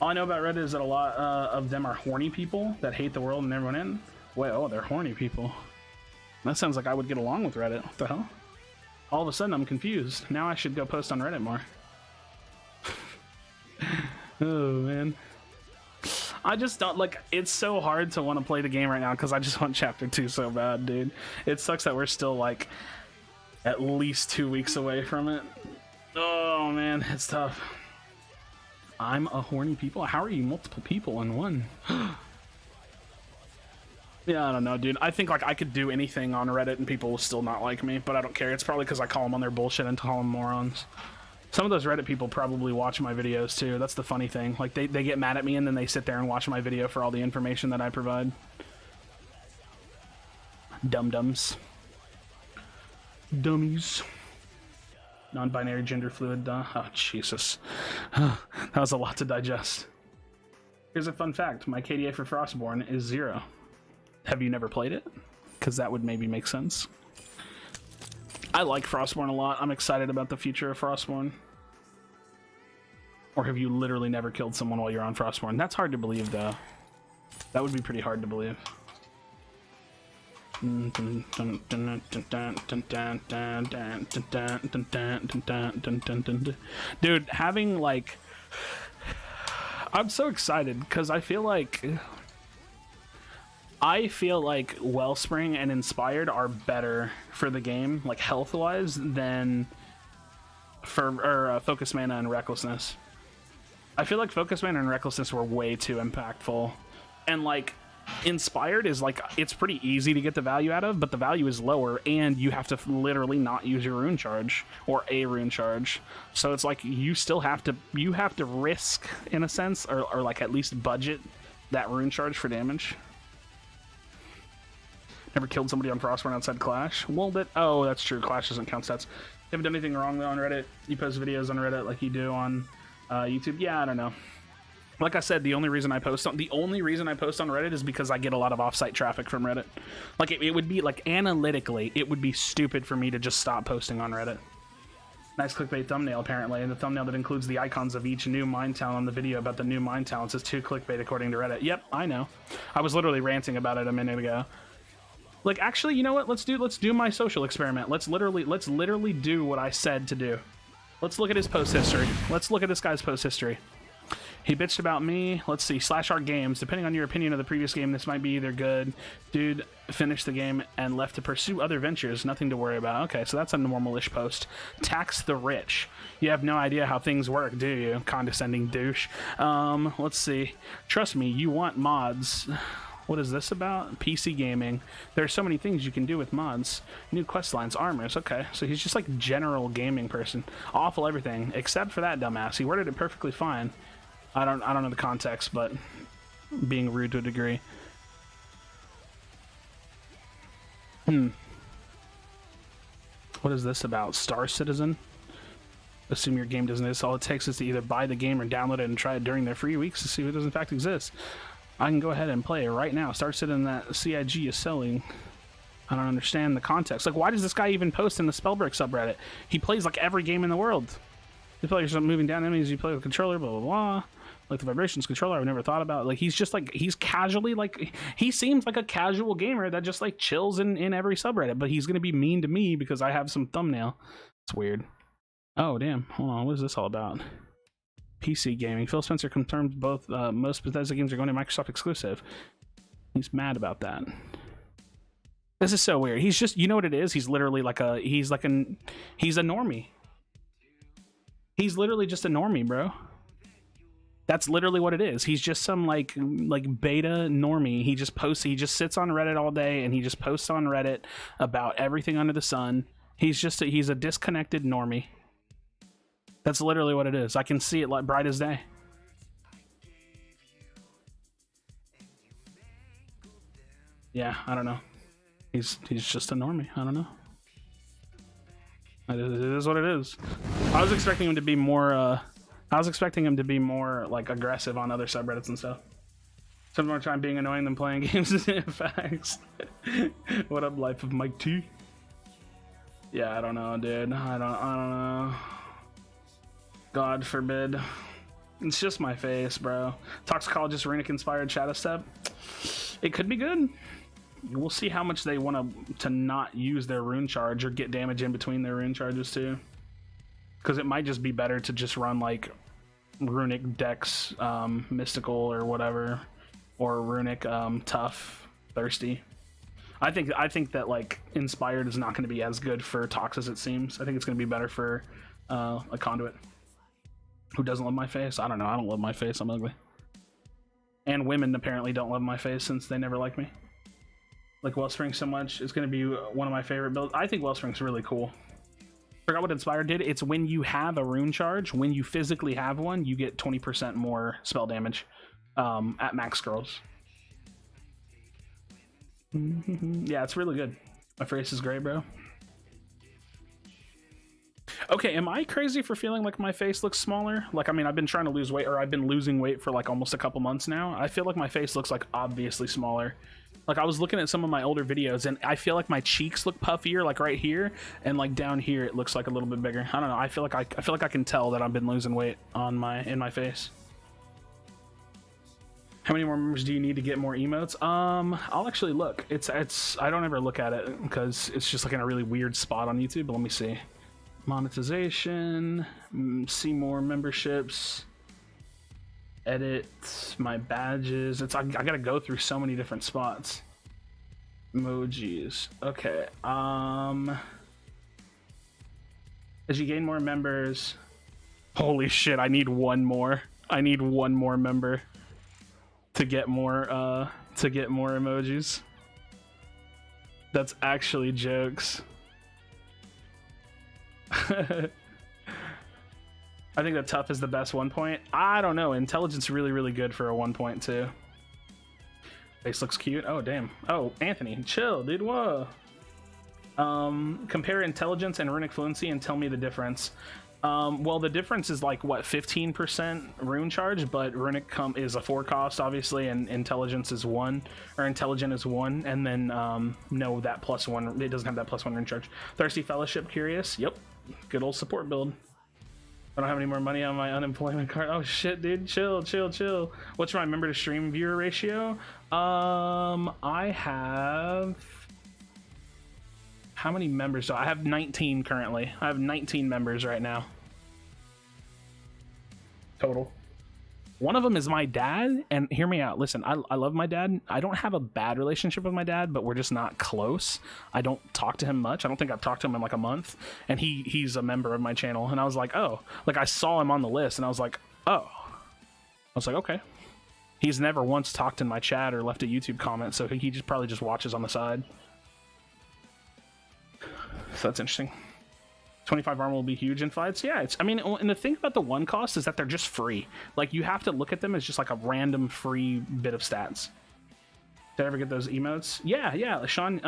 All I know about Reddit is that a lot of them are horny people that hate the world and everyone in. Wait, oh, they're horny people. That sounds like I would get along with Reddit. What the hell? All of a sudden, I'm confused. Now I should go post on Reddit more. Oh, man. I just don't, like, it's so hard to want to play the game right now because I just want Chapter 2 so bad, dude. It sucks that we're still, like, at least 2 weeks away from it. Oh, man, it's tough. I'm a horny people? How are you multiple people in one? Yeah, I don't know, dude. I think, like, I could do anything on Reddit and people will still not like me, but I don't care. It's probably because I call them on their bullshit and call them morons. Some of those Reddit people probably watch my videos, too. That's the funny thing. Like, they get mad at me and then they sit there and watch my video for all the information that I provide. Dum-dums. Dummies. Non-binary, gender fluid, duh. Oh, Jesus. That was a lot to digest. Here's a fun fact. My KDA for Frostborn is 0. Have you never played it? Because that would maybe make sense. I like Frostborn a lot. I'm excited about the future of Frostborn. Or have you literally never killed someone while you're on Frostborn? That's hard to believe, though. That would be pretty hard to believe. Dude, having, like... I'm so excited, because I feel like Wellspring and Inspired are better for the game, like health-wise, than for Focus Mana and Recklessness. I feel like Focus Mana and Recklessness were way too impactful. And, like, Inspired is, like, it's pretty easy to get the value out of, but the value is lower, and you have to literally not use your rune charge, or a rune charge. So it's like, you still have to, risk, in a sense, or like, at least budget that rune charge for damage. Never killed somebody on Frostborn outside Clash. Well, oh, that's true. Clash doesn't count stats. You haven't done anything wrong, though, on Reddit? You post videos on Reddit like you do on YouTube? Yeah, I don't know. Like I said, the only reason I post on Reddit is because I get a lot of offsite traffic from Reddit. Like, it would be, like, analytically, it would be stupid for me to just stop posting on Reddit. Nice clickbait thumbnail, apparently, and the thumbnail that includes the icons of each new mine talent on the video about the new mine talents is too clickbait according to Reddit. Yep, I know. I was literally ranting about it a minute ago. Like, actually, you know what? Let's do my social experiment. Let's literally do what I said to do. Let's look at his post history. Let's look at this guy's post history. He bitched about me. Let's see. /art games. Depending on your opinion of the previous game, this might be either good. Dude finished the game and left to pursue other ventures. Nothing to worry about. Okay, so that's a normal-ish post. Tax the rich. You have no idea how things work, do you? Condescending douche. Let's see. Trust me, you want mods. What is this about? PC gaming. There are so many things you can do with mods. New quest lines, armors. Okay, so he's just like general gaming person. Awful everything, except for that dumbass. He worded it perfectly fine. I don't know the context, but being rude to a degree. What is this about? Star Citizen? Assume your game doesn't exist. All it takes is to either buy the game or download it and try it during their free weeks to see if it does in fact exist. I can go ahead and play it right now. Star Citizen that CIG is selling. I don't understand the context. Like, why does this guy even post in the Spellbreak subreddit? He plays like every game in the world. You play yourself moving down enemies, you play with a controller, blah, blah, blah. Like the vibrations controller, I've never thought about. Like, he's just like, he's casually, like, he seems like a casual gamer that just like chills in every subreddit, but he's gonna be mean to me because I have some thumbnail. It's weird. Oh, damn. Hold on, what is this all about? PC gaming. Phil Spencer confirmed both most Bethesda games are going to Microsoft exclusive. He's mad about that. This is so weird. He's just, you know what it is? He's literally like he's a normie. He's literally just a normie, bro. That's literally what it is. He's just some like beta normie. He just sits on Reddit all day and he just posts on Reddit about everything under the sun. He's a disconnected normie. That's literally what it is. I can see it like bright as day. Yeah, I don't know. He's just a normie. I don't know. It is what it is. I was expecting him to be more like aggressive on other subreddits and stuff. Some more time being annoying than playing games. Facts. What up, life of Mike T? Yeah, I don't know, dude. I don't know. God forbid. It's just my face, bro. Toxicologist Runic inspired Shadow Step. It could be good. We'll see how much they want to not use their rune charge or get damage in between their rune charges too. Because it might just be better to just run like Runic Dex Mystical or whatever, or Runic Tough Thirsty. I think that like Inspired is not going to be as good for Tox as it seems. I think it's going to be better for a Conduit. Who doesn't love my face? I don't know. I don't love my face. I'm ugly. And women apparently don't love my face since they never liked me. Like Wellspring so much. It's going to be one of my favorite builds. I think Wellspring's really cool. Forgot what Inspired did. It's when you have a rune charge, when you physically have one, you get 20% more spell damage at max scrolls. Yeah, it's really good. My face is great, bro. Okay, am I crazy for feeling like my face looks smaller? Like, I mean, I've been trying to lose weight, or I've been losing weight for like almost a couple months now. I feel like my face looks like obviously smaller. Like, I was looking at some of my older videos and I feel like my cheeks look puffier, like right here, and like down here it looks like a little bit bigger. I don't know. I feel like I can tell that I've been losing weight on in my face. How many more members do you need to get more emotes? I'll actually look. It's I don't ever look at it because it's just like in a really weird spot on YouTube, but let me see. Monetization, see more memberships, edit my badges. I gotta go through so many different spots. Emojis. Okay. As you gain more members, holy shit! I need one more. I need one more member to get more emojis. That's actually jokes. I think that tough is the best 1 point. I don't know. Intelligence really, really good for a 1 point too. Face looks cute. Oh damn. Oh, Anthony, chill, dude. Whoa. Compare intelligence and runic fluency and tell me the difference. Well, the difference is like what, 15% rune charge, but runic is a 4 cost obviously, and intelligence is 1, or intelligent is 1, and then no, that +1. It doesn't have that +1 rune charge. Thirsty Fellowship, curious. Yep. Good old support build. I don't have any more money on my unemployment card. Oh shit, dude, chill. What's my member to stream viewer ratio? I have, how many members do I have? 19 currently. I have 19 members right now total. One of them is my dad, and hear me out. Listen, I love my dad. I don't have a bad relationship with my dad, but we're just not close. I don't talk to him much. I don't think I've talked to him in like a month, and he's a member of my channel. And I was like, oh, like I saw him on the list, and I was like, oh. I was like, okay. He's never once talked in my chat or left a YouTube comment, so he just probably just watches on the side. So that's interesting. 25 armor will be huge in fights. Yeah, I mean, and the thing about the 1 cost is that they're just free. Like, you have to look at them as just like a random free bit of stats. Did I ever get those emotes? Yeah, Sean,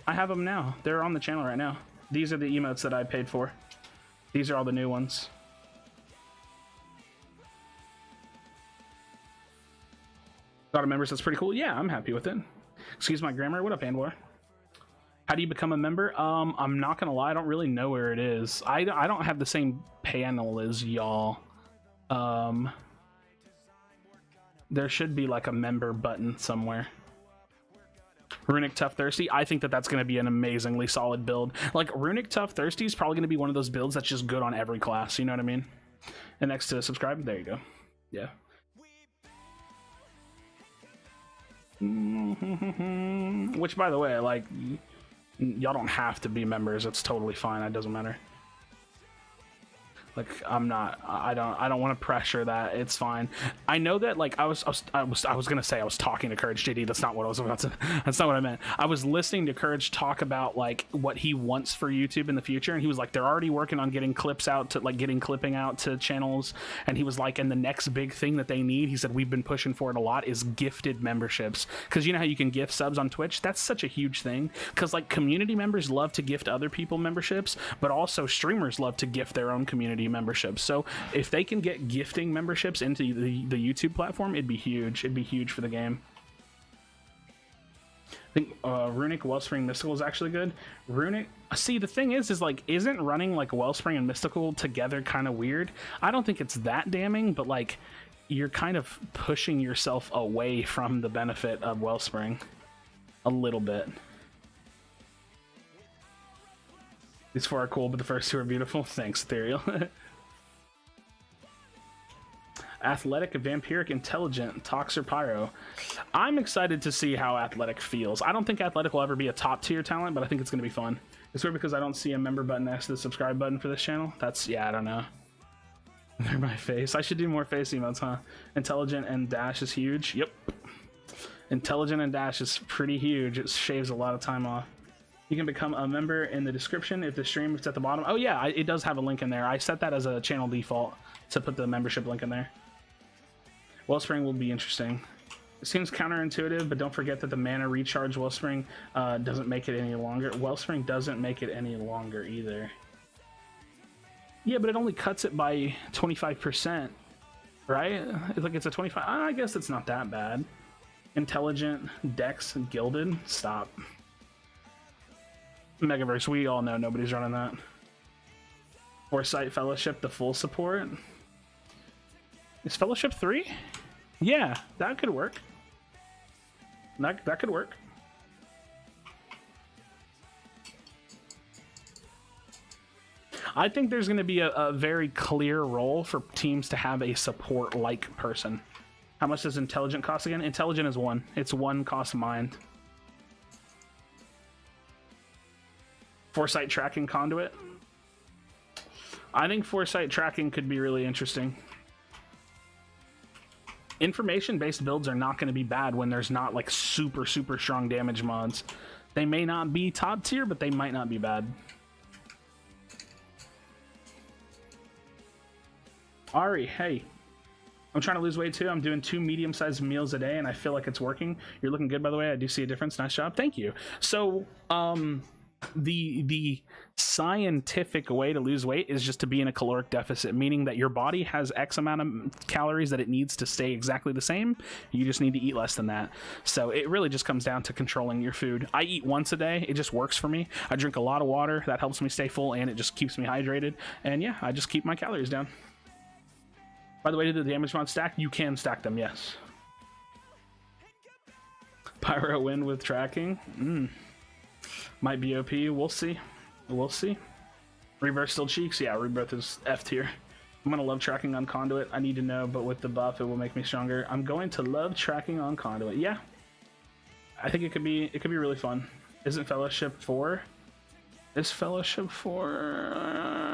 I have them now. They're on the channel right now. These are the emotes that I paid for. These are all the new ones. A lot of members, that's pretty cool. Yeah, I'm happy with it. Excuse my grammar. What up, Andor? How do you become a member? I'm not gonna lie, I don't really know where it is. I don't have the same panel as y'all. There should be like a member button somewhere. Runic Tough Thirsty. I think that that's going to be an amazingly solid build. Like, Runic Tough Thirsty is probably going to be one of those builds that's just good on every class. You know what I mean? And next to subscribe, there you go. Yeah. Which, by the way, like, y'all don't have to be members. It's totally fine. It doesn't matter. Like I'm not. I don't want to pressure that. It's fine. I know that like I was gonna say I was talking to Courage JD. That's not what I was about to. That's not what I meant. I was listening to Courage talk about like what he wants for YouTube in the future, and he was like they're already working on getting clips out to like getting clipping out to channels, and he was like, and the next big thing that they need, he said we've been pushing for it a lot, is gifted memberships, because you know how you can gift subs on Twitch. That's such a huge thing, because like community members love to gift other people memberships, but also streamers love to gift their own community memberships. So if they can get gifting memberships into the YouTube platform, it'd be huge. It'd be huge for the game. I think Runic, Wellspring, Mystical is actually good. Runic, see, the thing is like, isn't running like Wellspring and Mystical together kind of weird? I don't think it's that damning, but like, you're kind of pushing yourself away from the benefit of Wellspring a little bit. These four are cool, but the first two are beautiful. Thanks, Ethereal. Athletic, Vampiric, Intelligent, Tox, or Pyro. I'm excited to see how Athletic feels. I don't think Athletic will ever be a top tier talent, but I think it's going to be fun. It's weird because I don't see a member button next to the subscribe button for this channel. That's, yeah, I don't know. They're my face. I should do more face emotes, huh? Intelligent and Dash is huge. Yep. Intelligent and Dash is pretty huge. It shaves a lot of time off. You can become a member in the description if the stream is at the bottom. Oh yeah, it does have a link in there. I set that as a channel default to put the membership link in there. Wellspring will be interesting. It seems counterintuitive, but don't forget that the mana recharge Wellspring doesn't make it any longer. Wellspring doesn't make it any longer either. Yeah, but it only cuts it by 25%, right? It's like it's a 25. I guess it's not that bad. Intelligent, Dex, Gilded. Stop. Megaverse, we all know nobody's running that. Foresight, Fellowship, the full support. Is Fellowship 3? Yeah, that could work. That could work. I think there's going to be a very clear role for teams to have a support-like person. How much does Intelligent cost again? Intelligent is 1. It's 1 cost mind. Foresight Tracking Conduit. I think Foresight Tracking could be really interesting. Information-based builds are not going to be bad when there's not like super strong damage mods. They may not be top tier, but they might not be bad. Ari, hey. I'm trying to lose weight too. I'm doing 2 medium-sized meals a day and I feel like it's working. You're looking good, by the way. I do see a difference. Nice job. Thank you. So, the scientific way to lose weight is just to be in a caloric deficit, meaning that your body has X amount of calories that it needs to stay exactly the same. You just need to eat less than that. So it really just comes down to controlling your food. I eat once a day. It just works for me. I drink a lot of water. That helps me stay full and it just keeps me hydrated. And yeah, I just keep my calories down. By the way, did the damage mod stack? You can stack them, yes. Pyro win with tracking. Might be OP. We'll see. We'll see. Rebirth still cheeks? Yeah, Rebirth is F tier. I'm gonna love tracking on Conduit. I need to know, but with the buff, it will make me stronger. I'm going to love tracking on Conduit. Yeah, I think it could be really fun. Isn't Fellowship 4? Is Fellowship 4?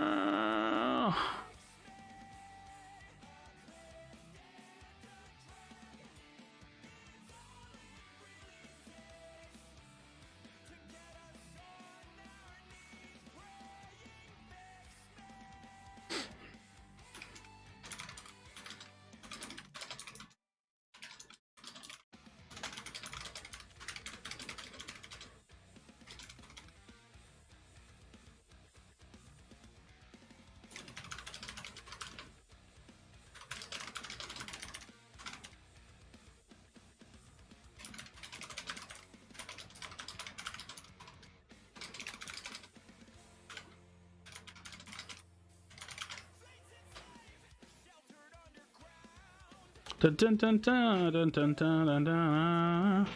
Dun, dun, dun, dun, dun, dun, dun, dun.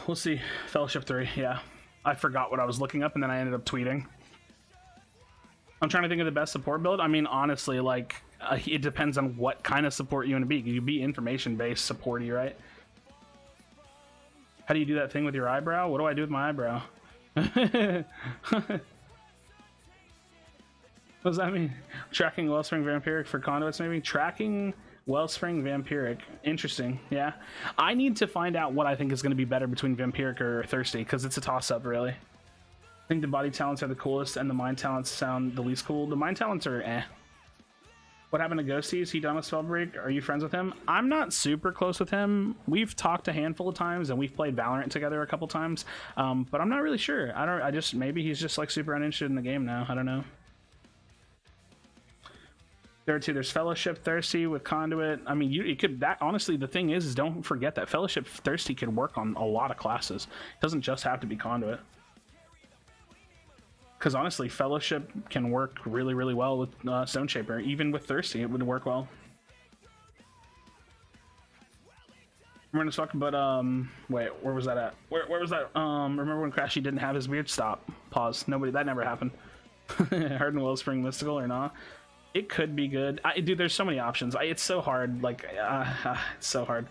We'll see. Fellowship 3, yeah. I forgot what I was looking up and then I ended up tweeting. I'm trying to think of the best support build. I mean, honestly, like, it depends on what kind of support you want to be. You be information-based supporty, right? How do you do that thing with your eyebrow? What do I do with my eyebrow? What does that mean? Tracking Wellspring Vampiric for conduits, maybe? Tracking Wellspring Vampiric. Interesting, yeah. I need to find out what I think is going to be better between Vampiric or Thirsty, because it's a toss-up, really. I think the body talents are the coolest, and the mind talents sound the least cool. The mind talents are eh. What happened to Ghosty? Is he done with Spellbreak? Are you friends with him? I'm not super close with him. We've talked a handful of times, and we've played Valorant together a couple times, but I'm not really sure. Maybe he's just like super uninterested in the game now. I don't know. There's Fellowship Thirsty with Conduit. I mean, it could, that honestly, the thing is don't forget that Fellowship Thirsty could work on a lot of classes. It doesn't just have to be Conduit. Because honestly, Fellowship can work really, really well with Stone Shaper. Even with Thirsty, it would work well. We're gonna talk about wait, where was that at? Where was that? Remember when Krashy didn't have his beard? Stop. Pause. That never happened. Hardened Wellspring Mystical or not? It could be good. Dude, there's so many options. It's so hard. Like, it's so hard.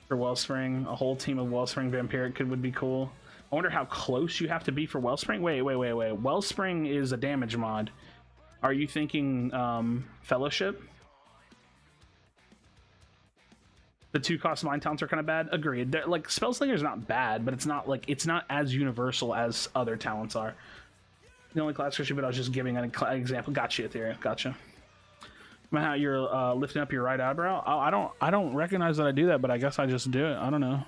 For Wellspring, a whole team of Wellspring Vampiric would be cool. I wonder how close you have to be for Wellspring. Wait. Wellspring is a damage mod. Are you thinking Fellowship? The 2-cost mind talents are kind of bad. Agreed. Like, Spellslinger is not bad, but it's not as universal as other talents are. The only class issue, but I was just giving an example. Gotcha, Ethereum. Gotcha. How you're lifting up your right eyebrow? Oh, I don't recognize that I do that, but I guess I just do it. I don't know.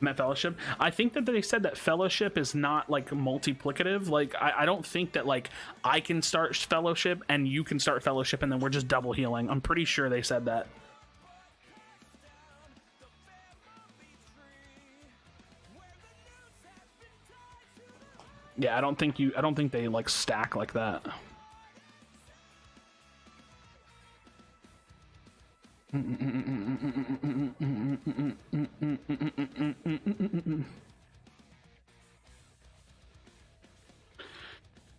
Met Fellowship. I think that they said that Fellowship is not like multiplicative. Like I don't think that like I can start Fellowship and you can start Fellowship and then we're just double healing. I'm pretty sure they said that. Yeah, I don't think they like stack like that.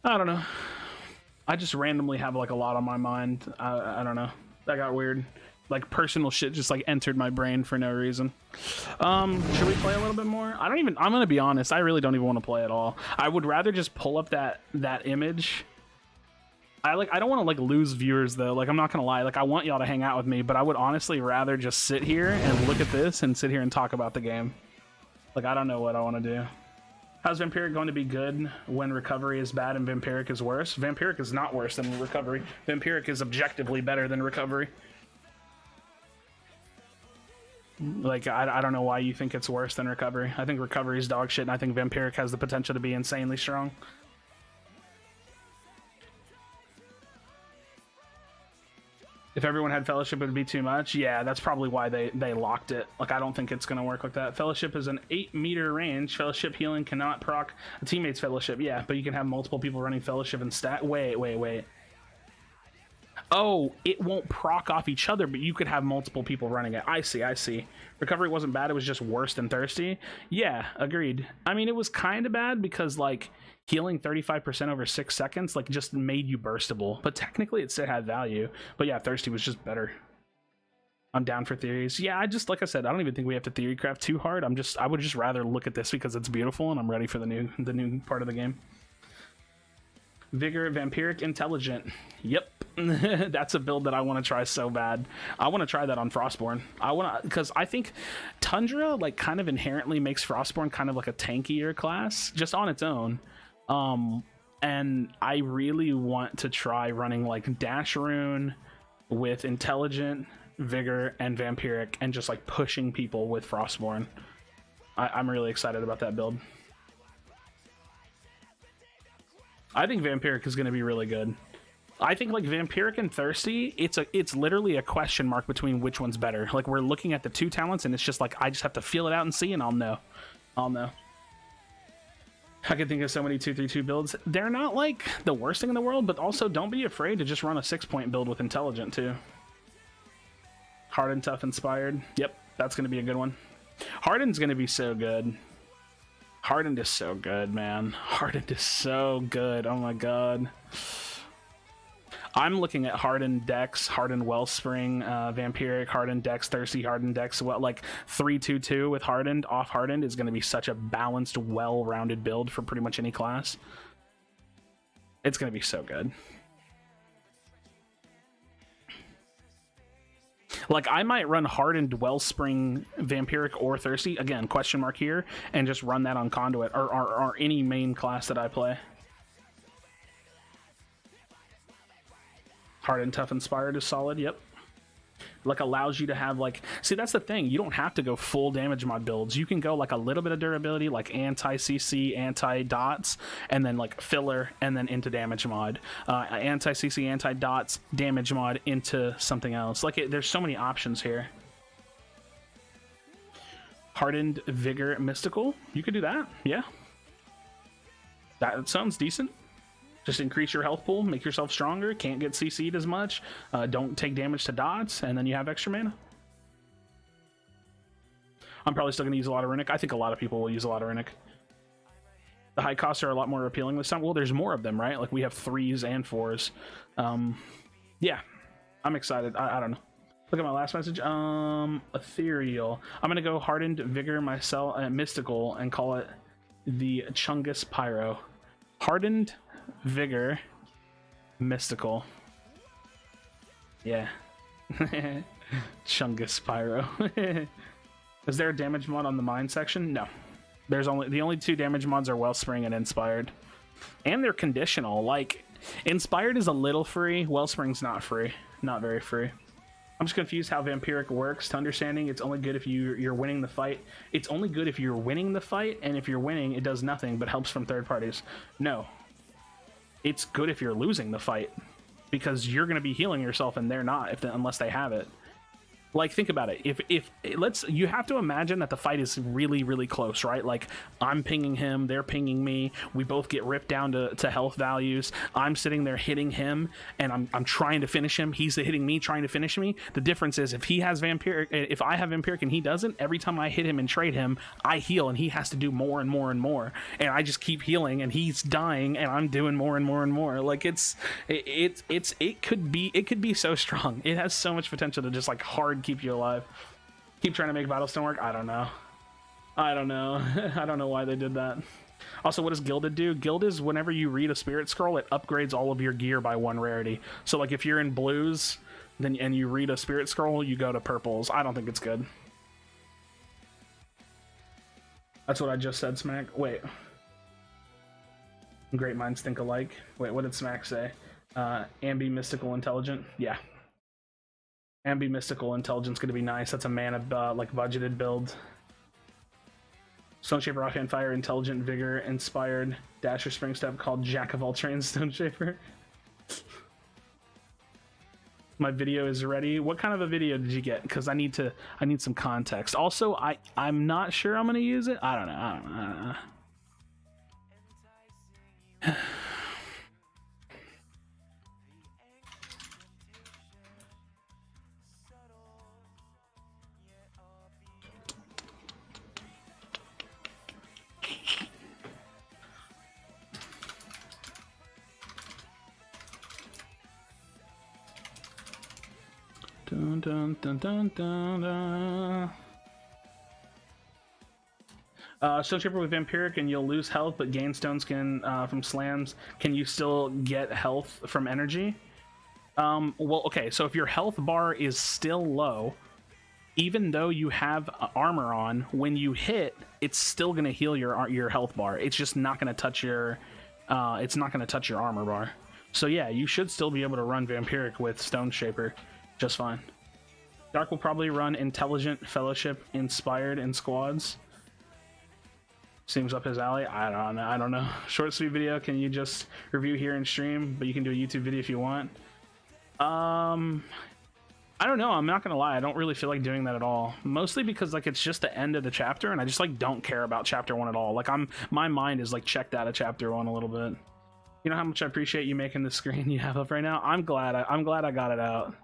I don't know. I just randomly have like a lot on my mind. I don't know. That got weird. Like personal shit just like entered my brain for no reason. Should we play a little bit more? I'm gonna be honest, I really don't even want to play at all. I would rather just pull up that image. I don't want to like lose viewers though. Like I'm not gonna lie, like I want y'all to hang out with me, but I would honestly rather just sit here and look at this and sit here and talk about the game. Like I don't know what I want to do. How's Vampiric going to be good when Recovery is bad and Vampiric is worse? Vampiric is not worse than Recovery. Vampiric is objectively better than Recovery. Like, I don't know why you think it's worse than Recovery. I think Recovery is dog shit, and I think Vampiric has the potential to be insanely strong. If everyone had Fellowship, it would be too much. Yeah, that's probably why they locked it. Like, I don't think it's going to work like that. Fellowship is an 8-meter range. Fellowship healing cannot proc a teammate's Fellowship. Yeah, but you can have multiple people running Fellowship and stat. Wait. Oh, it won't proc off each other, but you could have multiple people running it. I see. Recovery wasn't bad, it was just worse than Thirsty. Yeah, agreed. I mean, it was kind of bad because, like, healing 35% over 6 seconds, like, just made you burstable. But technically, it still had value. But yeah, Thirsty was just better. I'm down for theories. Yeah, like I said, I don't even think we have to theory craft too hard. I would just rather look at this because it's beautiful, and I'm ready for the new part of the game. Vigor, Vampiric, Intelligent. Yep. That's a build that I want to try so bad. I want to try that on Frostborn. Because I think Tundra like kind of inherently makes Frostborn kind of like a tankier class just on its own. And I really want to try running like Dash Rune with Intelligent, Vigor, and Vampiric and just like pushing people with Frostborn. I'm really excited about that build. I think Vampiric is going to be really good. I think like Vampiric and Thirsty, it's literally a question mark between which one's better. Like we're looking at the two talents and it's just like I just have to feel it out and see and I'll know. I can think of so many 2-3-2 builds. They're not like the worst thing in the world, but also don't be afraid to just run a 6-point build with Intelligent too. Hardened, Tough, Inspired. Yep, that's going to be a good one. Hardened's going to be so good. Hardened is so good, man. Hardened is so good. Oh my god. I'm looking at hardened decks, hardened Wellspring, Vampiric, hardened decks, Thirsty, hardened decks. Well, like 3-2-2 with hardened, off hardened is going to be such a balanced, well-rounded build for pretty much any class. It's going to be so good. Like, I might run hardened Wellspring, Vampiric, or Thirsty. Again, question mark here, and just run that on Conduit or any main class that I play. Hardened, Tough, Inspired is solid, yep. Like, allows you to have, like... See, that's the thing. You don't have to go full damage mod builds. You can go, like, a little bit of durability, like anti-CC, anti-dots, and then, like, filler, and then into damage mod. Anti-CC, anti-dots, damage mod into something else. Like, there's so many options here. Hardened, Vigor, Mystical. You could do that, yeah. That sounds decent. Just increase your health pool, make yourself stronger, can't get CC'd as much, don't take damage to dots, and then you have extra mana. I'm probably still going to use a lot of Runic. I think a lot of people will use a lot of Runic. The high costs are a lot more appealing this time. Well, there's more of them, right? Like, we have 3s and 4s. Yeah, I'm excited. I don't know. Look at my last message. Ethereal. I'm going to go Hardened, Vigor, myself, Mystical, and call it the Chungus Pyro. Hardened, Vigor, Mystical. Yeah. Chungus Pyro. Is there a damage mod on the mine section? No. There's the only 2 damage mods are Wellspring and Inspired. And they're conditional. Like, Inspired is a little free, Wellspring's not free. Not very free. I'm just confused how Vampiric works. To understanding, it's only good if you're winning the fight. It's only good if you're winning the fight, and if you're winning, it does nothing but helps from third parties. No. It's good if you're losing the fight, because you're going to be healing yourself and they're not unless they have it. Like, think about it. You have to imagine that the fight is really, really close, right? Like, I'm pinging him, they're pinging me, we both get ripped down to health values. I'm sitting there hitting him, and I'm trying to finish him. He's hitting me, trying to finish me. The difference is if I have Vampiric and he doesn't, every time I hit him and trade him, I heal, and he has to do more and more and more. And I just keep healing, and he's dying, and I'm doing more and more and more. Like, it could be so strong. It has so much potential to just, like, hard keep you alive. Keep trying to make Battlestone work. I don't know. I don't know why they did that. Also, what does Gilded do? Guild is whenever you read a Spirit Scroll, it upgrades all of your gear by 1 rarity. So, like, if you're in blues and you read a Spirit Scroll, you go to purples. I don't think it's good. That's what I just said, Smack. Wait. Great minds think alike. Wait, what did Smack say? Ambi Mystical Intelligent? Yeah. Ambi Mystical Intelligence going to be nice. That's a mana like budgeted build. Stone Shaper, Offhand Fire, Intelligent, Vigor, Inspired, Dasher, Spring Step, called Jack of all trades, Stone Shaper. My video is ready. What kind of a video did you get? Because I need some context. Also, I'm not sure I'm going to use it. I don't know. Dun, dun, dun, dun, dun, dun. Stone Shaper with Vampiric, and you'll lose health, but gain Stone Skin from slams. Can you still get health from energy? Well, okay, so if your health bar is still low, even though you have armor on, when you hit, it's still going to heal your health bar. It's just not going to touch your armor bar. So yeah, you should still be able to run Vampiric with Stone Shaper just fine. Dark will probably run Intelligent, Fellowship, Inspired in squads. Seems up his alley. I don't know. Short, sweet video. Can you just review here and stream? But you can do a YouTube video if you want. I don't know. I'm not gonna lie. I don't really feel like doing that at all. Mostly because, like, it's just the end of the chapter, and I just, like, don't care about chapter 1 at all. Like, my mind is, like, checked out of chapter 1 a little bit. You know how much I appreciate you making the screen you have up right now? I'm glad I got it out.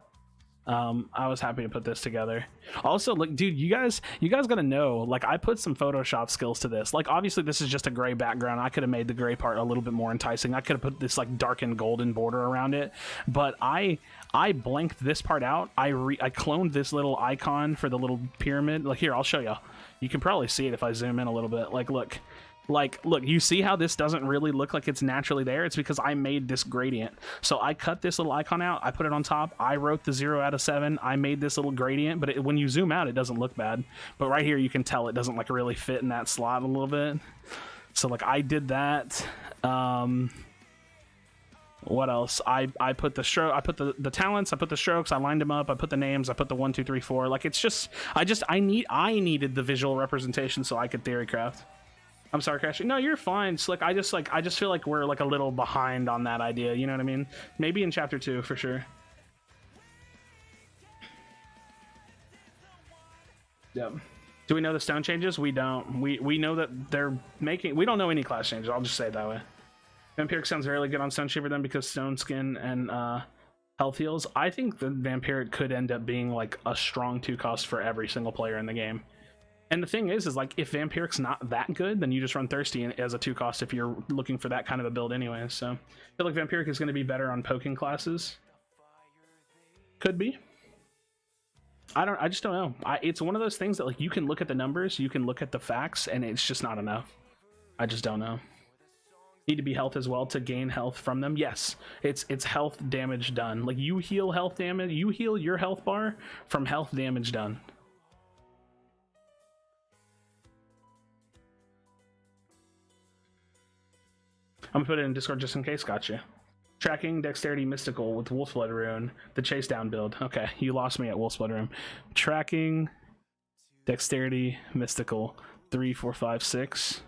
I was happy to put this together. Also, look, dude, you guys gotta know, like, I put some Photoshop skills to this. Like, obviously this is just a gray background. I could have made the gray part a little bit more enticing. I could have put this like darkened golden border around it, but I blanked this part out. I cloned this little icon for the little pyramid. Like, here, I'll show you. You can probably see it if I zoom in a little bit. Like, look, you see how this doesn't really look like it's naturally there? It's because I made this gradient. So I cut this little icon out, I put it on top, I wrote the 0 out of 7, I made this little gradient, but when you zoom out, it doesn't look bad. But right here, you can tell it doesn't like really fit in that slot a little bit. So like I did that. What else? I put the stroke, I put the talents, I put the strokes, I lined them up, I put the names, I put the 1, 2, 3, 4. Like, it's just, I needed the visual representation so I could theorycraft. I'm sorry, Krashy. No, you're fine, Slick. I just feel like we're like a little behind on that idea. You know what I mean? Maybe in chapter 2 for sure. Yep. Do we know the stone changes? We don't. We know that they're making. We don't know any class changes. I'll just say it that way. Vampiric sounds really good on Stone Shaper then because Stone Skin and health heals. I think the Vampiric could end up being like a strong 2 cost for every single player in the game. And the thing is like, if Vampiric's not that good, then you just run Thirsty as a 2 cost if you're looking for that kind of a build anyway. So I feel like Vampiric is going to be better on poking classes. Could be. I just don't know. It's one of those things that like you can look at the numbers, you can look at the facts, and it's just not enough. I just don't know. Need to be health as well to gain health from them. Yes, it's health damage done. Like, you heal health damage, you heal your health bar from health damage done. I'm gonna put it in Discord just in case. Gotcha. Tracking, dexterity, mystical with Wolf's Blood Rune. The chase down build. Okay, you lost me at Wolf's Blood Rune. Tracking, dexterity, mystical. 3, 4, 5, 6.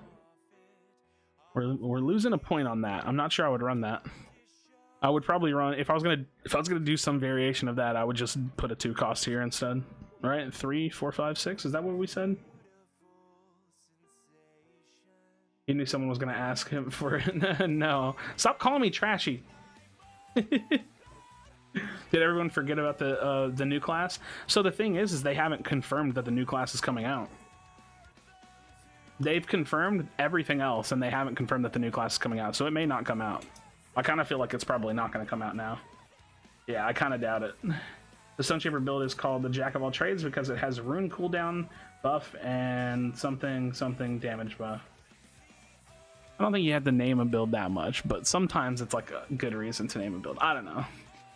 We're losing a point on that. I'm not sure I would run that. I would probably run if I was gonna do some variation of that. I would just put a 2 cost here instead. All right, 3, 4, 5, 6. Is that what we said? He knew someone was going to ask him for it. No. Stop calling me trashy. Did everyone forget about the new class? So the thing is they haven't confirmed that the new class is coming out. They've confirmed everything else, and they haven't confirmed that the new class is coming out, so it may not come out. I kind of feel like it's probably not going to come out now. Yeah, I kind of doubt it. The Stone Shaper build is called the Jack of All Trades because it has a rune cooldown buff and something damage buff. I don't think you have to name a build that much, but sometimes it's like a good reason to name a build. I don't know.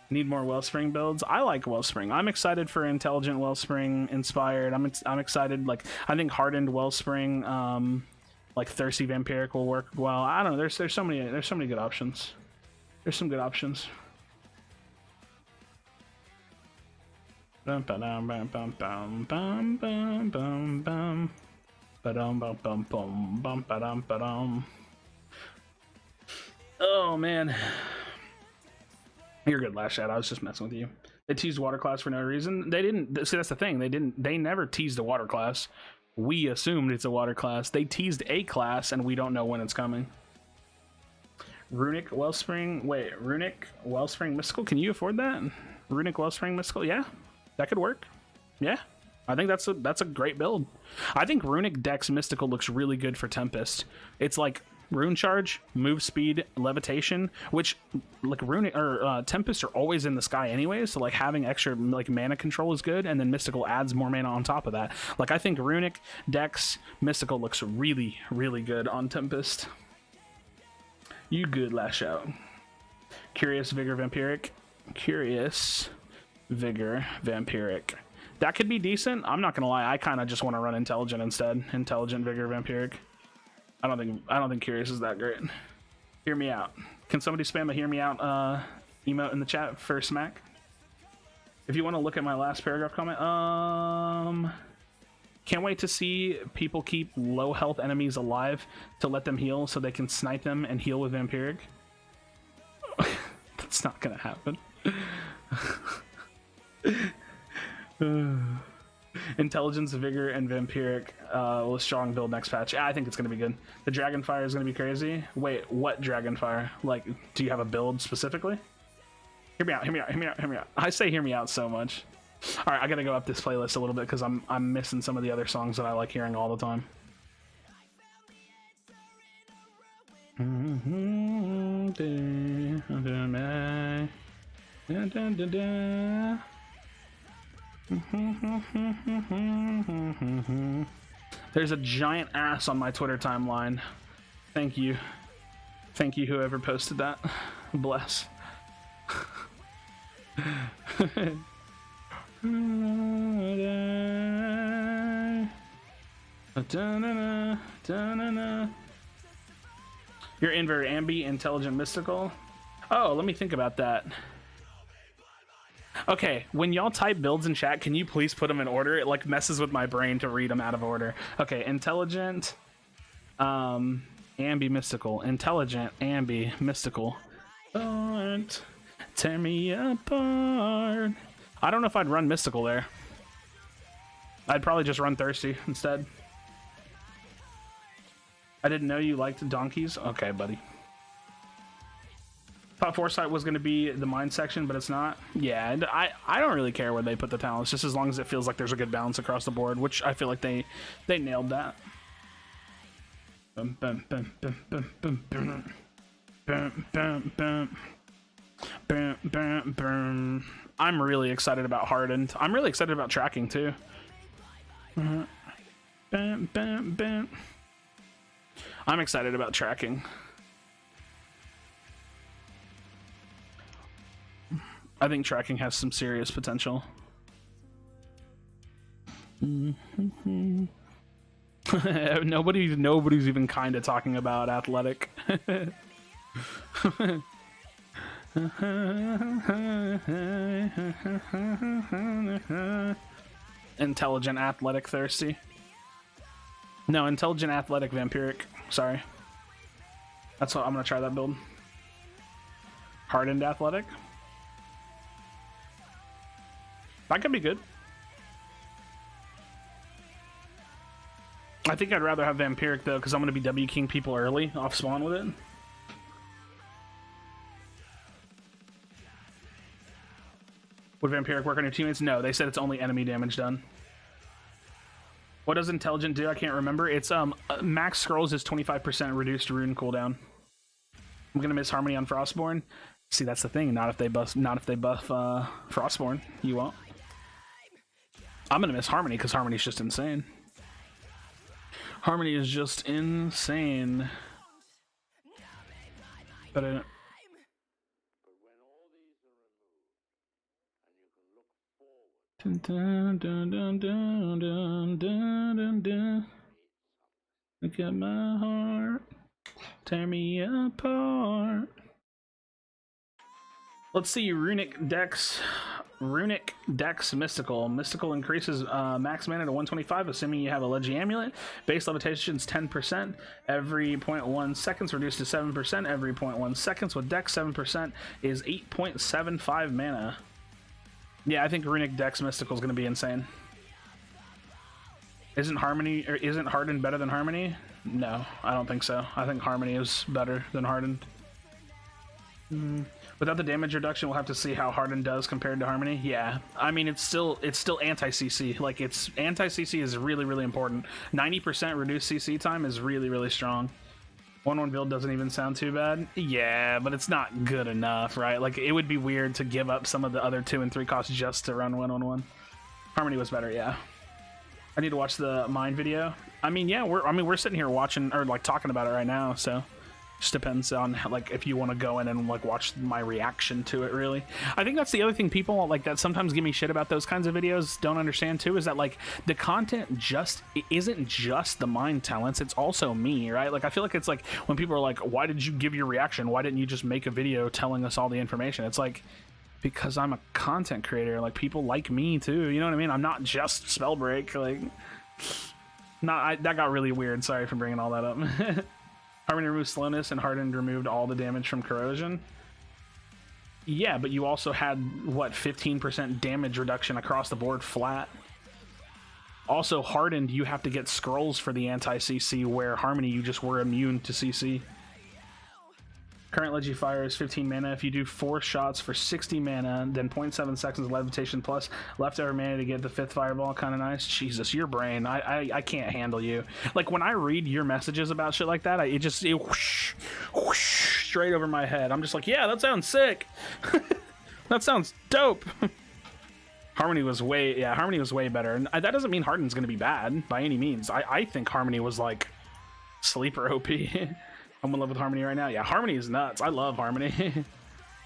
Need more Wellspring builds. I like Wellspring. I'm excited for Intelligent Wellspring inspired. I'm excited. Like, I think Hardened Wellspring, like Thirsty Vampiric will work well. I don't know. There's so many good options. There's some good options. Bum bum bum bum bum bum bum bum bum bum bum bum bum bum. Oh man, you're good, Last Shot. I was just messing with you. They teased water class for no reason. They didn't. See, that's the thing. They never teased a water class. We assumed it's a water class. They teased a class, and we don't know when it's coming. Runic Wellspring. Wait, Runic Wellspring Mystical. Can you afford that? Runic Wellspring Mystical. Yeah, that could work. Yeah, I think that's a great build. I think Runic Dex Mystical looks really good for Tempest. It's like Rune Charge, move speed, levitation, which like Runic or Tempest are always in the sky anyway, so like having extra like mana control is good, and then Mystical adds more mana on top of that. Like, I think Runic Dex Mystical looks really, really good on Tempest. You good, Last Shout. Curious Vigor Vampiric. Curious Vigor Vampiric. That could be decent. I'm not gonna lie, I kind of just want to run Intelligent instead. Intelligent Vigor Vampiric. I don't think Curious is that great. Hear me out. Can somebody spam a hear me out emote in the chat for Smack? If you want to look at my last paragraph comment. Can't wait to see people keep low health enemies alive to let them heal so they can snipe them and heal with Vampiric. That's not gonna happen. Intelligence, Vigor, and Vampiric with strong build next patch. Yeah, I think it's going to be good. The Dragonfire is going to be crazy. Wait, what Dragonfire? Like, do you have a build specifically? Hear me out, hear me out, hear me out, hear me out. I say hear me out so much. All right, I gotta go up this playlist a little bit because I'm missing some of the other songs that I like hearing all the time. There's a giant ass on my Twitter timeline. Thank you. Thank you, whoever posted that. Bless. You're invert, ambi, intelligent, mystical. Oh, let me think about that. Okay, when y'all type builds in chat, can you please put them in order? It like messes with my brain to read them out of order. Okay, intelligent, ambi, mystical, intelligent, ambi, mystical. Don't tear me apart. I don't know if I'd run mystical there. I'd probably just run thirsty instead. I didn't know you liked donkeys. Okay, buddy. Thought Foresight was going to be the mine section, but it's not. Yeah, and I don't really care where they put the talents, just as long as it feels like there's a good balance across the board, which I feel like they nailed that. Bum, bum, bum, bum, bum, bum, bum. Bum, bum, bum. Bum, bum, bum. I'm really excited about Hardened. I'm really excited about Tracking too. Bum, bum, bum. I'm excited about Tracking. I think Tracking has some serious potential. Nobody's even kind of talking about Athletic. Intelligent, athletic, thirsty. No, intelligent, athletic, vampiric. Sorry. That's what I'm gonna try that build. Hardened, athletic. That could be good. I think I'd rather have vampiric though, because I'm gonna be W King people early off spawn with it. Would vampiric work on your teammates? No, they said it's only enemy damage done. What does intelligent do? I can't remember. It's max scrolls is 25% reduced rune cooldown. I'm gonna miss Harmony on Frostborn. See, that's the thing. Not if they buff Frostborn. You won't. I'm gonna miss Harmony because Harmony's just insane. Harmony is just insane. But dun, dun, dun, dun, dun, dun, dun, dun. Look at my heart, tear me apart. Let's see, Runic Dex Mystical. Mystical increases max mana to 125, assuming you have a Legi Amulet. Base levitation is 10%. Every 0.1 seconds reduced to 7%. Every 0.1 seconds with Dex 7% is 8.75 mana. Yeah, I think Runic Dex Mystical is going to be insane. Isn't Hardened better than Harmony? No, I don't think so. I think Harmony is better than Hardened. Without the damage reduction, we'll have to see how Hardened does compared to Harmony. Yeah, I mean it's still anti-CC. Like it's anti-CC is really, really important. 90% reduced CC time is really, really strong. 1-1 build doesn't even sound too bad. Yeah, but it's not good enough, right? Like it would be weird to give up some of the other 2 and 3 costs just to run 1-on-1. Harmony was better, yeah. I need to watch the mine video. I mean, yeah, we're sitting here watching or like talking about it right now, so just depends on like if you want to go in and like watch my reaction to it. Really, I think that's the other thing people like that sometimes give me shit about those kinds of videos don't understand too, is that like the content isn't just the mine talents, it's also me, right? Like I feel like it's like when people are like, why did you give your reaction, why didn't you just make a video telling us all the information? It's like, because I'm a content creator, like people like me too, you know what I mean? I'm not just Spellbreak. Like that got really weird, sorry for bringing all that up. Harmony removed slowness and Hardened removed all the damage from corrosion. Yeah, but you also had, what, 15% damage reduction across the board flat. Also, Hardened, you have to get scrolls for the anti-CC, where Harmony, you just were immune to CC. Current Legi Fire is 15 mana. If you do 4 shots for 60 mana, then 0.7 seconds of levitation plus leftover mana to get the 5th fireball. Kind of nice. Jesus, your brain. I can't handle you. Like, when I read your messages about shit like that, it whoosh, whoosh, straight over my head. I'm just like, yeah, that sounds sick. That sounds dope. Harmony was way better. And that doesn't mean Harden's going to be bad by any means. I think Harmony was like sleeper OP. I'm in love with Harmony right now. Yeah, Harmony is nuts. I love Harmony.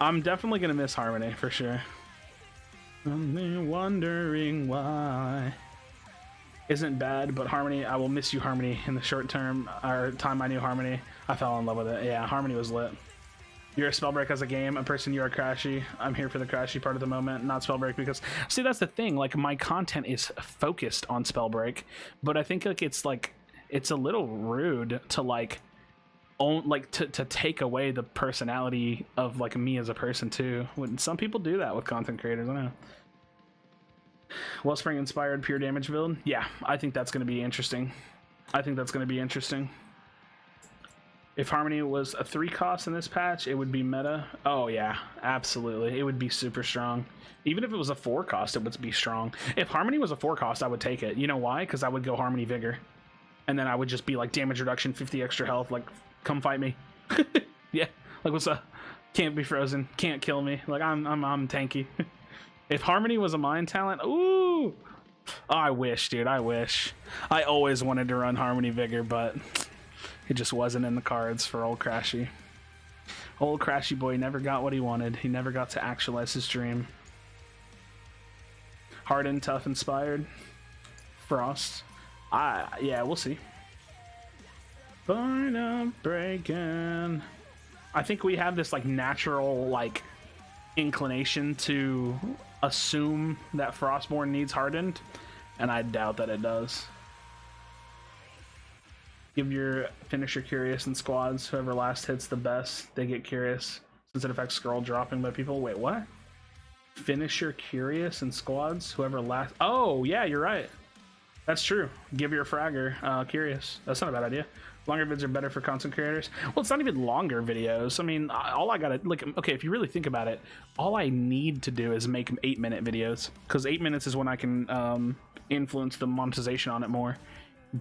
I'm definitely gonna miss Harmony for sure. I'm wondering why. Isn't bad, but Harmony, I will miss you, Harmony, in the short term, or time I knew Harmony. I fell in love with it. Yeah, Harmony was lit. You're a Spellbreak as a game, a person you are Krashy. I'm here for the Krashy part of the moment, not Spellbreak, because see, that's the thing, like my content is focused on Spellbreak, but I think like it's a little rude to like to take away the personality of like me as a person too. When some people do that with content creators, I don't know. Wellspring inspired pure damage build. Yeah, I think that's going to be interesting. If Harmony was a 3 cost in this patch, it would be meta. Oh yeah, absolutely. It would be super strong. Even if it was a 4 cost, it would be strong. If Harmony was a 4 cost, I would take it. You know why? Because I would go Harmony Vigor. And then I would just be like damage reduction, 50 extra health, like come fight me. Yeah, like what's up? Can't be frozen, can't kill me. Like I'm tanky. If Harmony was a mind talent, ooh. Oh, I wish, dude, I wish. I always wanted to run Harmony Vigor, but it just wasn't in the cards for old Krashy. Old Krashy boy never got what he wanted. He never got to actualize his dream. Hardened, tough, inspired. Frost. Yeah, we'll see. Born up breaking. I think we have this like natural like inclination to assume that Frostborn needs Hardened, and I doubt that it does. Give your finisher Curious in squads. Whoever last hits the best, they get Curious, since it affects scroll dropping by people. Wait, what? Finisher Curious in squads. Whoever last. Oh yeah, you're right. That's true. Give your fragger Curious. That's not a bad idea. Longer vids are better for content creators. Well, it's not even longer videos. I mean, all I gotta, like, okay, if you really think about it, all I need to do is make 8-minute videos, because 8 minutes is when I can influence the monetization on it more.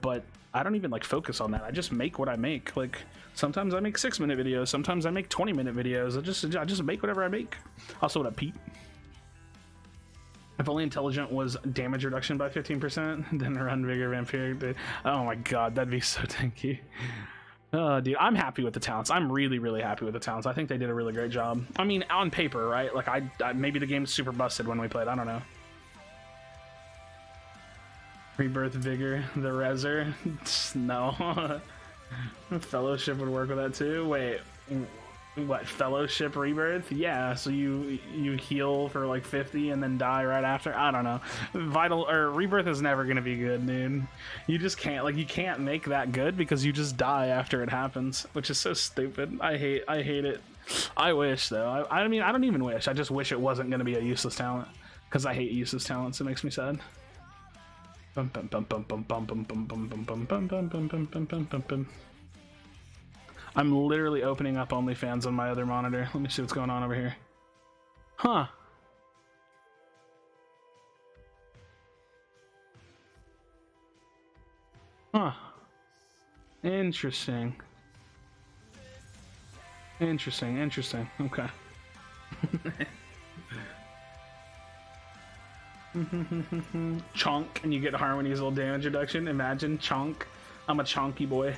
But I don't even like focus on that. I just make what I make. Like sometimes I make 6-minute videos, sometimes I make 20-minute videos. I just make whatever I make. Also, what up, Pete? If only Intelligent was damage reduction by 15%, then run Vigor Vampiric. Oh my god, that'd be so tanky. Oh, dude, I'm happy with the talents. I'm really, really happy with the talents. I think they did a really great job. I mean, on paper, right? Like, I maybe the game's super busted when we played. I don't know. Rebirth Vigor, the Reser. No. Fellowship would work with that too. Wait. What, Fellowship Rebirth? Yeah, so you heal for like 50 and then die right after. I don't know. Rebirth is never gonna be good, dude. You just can't, like, you can't make that good because you just die after it happens, which is so stupid. I hate it. I wish though. I mean, I don't even wish. I just wish it wasn't gonna be a useless talent, because I hate useless talents. It makes me sad. I'm literally opening up OnlyFans on my other monitor. Let me see what's going on over here. Huh. Huh. Interesting. Interesting. Okay. Chonk, and you get Harmony's little damage reduction. Imagine, Chonk. I'm a chonky boy.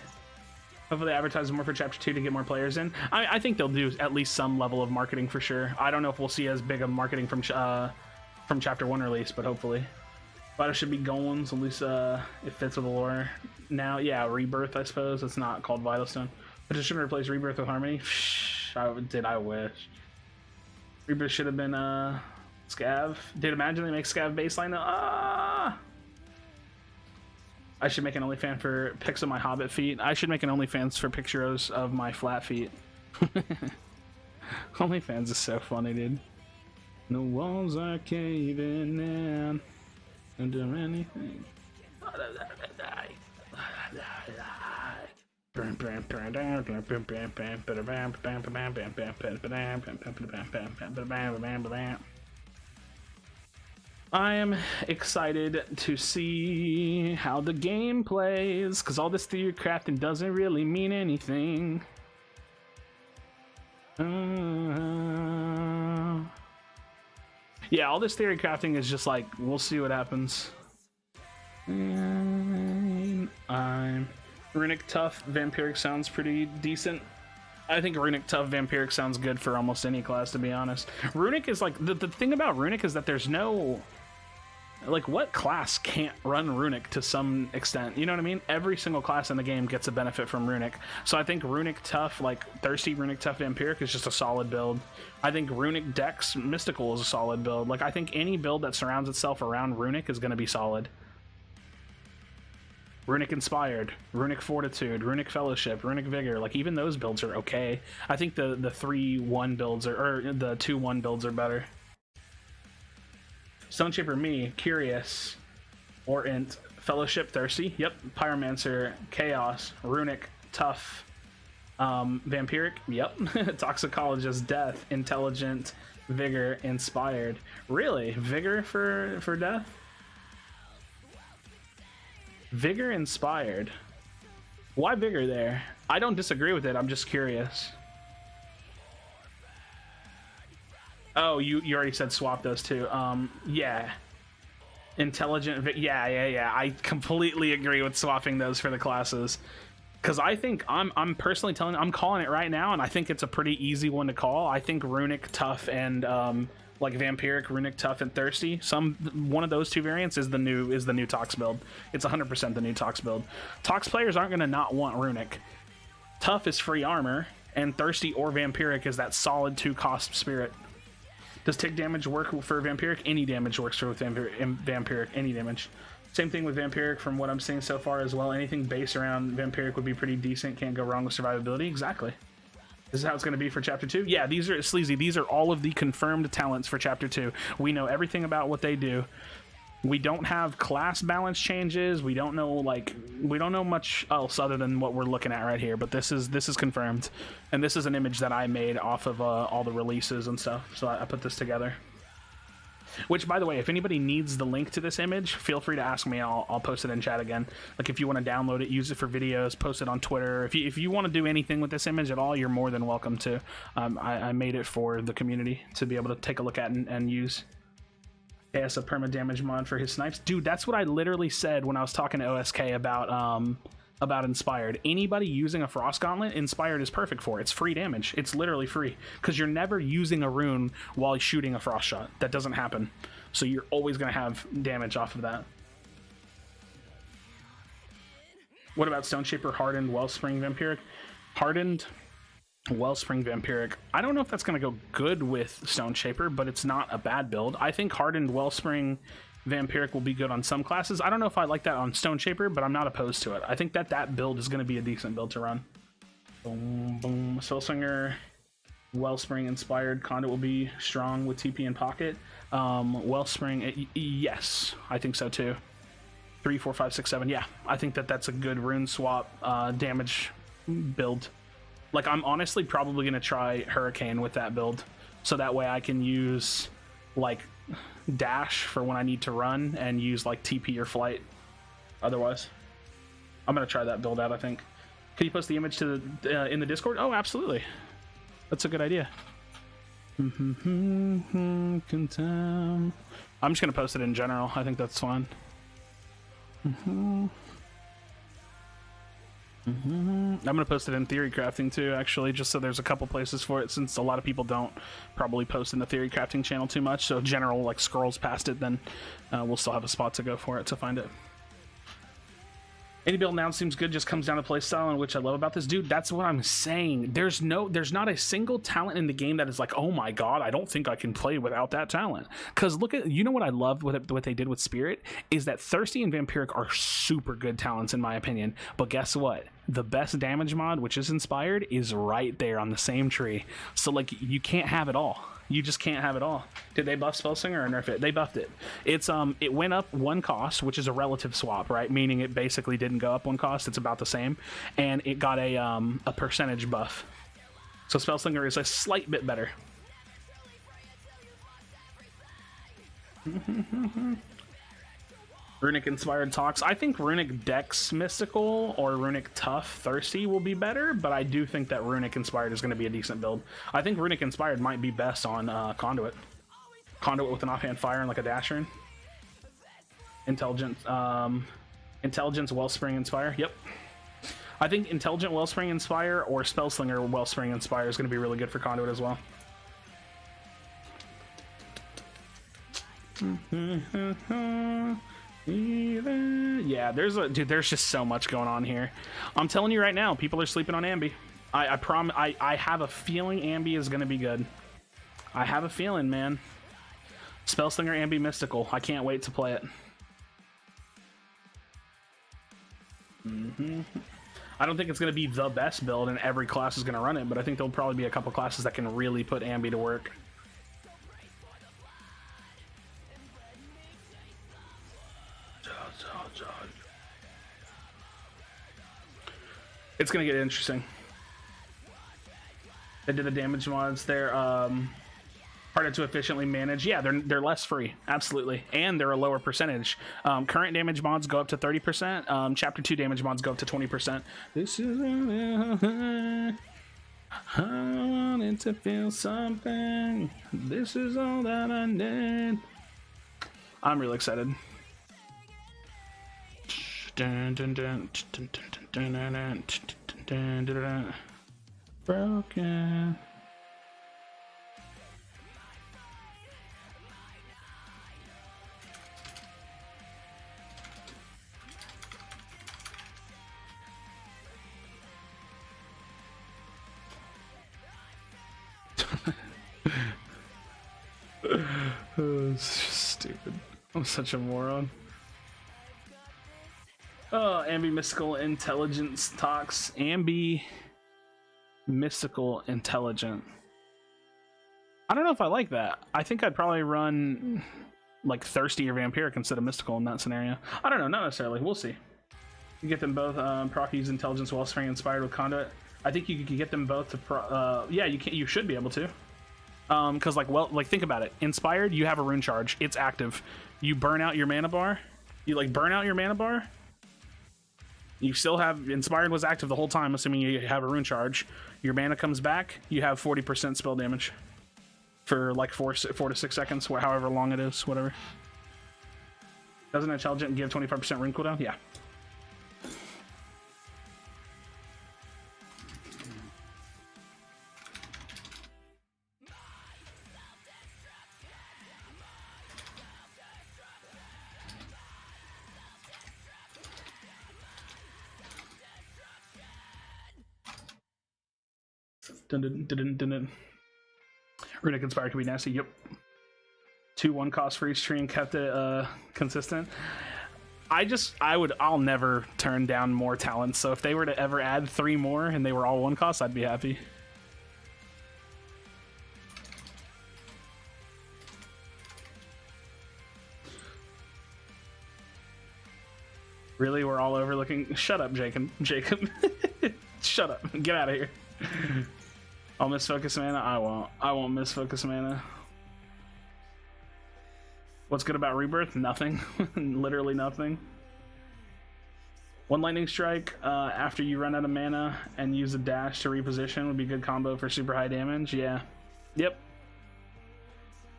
Hopefully they advertise more for Chapter 2 to get more players in. I think they'll do at least some level of marketing for sure. I don't know if we'll see as big of marketing from Chapter 1 release, but hopefully. Vital should be going, so at least it fits with the lore. Now, yeah, Rebirth, I suppose. It's not called Vital Stone. But it shouldn't replace Rebirth with Harmony. I wish. Rebirth should have been Scav. Dude, imagine they make Scav baseline though. I should make an OnlyFans for pics of my Hobbit feet. I should make an OnlyFans for pictures of my flat feet. OnlyFans is so funny, dude. The walls are caving in. Don't do anything. I am excited to see how the game plays, because all this theory crafting doesn't really mean anything. Yeah, all this theory crafting is just like, we'll see what happens. Runic Tough Vampiric sounds pretty decent. I think Runic Tough Vampiric sounds good for almost any class, to be honest. Runic is like, the thing about Runic is that there's no, like, what class can't run Runic to some extent? You know what I mean? Every single class in the game gets a benefit from Runic. So I think Runic Tough, like Thirsty Runic Tough Vampiric is just a solid build. I think Runic Dex Mystical is a solid build. Like, I think any build that surrounds itself around Runic is going to be solid. Runic Inspired, Runic Fortitude, Runic Fellowship, Runic Vigor, like even those builds are okay. I think the 3-1 builds or the 2-1 builds are better. Stone Shaper Me, Curious, Orient, Fellowship, Thirsty, yep, Pyromancer, Chaos, Runic, Tough, Vampiric, yep, Toxicologist, Death, Intelligent, Vigor, Inspired. Really? Vigor for Death? Vigor Inspired. Why Vigor there? I don't disagree with it, I'm just curious. Oh, you already said swap those two. Yeah. Intelligent, yeah. I completely agree with swapping those for the classes. Because I think, I'm personally I'm calling it right now, and I think it's a pretty easy one to call. I think Runic, Tough, and like Vampiric, Runic, Tough, and Thirsty. One of those two variants is the new Tox build. It's 100% the new Tox build. Tox players aren't going to not want Runic. Tough is free armor, and Thirsty or Vampiric is that solid 2-cost spirit. Does tick damage work for Vampiric? Any damage works for Vampiric, any damage. Same thing with Vampiric from what I'm seeing so far as well. Anything based around Vampiric would be pretty decent. Can't go wrong with survivability. Exactly. This is how it's going to be for Chapter 2. Yeah, these are Sleazy. These are all of the confirmed talents for Chapter 2. We know everything about what they do. We don't have class balance changes. We don't know much else other than what we're looking at right here. But this is confirmed, and this is an image that I made off of all the releases and stuff. So I put this together. Which, by the way, if anybody needs the link to this image, feel free to ask me. I'll post it in chat again. Like, if you want to download it, use it for videos, post it on Twitter. If you want to do anything with this image at all, you're more than welcome to. I made it for the community to be able to take a look at and use. As a perma damage mod for his snipes. Dude, that's what I literally said when I was talking to OSK about Inspired. Anybody using a Frost Gauntlet, Inspired is perfect for. It's free damage. It's literally free. Because you're never using a rune while shooting a Frost shot. That doesn't happen. So you're always going to have damage off of that. What about Stone Shaper, Hardened, Wellspring, Vampiric? Hardened, Wellspring, Vampiric. I don't know if that's going to go good with Stone Shaper, but it's not a bad build. I think Hardened, Wellspring, Vampiric will be good on some classes. I don't know if I like that on Stone Shaper, but I'm not opposed to it. I think that build is going to be a decent build to run. Boom, boom. Spellslinger, Wellspring, Inspired. Conduit will be strong with TP and Pocket. Wellspring, yes, I think so too. 3, 4, 5, 6, 7. Yeah, I think that's a good rune swap damage build. Like, I'm honestly probably going to try Hurricane with that build. So that way I can use, like, dash for when I need to run and use, like, TP or flight. Otherwise, I'm going to try that build out, I think. Can you post the image to the in the Discord? Oh, absolutely. That's a good idea. I'm just going to post it in general. I think that's fine. I'm gonna post it in Theory Crafting too, actually, just so there's a couple places for it, since a lot of people don't probably post in the Theory Crafting channel too much. So if general like scrolls past it, then we'll still have a spot to go for it to find it. Any build now seems good, just comes down to playstyle, and which I love about this. Dude, that's what I'm saying. There's not a single talent in the game that is like, oh my god, I don't think I can play without that talent. Because look at, you know what I loved what they did with Spirit is that Thirsty and Vampiric are super good talents in my opinion. But guess what? The best damage mod, which is Inspired, is right there on the same tree. So like, you can't have it all. You just can't have it all. Did they buff Spellslinger or nerf it? They buffed it. It's it went up 1 cost, which is a relative swap, right? Meaning it basically didn't go up 1 cost. It's about the same, and it got a percentage buff. So Spellslinger is a slight bit better. Runic Inspired Talks. I think Runic Dex Mystical or Runic Tough Thirsty will be better, but I do think that Runic Inspired is going to be a decent build. I think Runic Inspired might be best on Conduit. Conduit with an offhand fire and like a Dasher. Intelligence Wellspring Inspire. Yep. I think Intelligent Wellspring Inspire or Spellslinger Wellspring Inspire is going to be really good for Conduit as well. Yeah, there's just so much going on here. I'm telling you right now, people are sleeping on Ambi. I have a feeling Ambi is going to be good. I have a feeling, man. Spellslinger Ambi Mystical. I can't wait to play it. I don't think it's going to be the best build and every class is going to run it, but I think there'll probably be a couple classes that can really put Ambi to work. It's gonna get interesting. They did the damage mods. They're harder to efficiently manage. Yeah, they're less free, absolutely, and they're a lower percentage. Current damage mods go up to 30%. Chapter 2 damage mods go up to 20%. This is I wanted to feel something. This is all that I need. I'm really excited. Dun, dun, dun, dun, dun, dun, dun, dun, dun, dun, dun. Broken. Oh, it's stupid. I'm such a moron. Oh, Ambi Mystical Intelligence Talks. Ambi Mystical Intelligent. I don't know if I like that. I think I'd probably run like Thirsty or Vampiric instead of Mystical in that scenario. I don't know, not necessarily. We'll see. You get them both. Procky's Intelligence Wellspring inspired with Conduit. I think you could get them both to. Yeah, you can. You should be able to. Because think about it. Inspired, you have a rune charge. It's active. You burn out your mana bar. You burn out your mana bar. You still have Inspired was active the whole time, assuming you have a rune charge. Your mana comes back. You have 40% spell damage for like 4 to 6 seconds, however long it is, whatever. Doesn't Intelligent give 25% rune cooldown? Yeah. Runic Inspired could be nasty. Yep. 2/1 cost for each tree and kept it consistent. I'll never turn down more talents. So if they were to ever add 3 more and they were all 1 cost, I'd be happy. Really, we're all overlooking. Shut up, Jacob. Shut up. Get out of here. I'll miss focus mana. I won't miss focus mana. What's good about Rebirth? Nothing. Literally nothing. 1 lightning strike after you run out of mana and use a dash to reposition would be a good combo for super high damage. Yeah. Yep.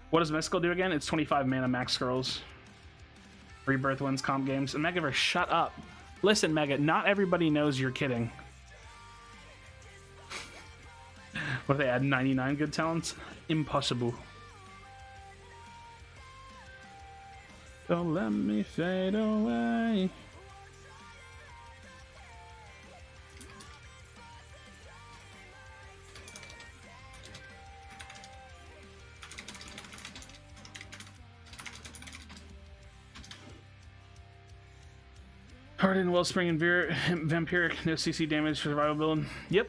What does Mystical do again? It's 25 mana max scrolls. Rebirth wins comp games. And Megaverse, shut up. Listen, Mega, not everybody knows you're kidding. What if they add 99 good talents? Impossible. Don't let me fade away. Hardened Wellspring and Vampiric, no CC damage survival build. Yep.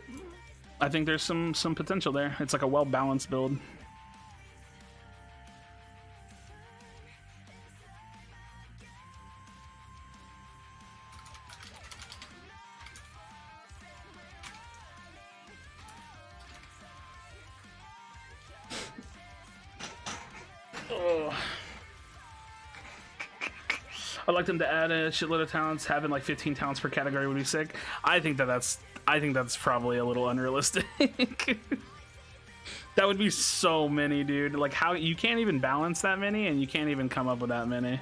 I think there's some potential there. It's like a well-balanced build. I'd like them to add a shitload of talents. Having like 15 talents per category would be sick. I think that's probably a little unrealistic. That would be so many, dude. Like, how you can't even balance that many, and you can't even come up with that many.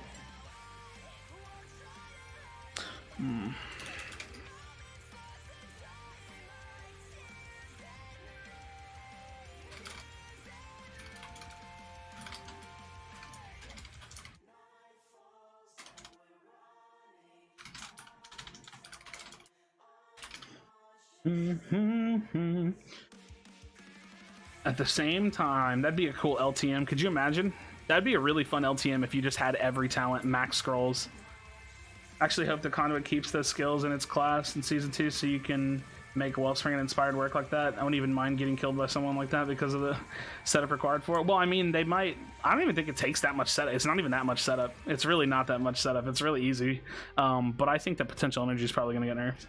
At the same time, that'd be a cool LTM. Could you imagine? That'd be a really fun LTM if you just had every talent max scrolls. Actually hope the Conduit keeps those skills in its class in Season 2 so you can make Wellspring and Inspired work like that. I wouldn't even mind getting killed by someone like that because of the setup required for it. Well, I mean, they might... I don't even think it takes that much setup. It's not even that much setup. It's really not that much setup. It's really easy. But I think the potential energy is probably going to get nerfed.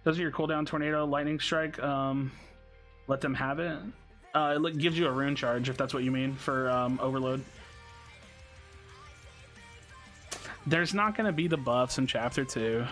Those are your cooldown Tornado, Lightning Strike. Let them have it. It gives you a rune charge, if that's what you mean, for Overload. There's not going to be the buffs in Chapter 2.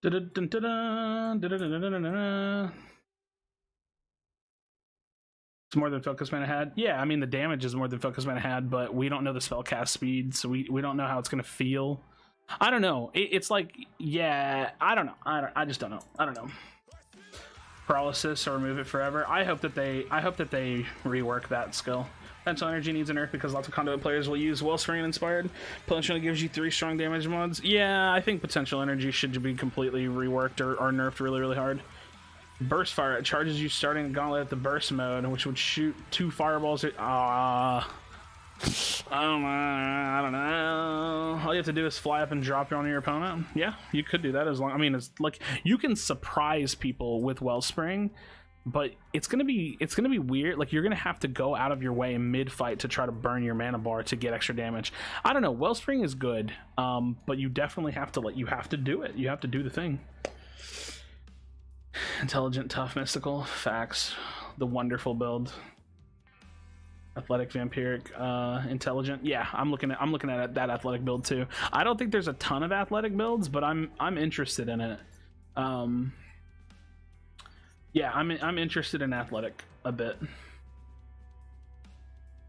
It's more than Focus Mana had. Yeah, I mean the damage is more than Focus Mana had, but we don't know the spell cast speed, so we don't know how it's gonna feel. I don't know. It's like, yeah, I don't know. I just don't know. I don't know. Paralysis or remove it forever. I hope that they rework that skill. Potential energy needs a nerf because lots of Conduit players will use Wellspring and Inspired. Potential gives you 3 strong damage mods. Yeah, I think potential energy should be completely reworked or nerfed really, really hard. Burst Fire. It charges you starting a gauntlet at the burst mode, which would shoot 2 fireballs at... I don't know. All you have to do is fly up and drop it on your opponent. Yeah, you could do that as long... I mean, it's like, you can surprise people with Wellspring, but it's gonna be weird. Like, you're gonna have to go out of your way mid-fight to try to burn your mana bar to get extra damage. I don't know. Wellspring is good, but you definitely have to you have to do it. You have to do the thing. Intelligent, tough, mystical, facts. The wonderful build. Athletic, vampiric, intelligent. Yeah, I'm looking at that athletic build too. I don't think there's a ton of athletic builds, but I'm interested in it. Yeah, I'm interested in athletic a bit.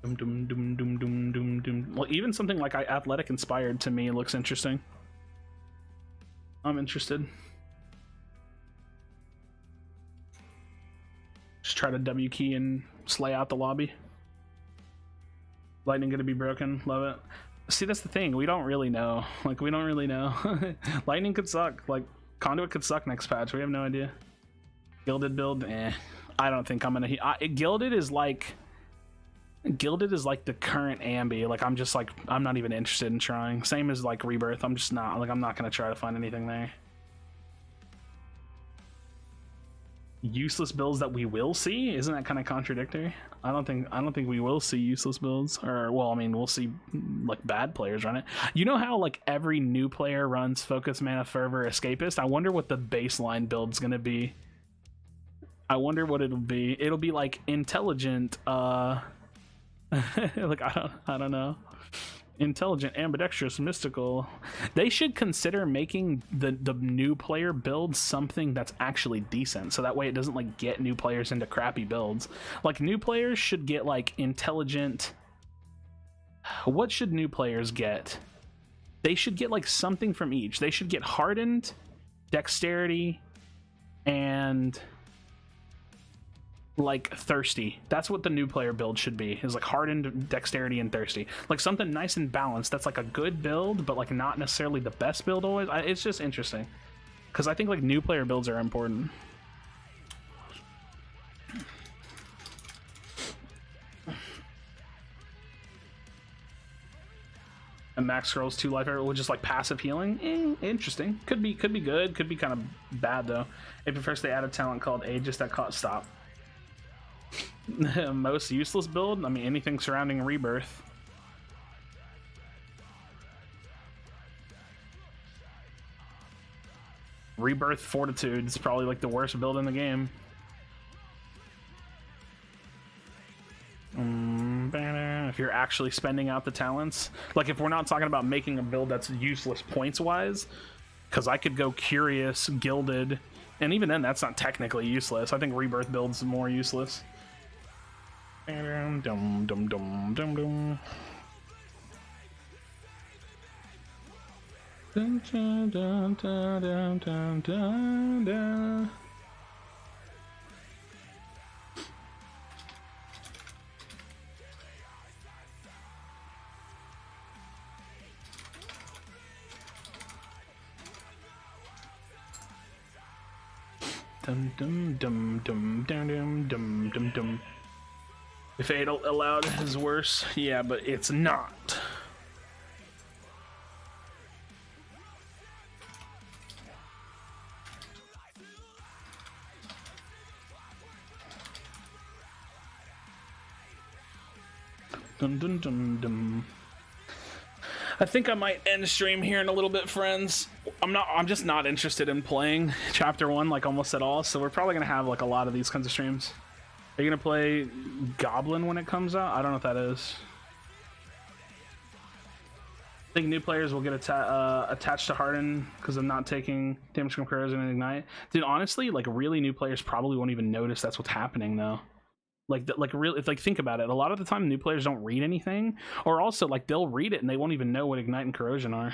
Well, even something like athletic inspired to me looks interesting. I'm interested. Just try to W key and slay out the lobby. Lightning gonna be broken. Love it. See, that's the thing. We don't really know. Like, we don't really know. Lightning could suck. Like, Conduit could suck next patch. We have no idea. Gilded build, I don't think I'm gonna. Gilded is like the current Ambi. Like, I'm not even interested in trying. Same as like Rebirth. I'm just not. Like, I'm not gonna try to find anything there. Useless builds that we will see? Isn't that kind of contradictory? I don't think we will see useless builds. Or, well, I mean, we'll see like bad players run it. You know how like every new player runs Focus, Mana, Fervor, Escapist? I wonder what the baseline build's gonna be. I wonder what it'll be. It'll be like intelligent, like I don't know. Intelligent, ambidextrous, mystical. They should consider making the new player build something that's actually decent, so that way it doesn't like get new players into crappy builds. Like, new players should get like intelligent. What should new players get? They should get like something from each. They should get hardened, dexterity, and like thirsty. That's what the new player build should be, is like hardened, dexterity, and thirsty. Like something nice and balanced that's like a good build, but like not necessarily the best build always. It's just interesting. because I think like new player builds are important. And max scrolls 2 life with just like passive healing. Interesting. Could be good. Could be kind of bad though. If at first they add a talent called Aegis that caught stop. Most useless build? I mean, anything surrounding Rebirth. Rebirth Fortitude is probably like the worst build in the game. If you're actually spending out the talents, like if we're not talking about making a build that's useless points wise, because I could go Curious, Gilded, and even then that's not technically useless. I think Rebirth builds more useless. Dum dum dum dum dum. Dun, dun, dun, dun, dun, dun, dun, dun. Dum dum dum dum dum dum dum dum dum. If Fate allowed is worse, yeah, but it's not. Dum dum dum dum. I think I might end the stream here in a little bit, friends. I'm just not interested in playing chapter 1 like almost at all, so we're probably gonna have like a lot of these kinds of streams. Are you gonna play Goblin when it comes out? I don't know what that is. I think new players will get attached to Harden because of not taking damage from Corrosion and Ignite. Dude, honestly, like really new players probably won't even notice that's what's happening though. Really, like think about it. A lot of the time, new players don't read anything, or also like they'll read it and they won't even know what Ignite and Corrosion are.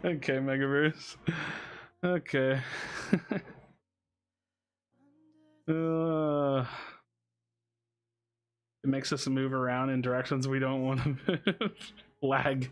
Okay, Megaverse. Okay. It makes us move around in directions we don't want to move. Lag.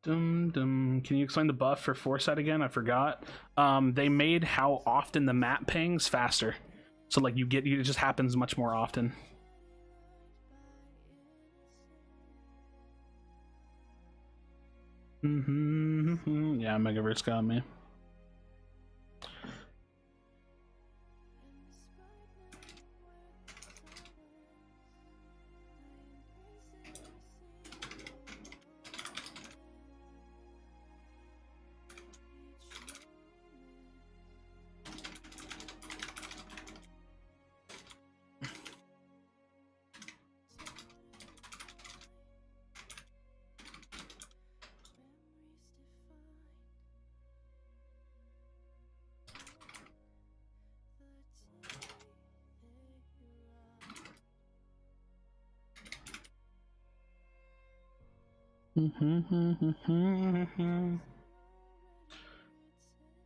Can you explain the buff for Foresight again? I forgot. They made how often the map pings faster, so like it just happens much more often. Yeah, Megaverse got me.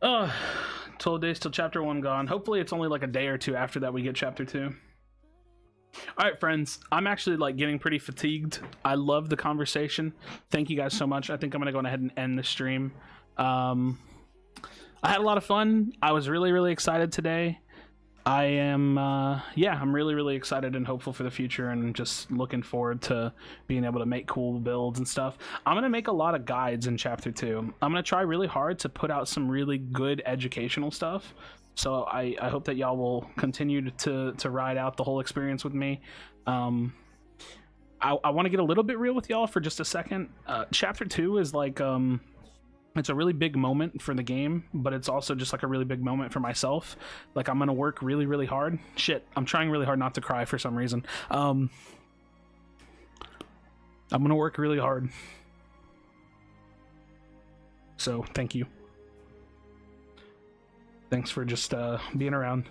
Oh, 12 days till chapter 1 gone. Hopefully it's only like a day or two after that we get chapter 2. All right, friends, I'm actually like getting pretty fatigued. I love the conversation. Thank you guys so much. I think I'm gonna go ahead and end the stream. I had a lot of fun. I was really excited today. I am I'm really excited and hopeful for the future, and just looking forward to being able to make cool builds and stuff. I'm gonna make a lot of guides in chapter 2. I'm gonna try really hard to put out some really good educational stuff, so I hope that y'all will continue to ride out the whole experience with me. I want to get a little bit real with y'all for just a second. Chapter 2 is like it's a really big moment for the game, but it's also just like a really big moment for myself. Like, I'm gonna work really, really hard. Shit, I'm trying really hard not to cry for some reason. I'm gonna work really hard. So thank you. Thanks for just being around.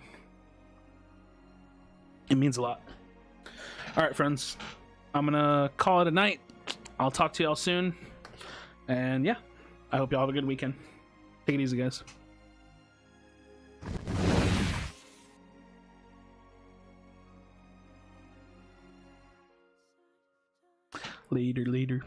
It means a lot. All right, friends, I'm gonna call it a night. I'll talk to y'all soon, and yeah, I hope y'all have a good weekend. Take it easy, guys. Later.